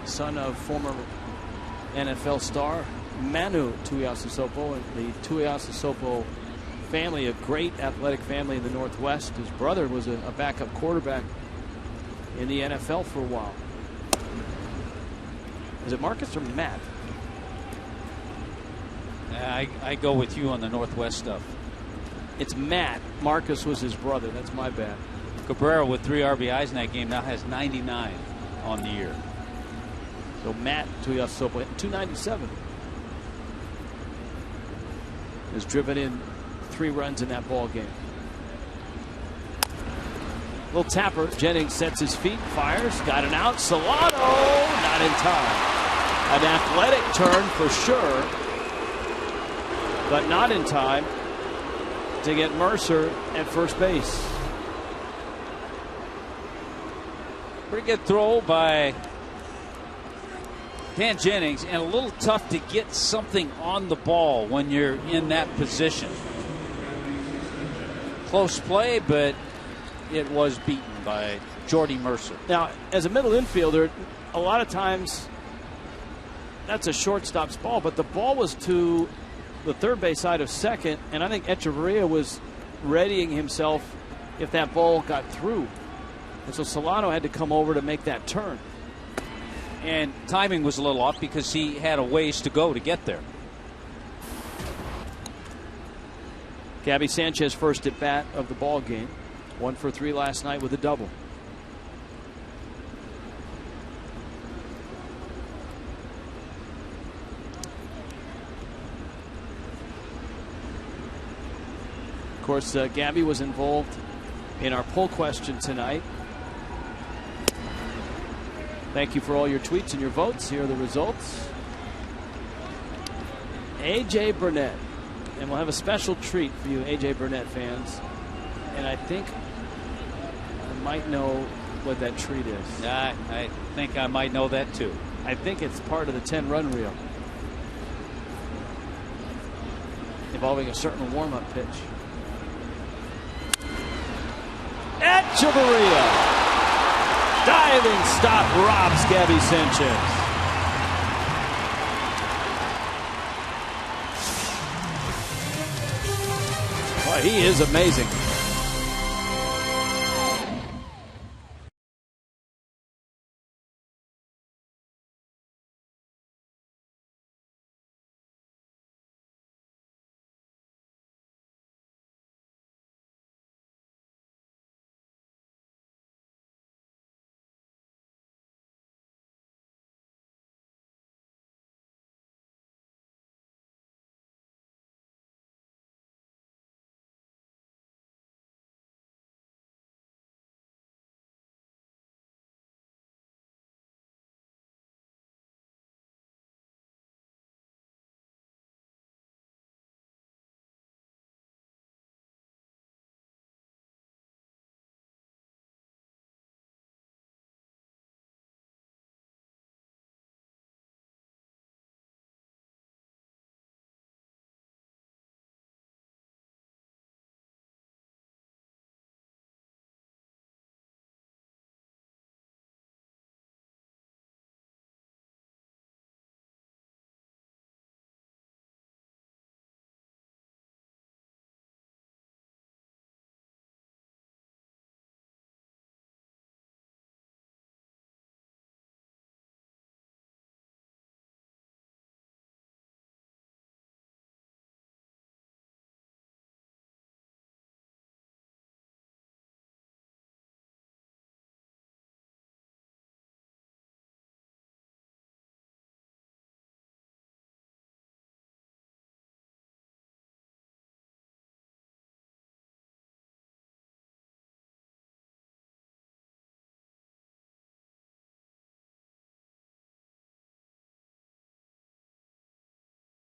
Son of former NFL star Manu Tuiasosopo, and the Tuiasosopo family, a great athletic family in the Northwest. His brother was a backup quarterback in the NFL for a while. Is it Marcus or Matt? I go with you on the Northwest stuff. It's Matt. Marcus was his brother. That's my bad. Cabrera with 3 RBIs in that game now has 99 on the year. So Matt Tuiasosopo hitting 297 has driven in 3 runs in that ball game. Little tapper. Jennings sets his feet, fires, got an out. Solano not in time. An athletic turn for sure, but not in time to get Mercer at first base. Pretty good throw by Dan Jennings, and a little tough to get something on the ball when you're in that position. Close play, but it was beaten by Jordy Mercer. Now, as a middle infielder, a lot of times that's a shortstop's ball, but the ball was to the third base side of second, and I think Echeverria was readying himself if that ball got through. And so Solano had to come over to make that turn. And timing was a little off because he had a ways to go to get there. Gabby Sanchez first at bat of the ball game. 1 for 3 last night with a double. Of course, Gabby was involved in our poll question tonight. Thank you for all your tweets and your votes. Here are the results. A.J. Burnett. And we'll have a special treat for you A.J. Burnett fans. And I think I might know what that treat is. I think I might know that too. I think it's part of the 10-run reel involving a certain warm-up pitch. Echeverria. Diving stop robs Gabby Sanchez. Boy, he is amazing.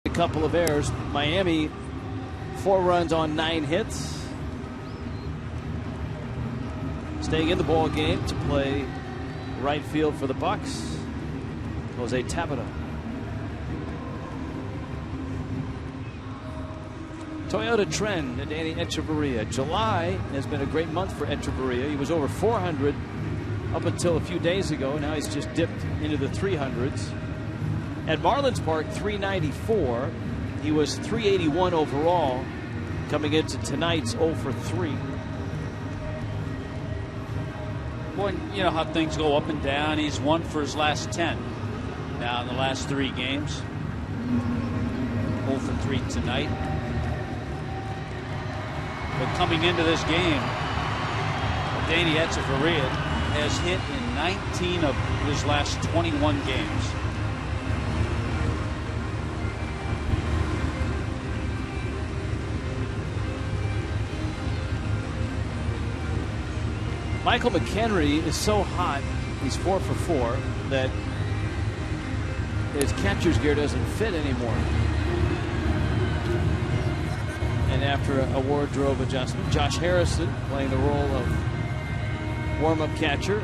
A couple of errors. Miami, 4 runs on 9 hits. Staying in the ball game to play right field for the Bucks, Jose Tabata. Toyota trend and Danny Echeverria. July has been a great month for Echeverria. He was over 400 up until a few days ago. Now he's just dipped into the 300s. At Marlins Park, 394. He was 381 overall coming into tonight's 0 for 3. Boy, you know how things go up and down. He's 1 for his last 10 now in the last 3 games. 0 for 3 tonight. But coming into this game, Danny Echeverria has hit in 19 of his last 21 games. Michael McHenry is so hot, he's 4 for 4, that his catcher's gear doesn't fit anymore. And after a wardrobe adjustment, Josh Harrison playing the role of warm-up catcher.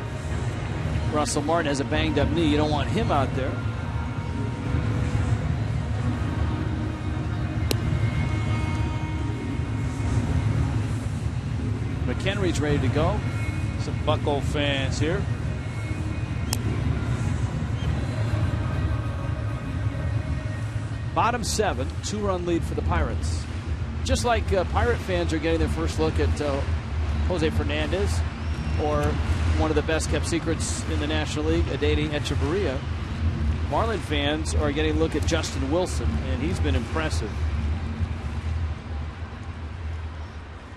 Russell Martin has a banged-up knee. You don't want him out there. McHenry's ready to go. Some Bucko fans here. Bottom 7, 2-run lead for the Pirates. Just like Pirate fans are getting their first look at Jose Fernandez, or one of the best kept secrets in the National League, Adeiny Echeverria, Marlin fans are getting a look at Justin Wilson, and he's been impressive.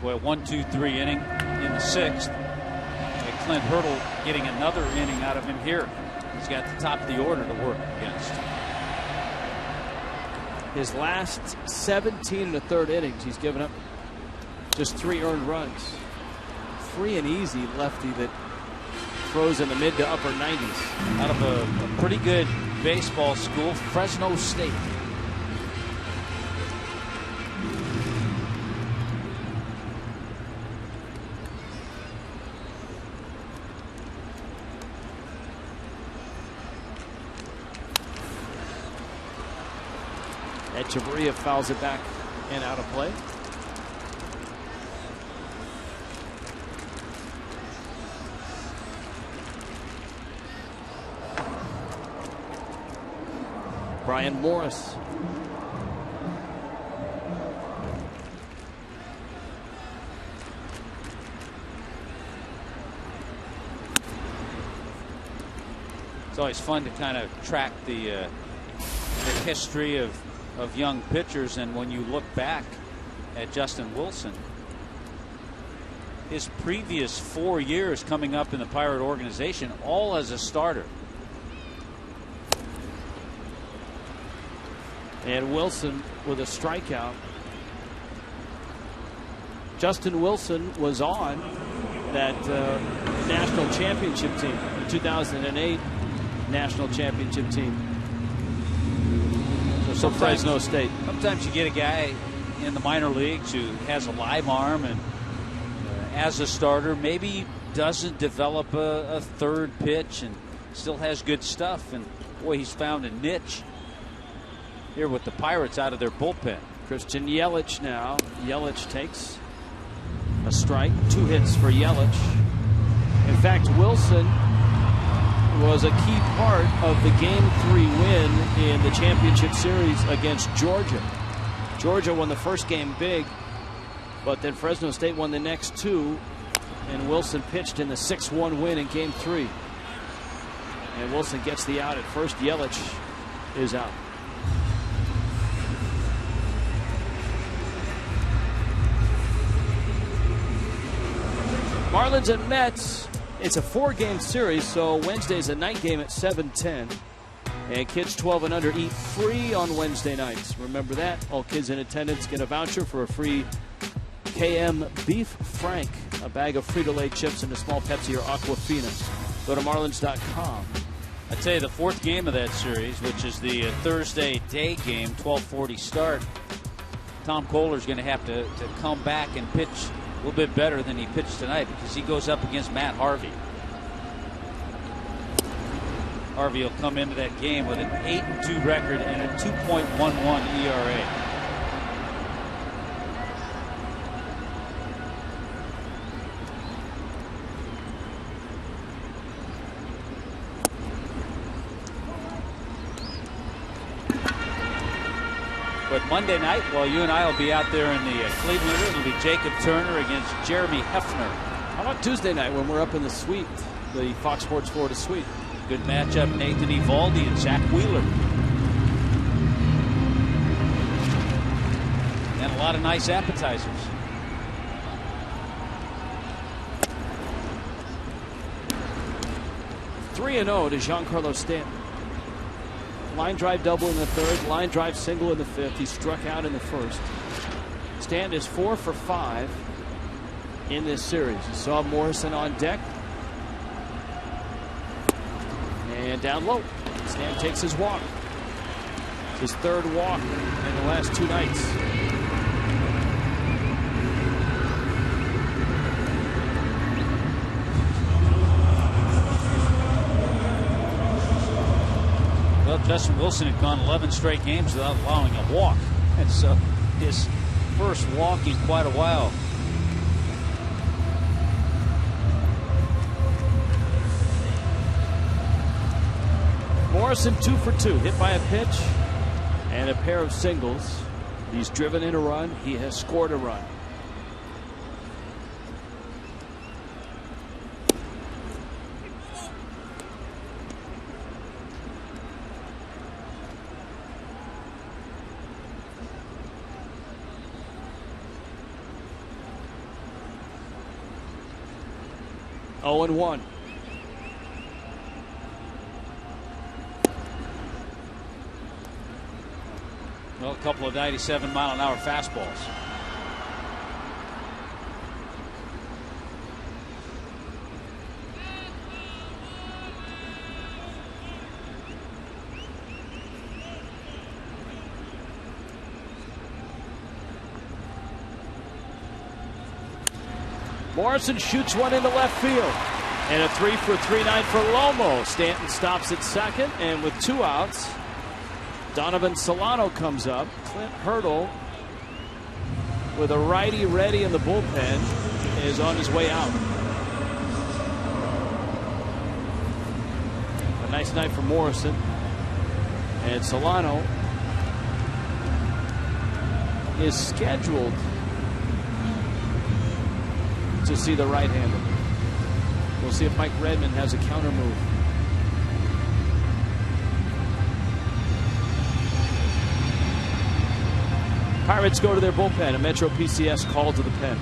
Well, 1-2-3 inning in the 6th. And Clint Hurdle getting another inning out of him here. He's got the top of the order to work against. His last 17 1/3 innings, he's given up just 3 earned runs. Free and easy lefty that throws in the mid to upper 90s. Out of a pretty good baseball school, Fresno State. Echeverria fouls it back and out of play. Brian Morris. It's always fun to kind of track the history of young pitchers, and when you look back at Justin Wilson, his previous 4 years coming up in the Pirate organization, all as a starter. And Wilson with a strikeout. Justin Wilson was on that national championship team, the 2008 national championship team. So Fresno State. Sometimes you get a guy in the minor leagues who has a live arm and as a starter maybe doesn't develop a third pitch and still has good stuff, and boy, he's found a niche here with the Pirates out of their bullpen. Christian Yelich now. Yelich takes a strike. 2 hits for Yelich. In fact, Wilson was a key part of the Game 3 win in the championship series against Georgia. Georgia won the first game big, but then Fresno State won the next 2, and Wilson pitched in the 6-1 win in Game 3. And Wilson gets the out at first. Yelich is out. Marlins and Mets. It's a 4-game series, so Wednesday's a night game at 7:10. And kids 12 and under eat free on Wednesday nights. Remember that. All kids in attendance get a voucher for a free KM Beef Frank, a bag of Frito-Lay chips, and a small Pepsi or Aquafina. Go to Marlins.com I tell you, the fourth game of that series, which is the Thursday day game, 12:40 start, Tom Kohler's going to have to come back and pitch a little bit better than he pitched tonight because he goes up against Matt Harvey. Harvey will come into that game with an 8-2 record and a 2.11 ERA. But Monday night, while you and I will be out there in the Cleveland, it'll be Jacob Turner against Jeremy Hefner. How about Tuesday night when we're up in the suite, the Fox Sports Florida suite? Good matchup, Nathan Eovaldi and Zach Wheeler. And a lot of nice appetizers. (3-0) to Giancarlo Stanton. Line drive double in the third, line drive single in the fifth. He struck out in the first. Stanton is 4 for 5 in this series. You saw Morrison on deck. And down low. Stanton takes his walk. His third walk in the last 2 nights. Well, Justin Wilson had gone 11 straight games without allowing a walk. And so his first walk in quite a while. Morrison 2 for 2, hit by a pitch and a pair of singles. He's driven in a run. He has scored a run. Oh, 0-1. Well, a couple of 97-mile-an-hour fastballs. Morrison shoots one into left field. And a 3 for 3 night for Lomo. Stanton stops at second, and with 2 outs, Donovan Solano comes up. Clint Hurdle, with a righty ready in the bullpen, is on his way out. A nice night for Morrison. And Solano is scheduled to see the right-hander. We'll see if Mike Redmond has a counter move. Pirates go to their bullpen. A Metro PCS call to the pen.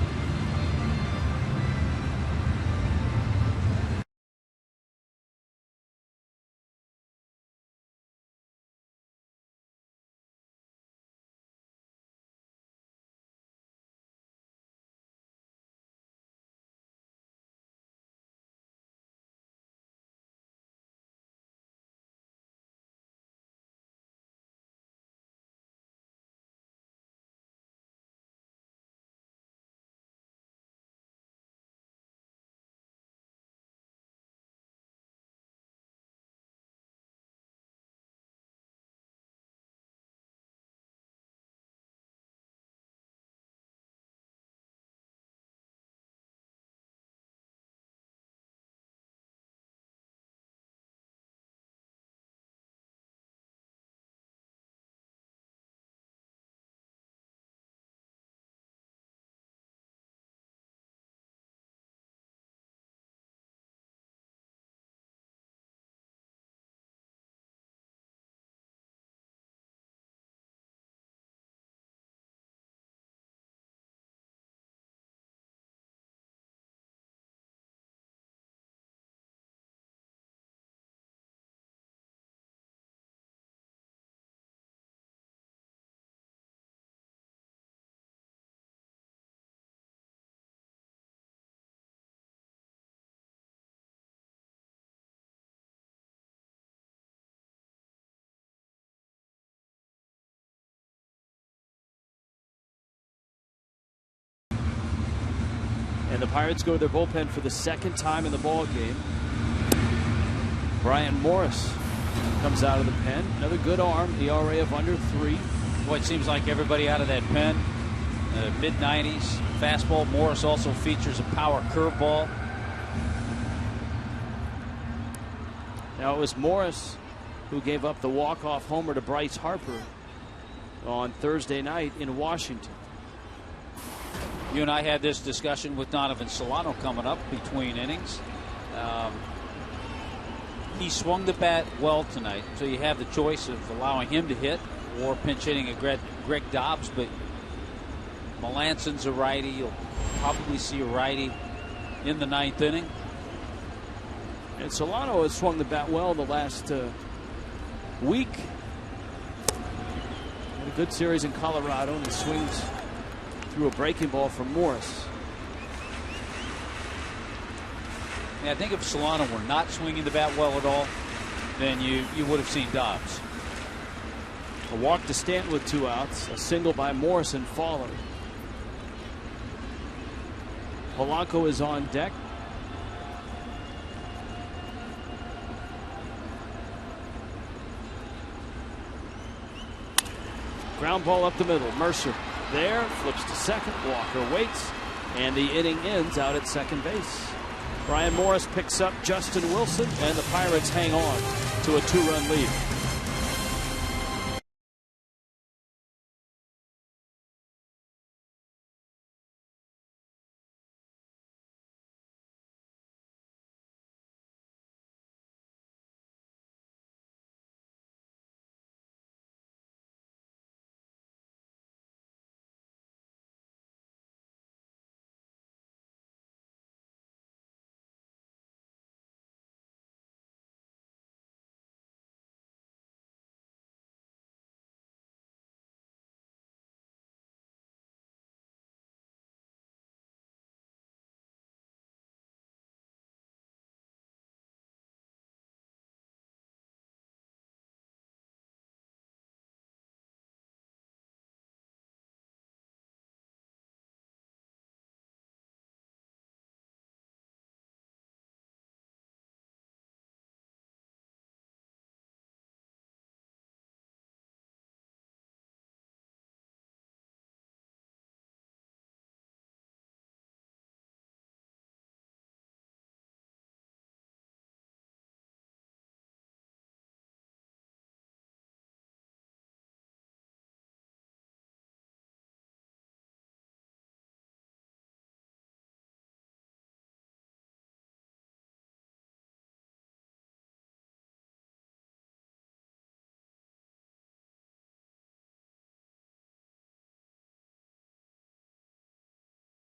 And the Pirates go to their bullpen for the second time in the ball game. Brian Morris comes out of the pen. Another good arm, ERA of under 3. Boy, it seems like everybody out of that pen, mid-90s fastball. Morris also features a power curveball. Now it was Morris who gave up the walk-off homer to Bryce Harper on Thursday night in Washington. You and I had this discussion with Donovan Solano coming up between innings. He swung the bat well tonight, so you have the choice of allowing him to hit or pinch hitting a Greg Dobbs, but Melanson's a righty. You'll probably see a righty in the 9th inning. And Solano has swung the bat well the last week. Had a good series in Colorado, and he swings through a breaking ball from Morris. Yeah, I think if Solano were not swinging the bat well at all, then you would have seen Dobbs. A walk to Stanton with 2 outs. A single by Morrison followed. Polanco is on deck. Ground ball up the middle. Mercer there, flips to second. Walker waits, and the inning ends out at second base. Brian Morris picks up Justin Wilson, and the Pirates hang on to a 2-run lead.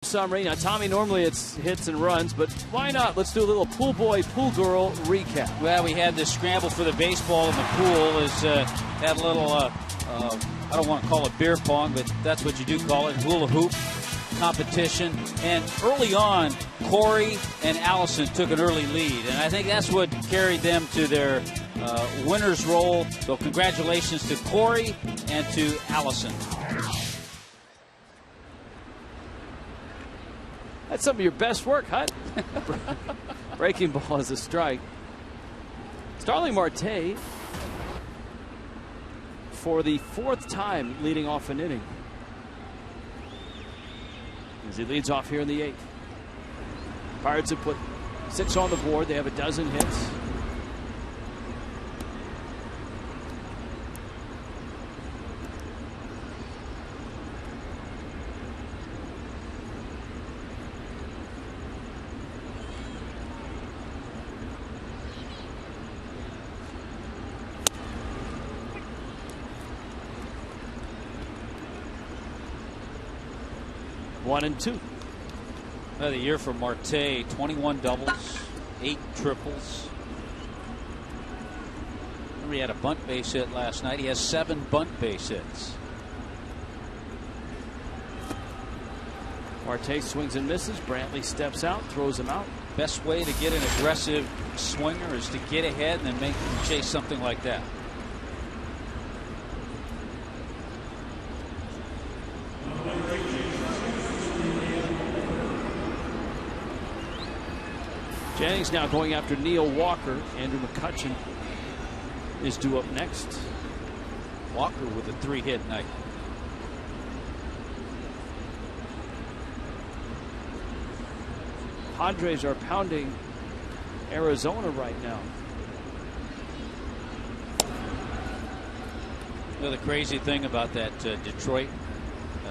Summary. Now, Tommy, normally it's hits and runs, but why not? Let's do a little pool boy, pool girl recap. Well, we had this scramble for the baseball in the pool. Had a little, I don't want to call it beer pong, but that's what you do call it, hula hoop competition. And early on, Corey and Allison took an early lead, and I think that's what carried them to their winner's roll. So congratulations to Corey and to Allison. That's some of your best work, Hut. Breaking ball is a strike. Starling Marte for the 4th time leading off an inning, as he leads off here in the 8th. Pirates have put 6 on the board. They have a dozen hits. One and two. Another year for Marte. 21 doubles, 8 triples. Remember, he had a bunt base hit last night. He has 7 bunt base hits. Marte swings and misses. Brantley steps out, throws him out. Best way to get an aggressive swinger is to get ahead and then make him chase something like that. Jennings now going after Neil Walker. Andrew McCutchen is due up next. Walker with a 3-hit night. Padres are pounding Arizona right now. You know, the crazy thing about that Detroit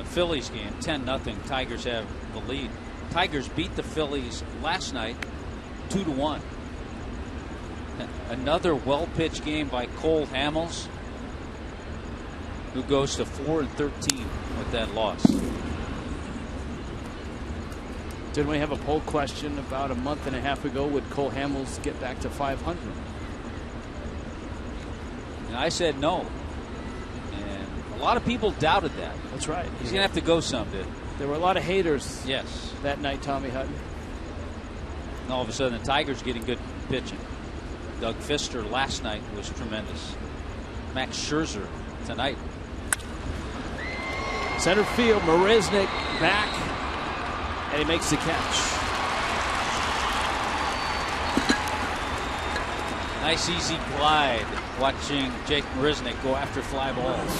Phillies game, 10-0. Tigers have the lead. Tigers beat the Phillies last night 2-1. Another well-pitched game by Cole Hamels, who goes to 4-13 with that loss. Didn't we have a poll question about a month and a half ago? Would Cole Hamels get back to 500? And I said no. And a lot of people doubted that. That's right. He's going to have to go some bit. There were a lot of haters. Yes. That night, Tommy Hutton. And all of a sudden, the Tigers getting good pitching. Doug Fister last night was tremendous. Max Scherzer tonight. Center field, Marisnick back, and he makes the catch. Nice easy glide watching Jake Marisnick go after fly balls.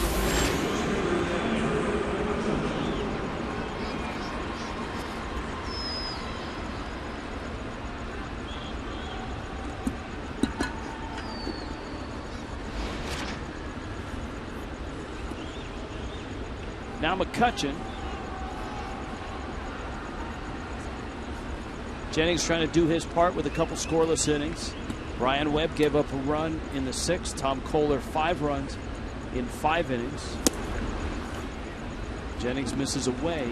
Now McCutchen. Jennings trying to do his part with a couple scoreless innings. Brian Webb gave up a run in the 6th. Tom Kohler 5 runs in 5 innings. Jennings misses away.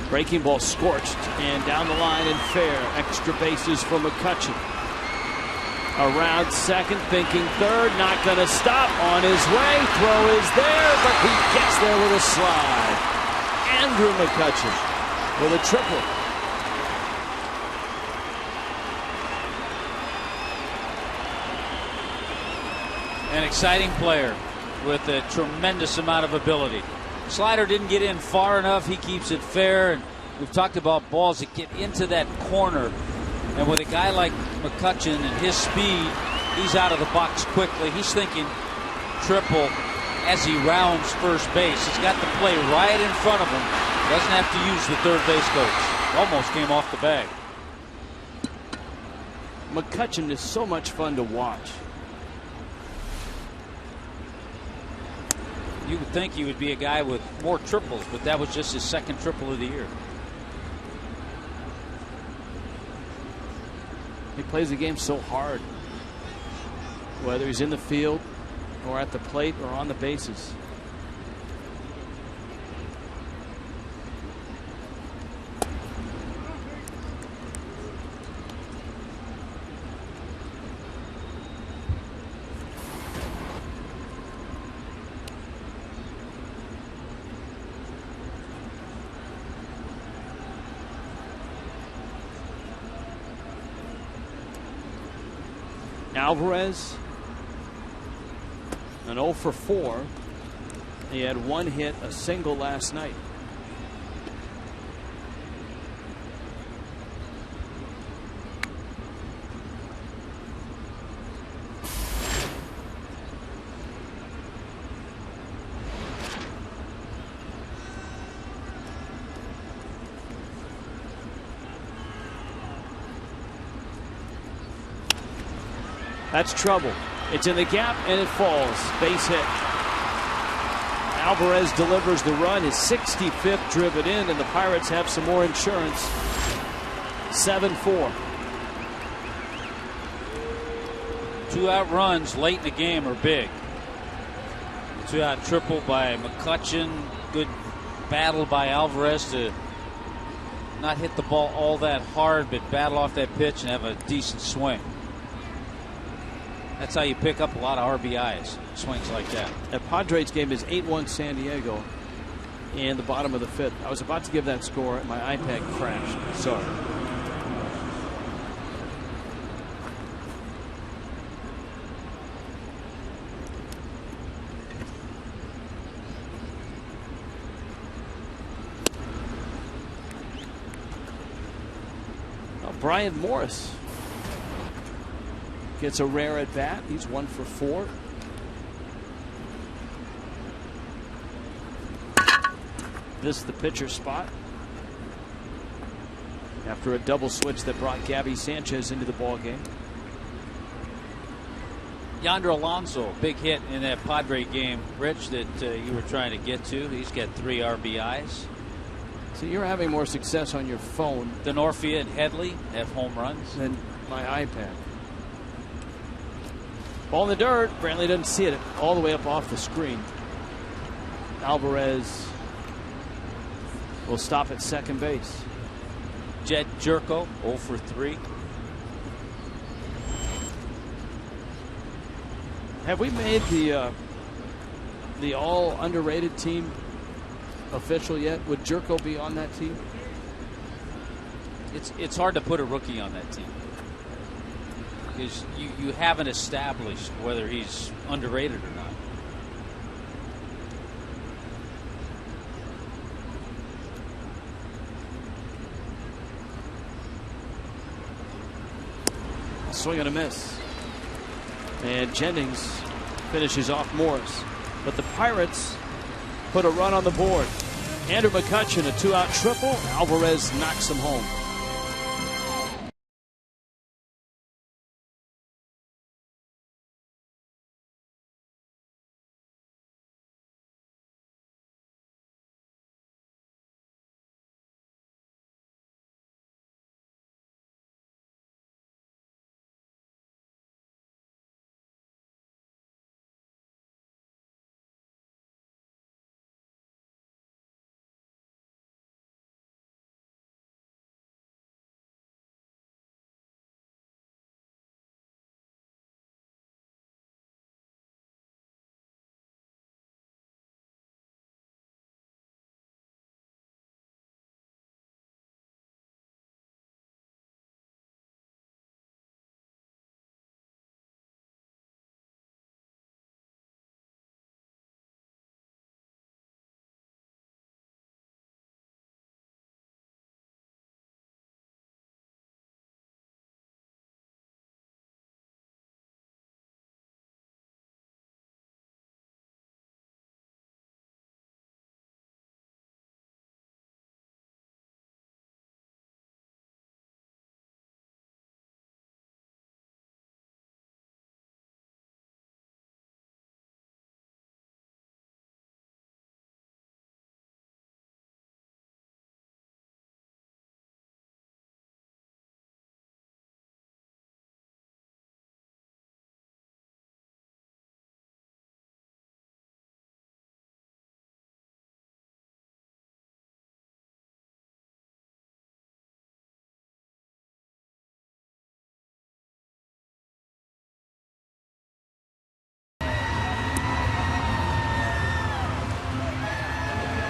Breaking ball scorched and down the line and fair. Extra bases for McCutchen. Around second, thinking third, not going to stop. On his way, throw is there, but he gets there with a slide. Andrew McCutchen with a triple. An exciting player with a tremendous amount of ability. Slider didn't get in far enough. He keeps it fair. And we've talked about balls that get into that corner. And with a guy like McCutchen and his speed, he's out of the box quickly. He's thinking triple as he rounds first base. He's got the play right in front of him. Doesn't have to use the third base coach. Almost came off the bag. McCutchen is so much fun to watch. You would think he would be a guy with more triples, but that was just his 2nd triple of the year. He plays the game so hard, whether he's in the field or at the plate or on the bases. Alvarez, an 0 for 4. He had 1 hit, a single last night. That's trouble. It's in the gap and it falls. Base hit. Alvarez delivers the run, his 65th driven in, and the Pirates have some more insurance. 7-4. 2-out runs late in the game are big. 2-out triple by McCutchen. Good battle by Alvarez to not hit the ball all that hard, but battle off that pitch and have a decent swing. That's how you pick up a lot of RBIs, swings like that. That Padres game is 8-1 San Diego in the bottom of the 5th. I was about to give that score, and my iPad crashed. Sorry. Brian Morris gets a rare at bat. He's 1 for 4. This is the pitcher spot after a double switch that brought Gabby Sanchez into the ball game. Yonder Alonso, big hit in that Padre game, Rich, that you were trying to get to. He's got 3 RBIs. So you're having more success on your phone. Denorfia and Headley have home runs. Than my iPad. Ball in the dirt. Brantley doesn't see it all the way up off the screen. Alvarez will stop at second base. Jed Jerko, 0 for 3. Have we made the all underrated team official yet? Would Jerko be on that team? It's hard to put a rookie on that team because you haven't established whether he's underrated or not. Swing and a miss. And Jennings finishes off Morris. But the Pirates put a run on the board. Andrew McCutchen, a 2-out triple. Alvarez knocks him home.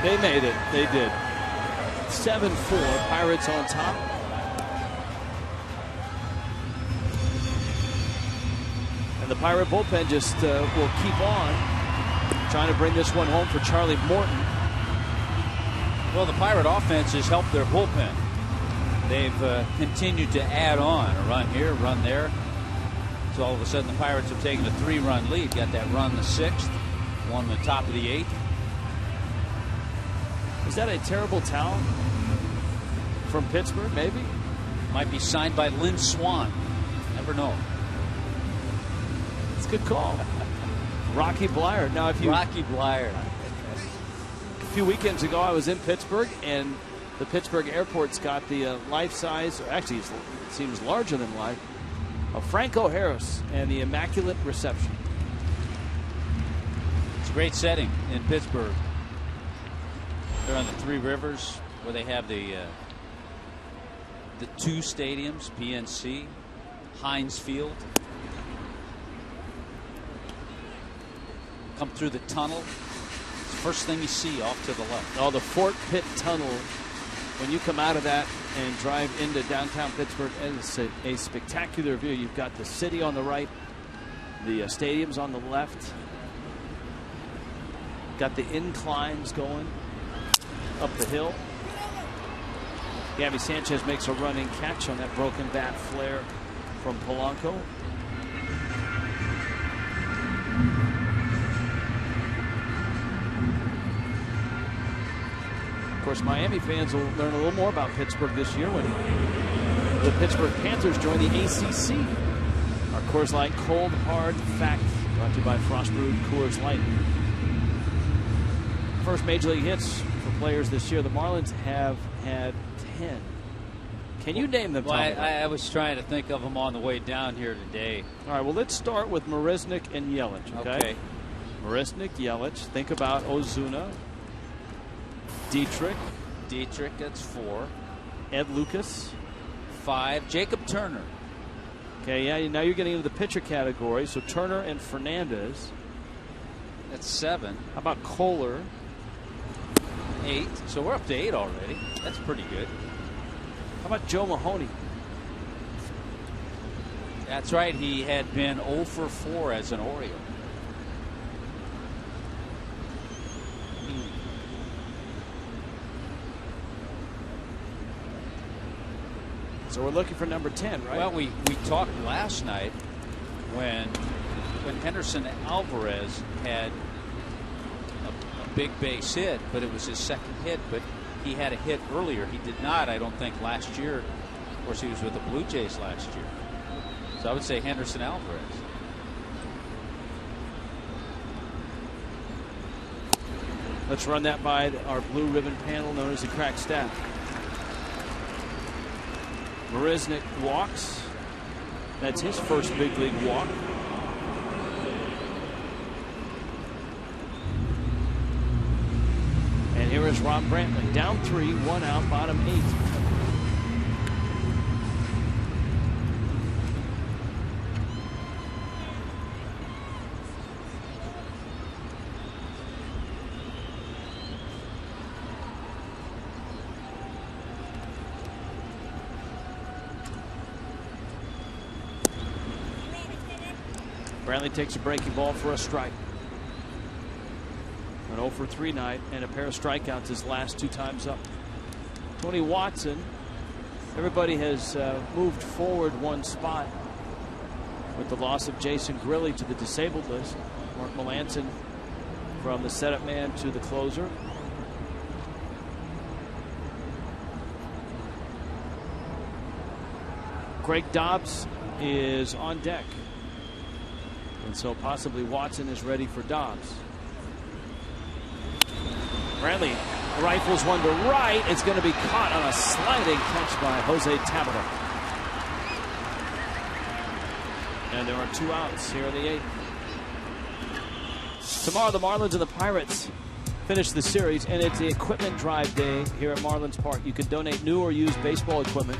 They made it. They did. 7-4. Pirates on top. And the Pirate bullpen just will keep on trying to bring this one home for Charlie Morton. Well, the Pirate offense has helped their bullpen. They've continued to add on. A run here, a run there. So all of a sudden the Pirates have taken a 3-run lead. Got that run the 6th, one the top of the 8th. Is that a terrible talent from Pittsburgh, maybe? Might be signed by Lynn Swan. Never know. It's a good call. Rocky Bleier. Now, if you Rocky Bleier. A few weekends ago, I was in Pittsburgh, and the Pittsburgh airport's got the life-size, or actually it seems larger than life, of Franco Harris and the Immaculate Reception. It's a great setting in Pittsburgh. They're on the Three Rivers, where they have the 2 stadiums, PNC, Heinz Field. Come through the tunnel. It's the first thing you see off to the left. Oh, the Fort Pitt Tunnel. When you come out of that and drive into downtown Pittsburgh, it's a spectacular view. You've got the city on the right, the stadium's on the left. Got the inclines going up the hill. Gabby Sanchez makes a running catch on that broken bat flare from Polanco. Of course, Miami fans will learn a little more about Pittsburgh this year when the Pittsburgh Panthers join the ACC. Our Coors Light Cold Hard Fact, brought to you by Frostbrewed Coors Light. First major league hits for players this year. The Marlins have had 10. Can you name them, Tom? Well, I was trying to think of them on the way down here today. All right, well, let's start with Marisnick and Yelich, okay? Marisnick, Yelich. Think about Ozuna. Dietrich, that's 4. Ed Lucas. 5. Jacob Turner. Okay, yeah, now you're getting into the pitcher category. So Turner and Fernandez. That's 7. How about Kohler? 8. So we're up to 8 already. That's pretty good. How about Joe Mahoney? That's right. He had been 0 for 4 as an Oriole. So we're looking for number 10, right? Well, we talked last night when Henderson Alvarez had a big base hit, but it was his second hit, but he had a hit earlier. He did not, I don't think, last year. Of course, he was with the Blue Jays last year. So I would say Henderson Alvarez. Let's run that by our blue ribbon panel known as the crack staff. Marisnick walks. That's his first big league walk. And here is Rob Brantley. Down 3, 1 out, bottom 8. Brantley takes a breaking ball for a strike. An 0 for 3 night and a pair of strikeouts his last 2 times up. Tony Watson, everybody has moved forward 1 spot with the loss of Jason Grilli to the disabled list. Mark Melancon from the setup man to the closer. Greg Dobbs is on deck. And so possibly Watson is ready for Dobbs. Brantley rifles one to right. It's going to be caught on a sliding catch by Jose Tabata. And there are 2 outs here in the 8th. Tomorrow the Marlins and the Pirates finish the series, and it's the equipment drive day here at Marlins Park. You can donate new or used baseball equipment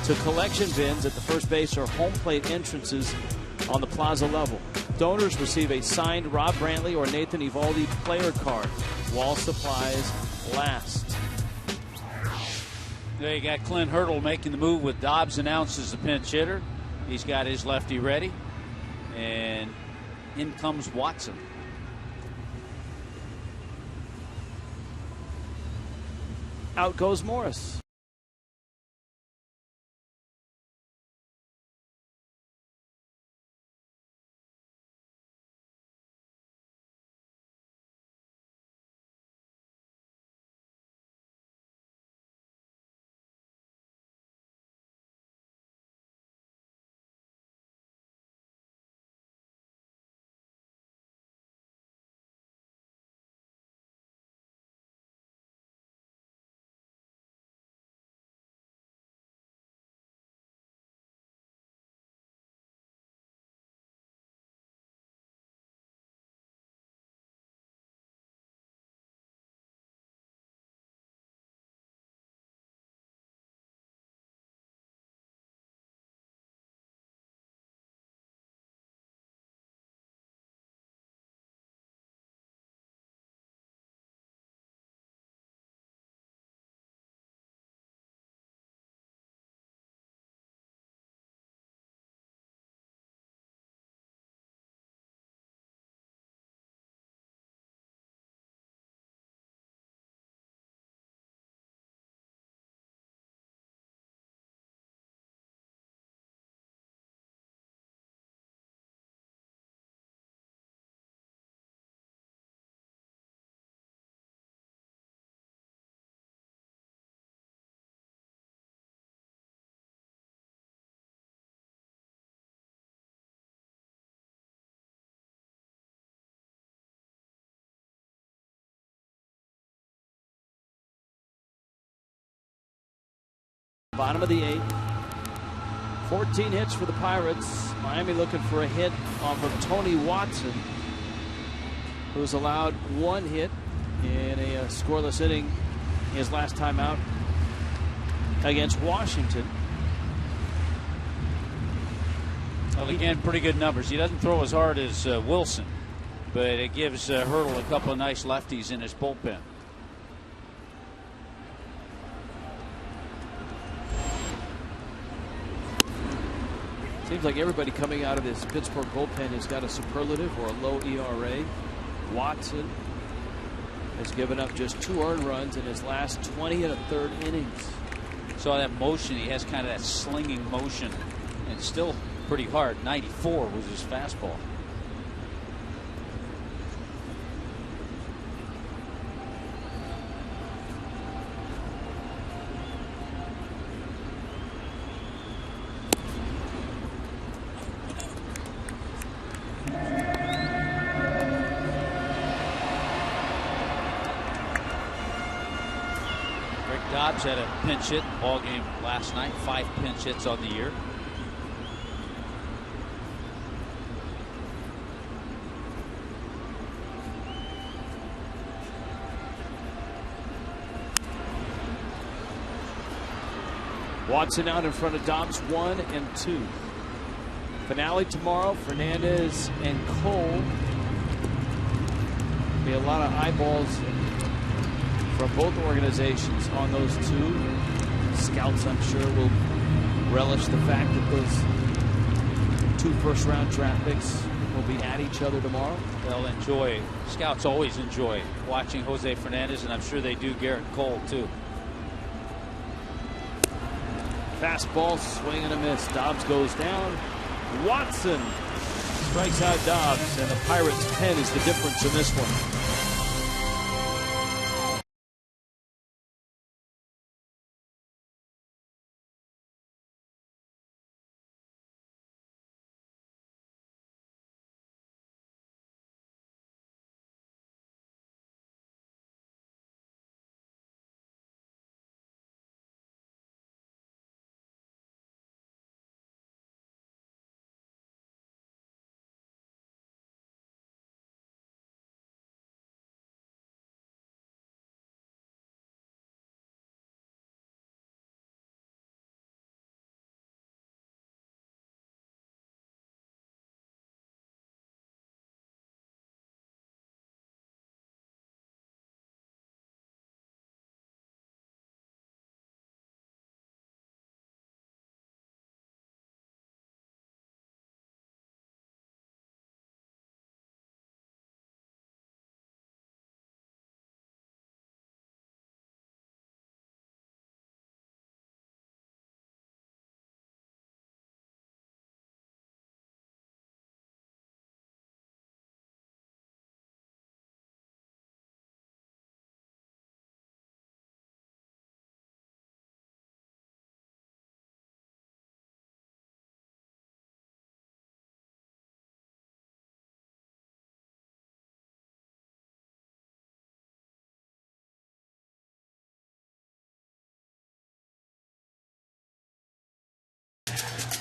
to collection bins at the first base or home plate entrances on the plaza level. Donors receive a signed Rob Brantley or Nathan Eovaldi player card. Wall supplies last. There you got Clint Hurdle making the move with Dobbs announced as the pinch hitter. He's got his lefty ready. And in comes Watson. Out goes Morris. Bottom of the 8th. 14 hits for the Pirates. Miami looking for a hit off of Tony Watson, who's allowed 1 hit in a scoreless inning his last time out against Washington. Well, again, pretty good numbers. He doesn't throw as hard as Wilson, but it gives Hurdle a couple of nice lefties in his bullpen. Seems like everybody coming out of this Pittsburgh bullpen has got a superlative or a low ERA. Watson has given up just 2 earned runs in his last 20 1/3 innings. Saw that motion. He has kind of that slinging motion, and still pretty hard. 94 was his fastball. Dobbs had a pinch hit ball game last night. 5 pinch hits on the year. Watson out in front of Dobbs, 1 and 2. Finale tomorrow. Fernandez and Cole. Be a lot of eyeballs from both organizations on those 2. Scouts, I'm sure, will relish the fact that those 2 first-round draft picks will be at each other tomorrow. They'll enjoy. Scouts always enjoy watching Jose Fernandez, and I'm sure they do Garrett Cole too. Fastball, swing and a miss. Dobbs goes down. Watson strikes out Dobbs, and the Pirates' pen is the difference in this one.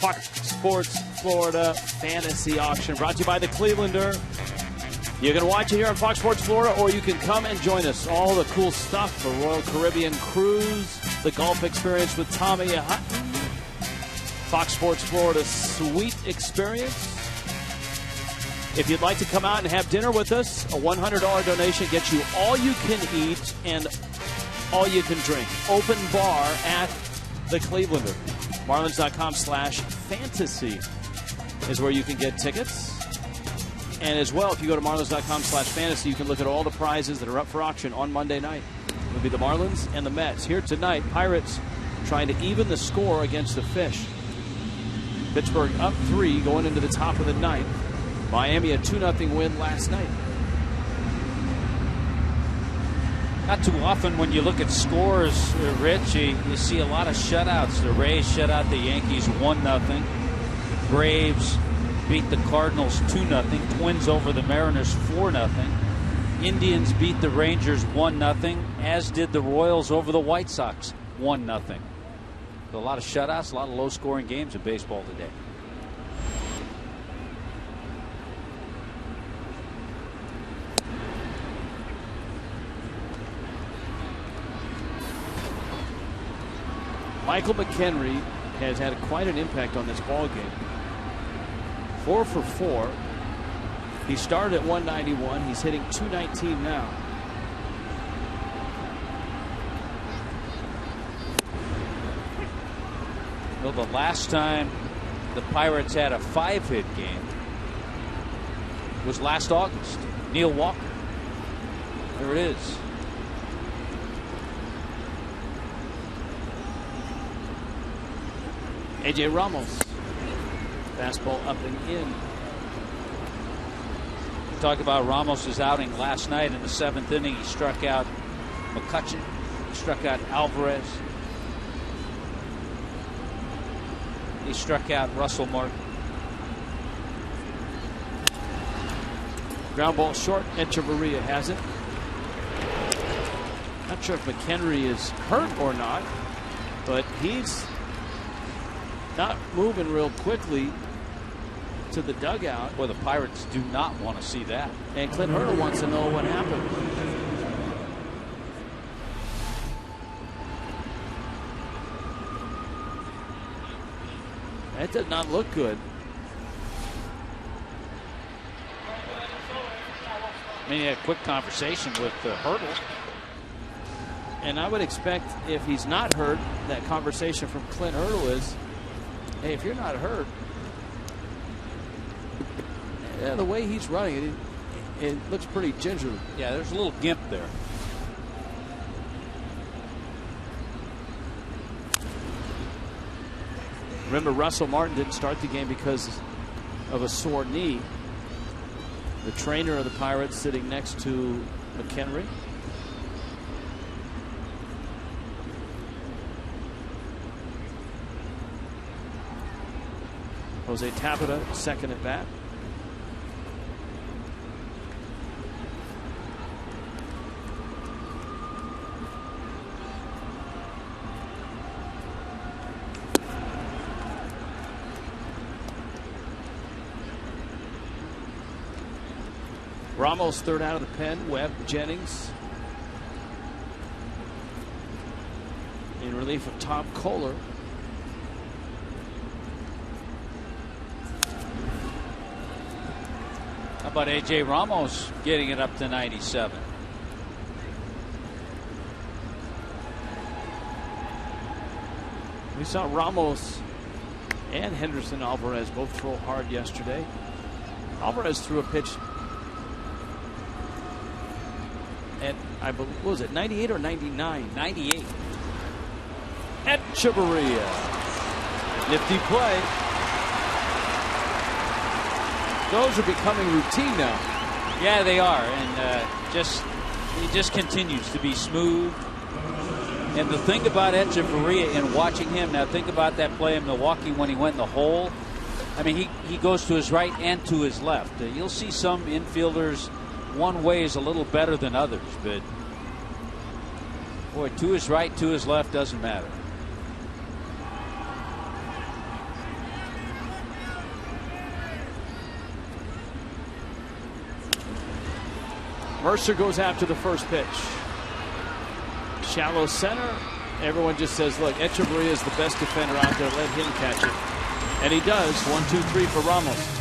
Fox Sports Florida Fantasy Auction brought to you by the Clevelander. You can watch it here on Fox Sports Florida, or you can come and join us. All the cool stuff, the Royal Caribbean Cruise, the golf experience with Tommy Hutton, Fox Sports Florida Suite Experience. If you'd like to come out and have dinner with us, a $100 donation gets you all you can eat and all you can drink. Open bar at the Clevelander. Marlins.com/fantasy is where you can get tickets. And as well, if you go to Marlins.com/fantasy, you can look at all the prizes that are up for auction on Monday night. It will be the Marlins and the Mets. Here tonight, Pirates trying to even the score against the Fish. Pittsburgh up 3 going into the top of the ninth. Miami a 2-0 win last night. Not too often when you look at scores, Rich, you see a lot of shutouts. The Rays shut out the Yankees 1-0. Braves beat the Cardinals 2-0. Twins over the Mariners 4-0. Indians beat the Rangers 1-0, as did the Royals over the White Sox 1-0. A lot of shutouts, a lot of low-scoring games in baseball today. Michael McHenry has had quite an impact on this ball game. 4 for 4. He started at 191. He's hitting 219 now. Well, the last time the Pirates had a 5-hit game was last August. Neil Walker. There it is. A.J. Ramos. Fastball up and in. We talked about Ramos' outing last night in the 7th inning. He struck out McCutchen. He struck out Alvarez. He struck out Russell Martin. Ground ball short. Echeverria has it. Not sure if McHenry is hurt or not, but he's not moving real quickly to the dugout. Well, the Pirates do not want to see that. And Clint Hurdle wants to know what happened. That did not look good. I mean, he had a quick conversation with Hurdle. And I would expect, if he's not hurt, that conversation from Clint Hurdle is, hey, if you're not hurt, yeah, the way he's running, it looks pretty gingerly. Yeah, there's a little gimp there. Remember, Russell Martin didn't start the game because of a sore knee. The trainer of the Pirates sitting next to McHenry. Jose Tapia, second at bat. Ramos third out of the pen. Webb, Jennings in relief of Tom Kohler. How about A.J. Ramos getting it up to 97? We saw Ramos and Henderson Alvarez both throw hard yesterday. Alvarez threw a pitch at, I believe, what was it, 98 or 99? 98. Echeverria. Nifty play. Those are becoming routine now. Yeah, they are, and he just continues to be smooth. And the thing about Echeverria and watching him, now think about that play in Milwaukee when he went in the hole. I mean, he goes to his right and to his left. You'll see some infielders, one way is a little better than others, but boy, to his right, to his left doesn't matter. Mercer goes after the first pitch. Shallow center. Everyone just says, look, Echeverria is the best defender out there. Let him catch it. And he does. 1-2-3 for Ramos.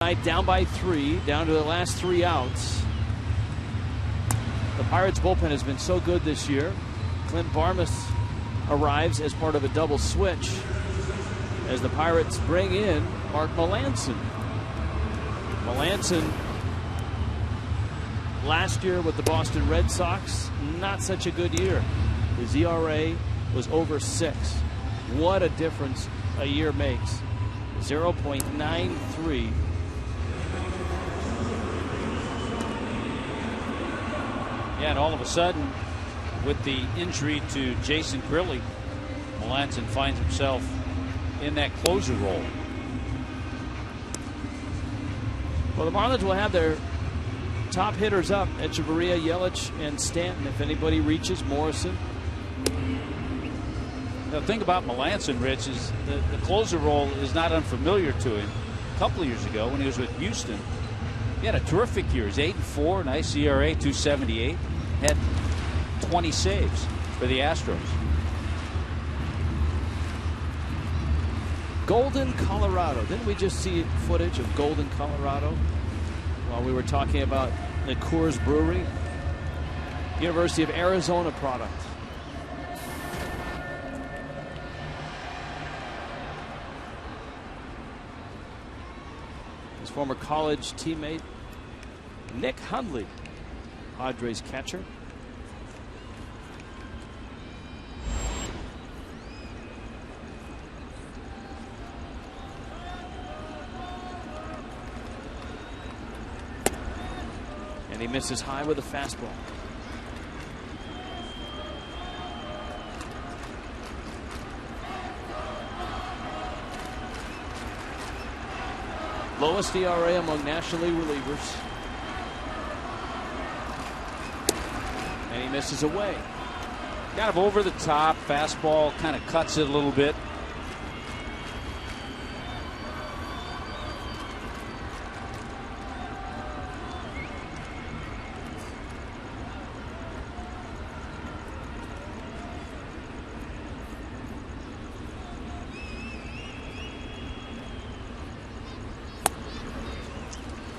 Down by 3, down to the last 3 outs. The Pirates bullpen has been so good this year. Clint Barmas arrives as part of a double switch as the Pirates bring in Mark Melancon. Melancon last year with the Boston Red Sox, not such a good year. His ERA was over 6. What a difference a year makes. 0.93. Yeah, and all of a sudden, with the injury to Jason Grilli, Melancon finds himself in that closer role. Well, the Marlins will have their top hitters up: Echeverria, Yelich, and Stanton. If anybody reaches, Morrison. The thing about Melancon, Rich, is the closer role is not unfamiliar to him. A couple of years ago, when he was with Houston, he had a terrific year. He's 8-4, nice ERA, 2.78. Had 20 saves for the Astros. Golden, Colorado. Didn't we just see footage of Golden, Colorado while we were talking about the Coors Brewery? University of Arizona product. His former college teammate Nick Hundley, Padres catcher. And he misses high with a fastball. Lowest ERA among National League relievers. And he misses away. Kind of over the top fastball, kind of cuts it a little bit.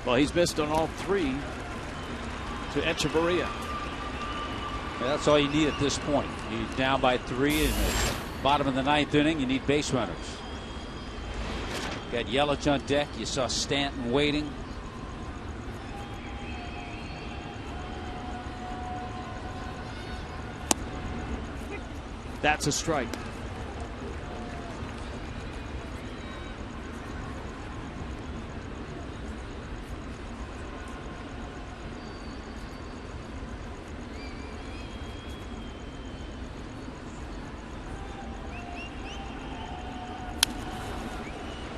Well, he's missed on all 3 to Echeverria. That's all you need at this point. You're down by 3 in the bottom of the 9th inning. You need base runners. Got Yelich on deck. You saw Stanton waiting. That's a strike.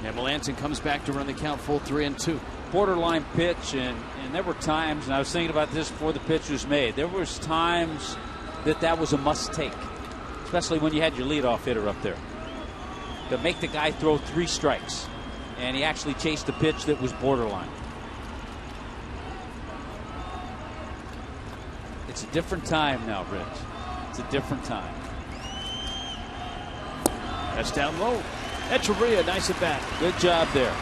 And Melancon comes back to run the count full 3-2. Borderline pitch, and there were times, and I was thinking about this before the pitch was made, there was times that was a must take, especially when you had your leadoff hitter up there, to make the guy throw 3 strikes, and he actually chased a pitch that was borderline. It's a different time now, Rich. It's a different time. That's down low. Echeverria, nice at bat. Good job there.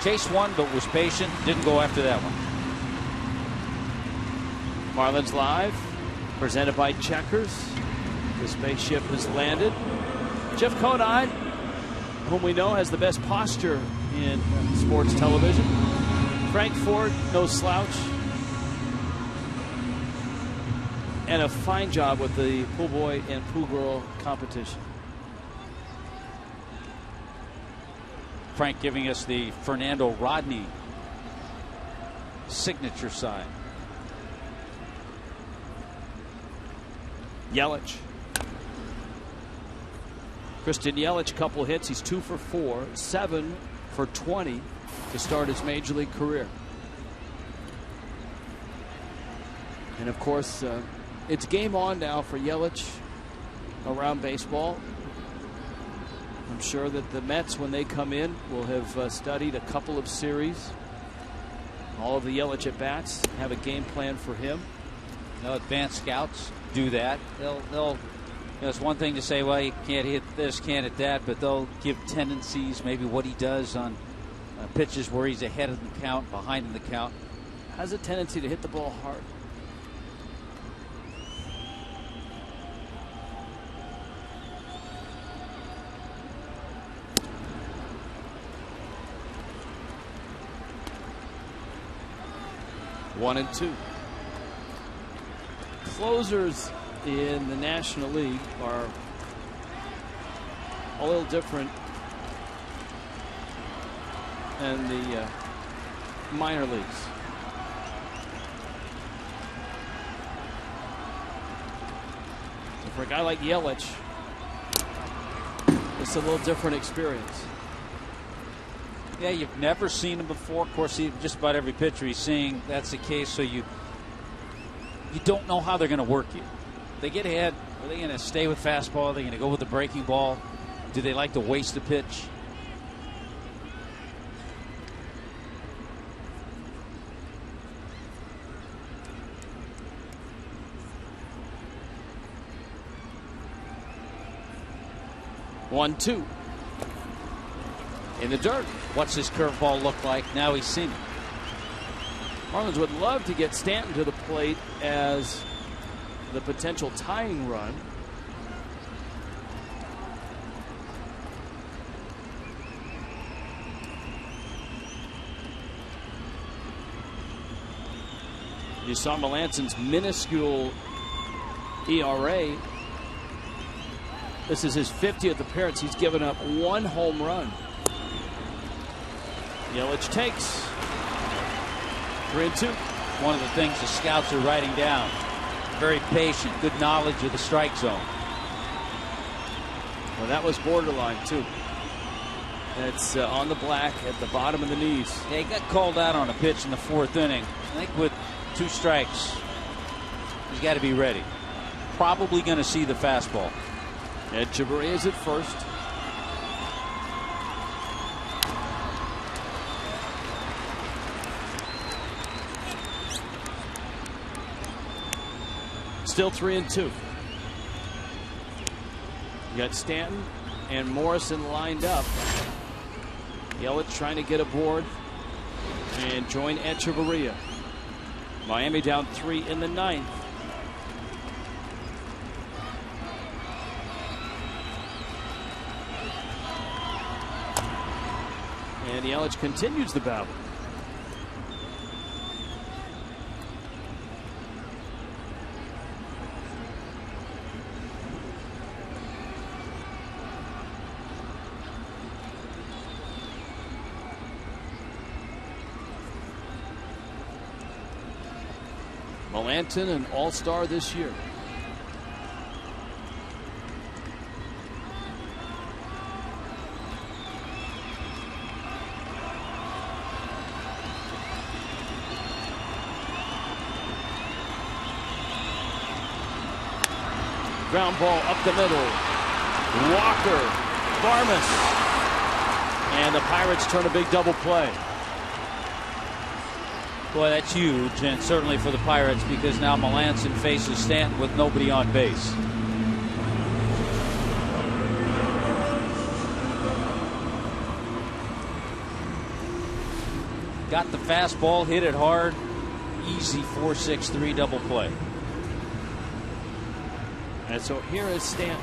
Chased one, but was patient. Didn't go after that one. Marlins Live, presented by Checkers. The spaceship has landed. Jeff Conine, whom we know has the best posture in sports television. Frank Ford, no slouch. And a fine job with the pool boy and pool girl competition. Frank giving us the Fernando Rodney signature sign. Yelich. Christian Yelich, couple hits. He's 2 for 4, 7 for 20 to start his major league career. And of course, it's game on now for Yelich around baseball. I'm sure that the Mets, when they come in, will have studied a couple of series. All of the Yelich at bats, have a game plan for him. Advanced scouts do that. They'll it's one thing to say, well, you can't hit this, can't hit that, but they'll give tendencies, maybe what he does on pitches where he's ahead of the count, behind in the count. Has a tendency to hit the ball hard. One and two. Closers in the National League are a little different than the minor leagues. So for a guy like Yelich, it's a little different experience. Yeah, you've never seen him before. Of course, just about every pitcher he's seeing, that's the case. So you don't know how they're going to work you. They get ahead. Are they going to stay with fastball? Are they going to go with the breaking ball? Do they like to waste a pitch? One, two. In the dirt. What's his curveball look like? Now he's seen it. Marlins would love to get Stanton to the plate as the potential tying run. You saw Melanson's minuscule ERA. This is his 50th appearance. He's given up one home run. Yelich takes. 3-2. One of the things the scouts are writing down. Very patient, good knowledge of the strike zone. Well, that was borderline, too. That's on the black at the bottom of the knees. Yeah, he got called out on a pitch in the fourth inning. I think with 2 strikes, he's got to be ready. Probably going to see the fastball. Echeverria is at first. Still 3-2. You got Stanton and Morrison lined up. Yelich trying to get aboard and join Echeverria. Miami down 3 in the 9th. And Yelich continues the battle. Melanson, an all-star this year. Ground ball up the middle. Walker, Varmus, and the Pirates turn a big double play. Boy, that's huge, and certainly for the Pirates, because now Melanson faces Stanton with nobody on base. Got the fastball, hit it hard. Easy 4-6-3 double play. And so here is Stanton.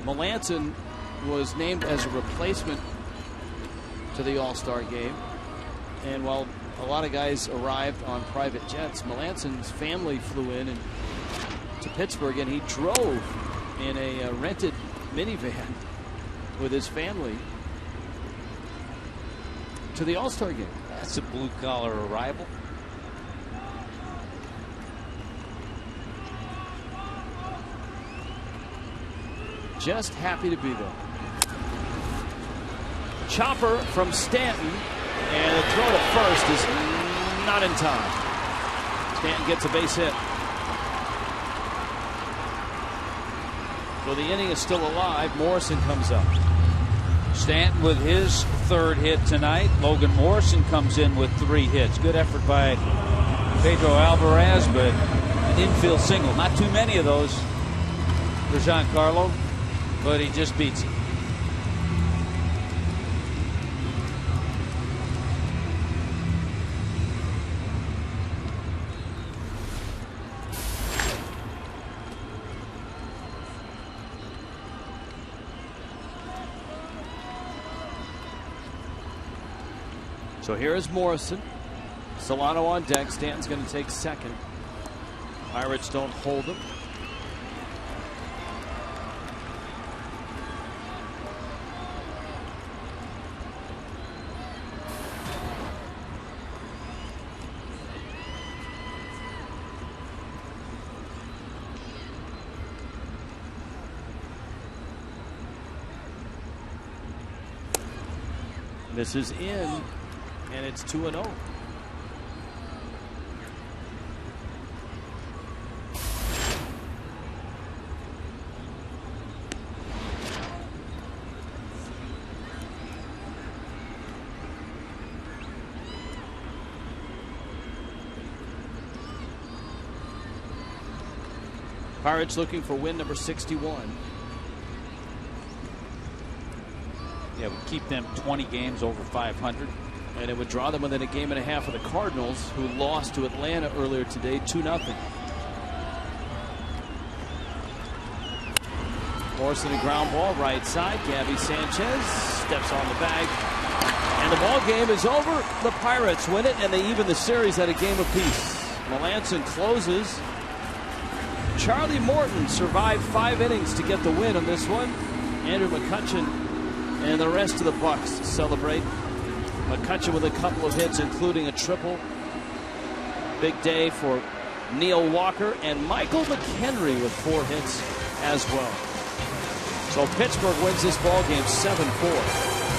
Melanson was named as a replacement to the All-Star game. And while a lot of guys arrived on private jets, Melanson's family flew in to Pittsburgh, and he drove in a rented minivan with his family to the All-Star game. That's a blue-collar arrival. Just happy to be there. Chopper from Stanton, and the throw to first is not in time. Stanton gets a base hit. So the inning is still alive. Morrison comes up. Stanton with his third hit tonight. Logan Morrison comes in with 3 hits. Good effort by Pedro Alvarez, but an infield single. Not too many of those for Giancarlo, but he just beats it. So here is Morrison. Solano on deck. Stanton's going to take second. Pirates don't hold him. This is in. And it's 2-0. Pirates looking for win number 61. Yeah, would keep them 20 games over 500. And it would draw them within a game and a half of the Cardinals, who lost to Atlanta earlier today, 2-0. Morrison, a ground ball, right side. Gabby Sanchez steps on the bag. And the ball game is over. The Pirates win it, and they even the series at a game apiece. Melanson closes. Charlie Morton survived 5 innings to get the win on this one. Andrew McCutchen and the rest of the Bucks celebrate. McCutchen with a couple of hits, including a triple. Big day for Neil Walker and Michael McHenry with 4 hits as well. So Pittsburgh wins this ball game 7-4.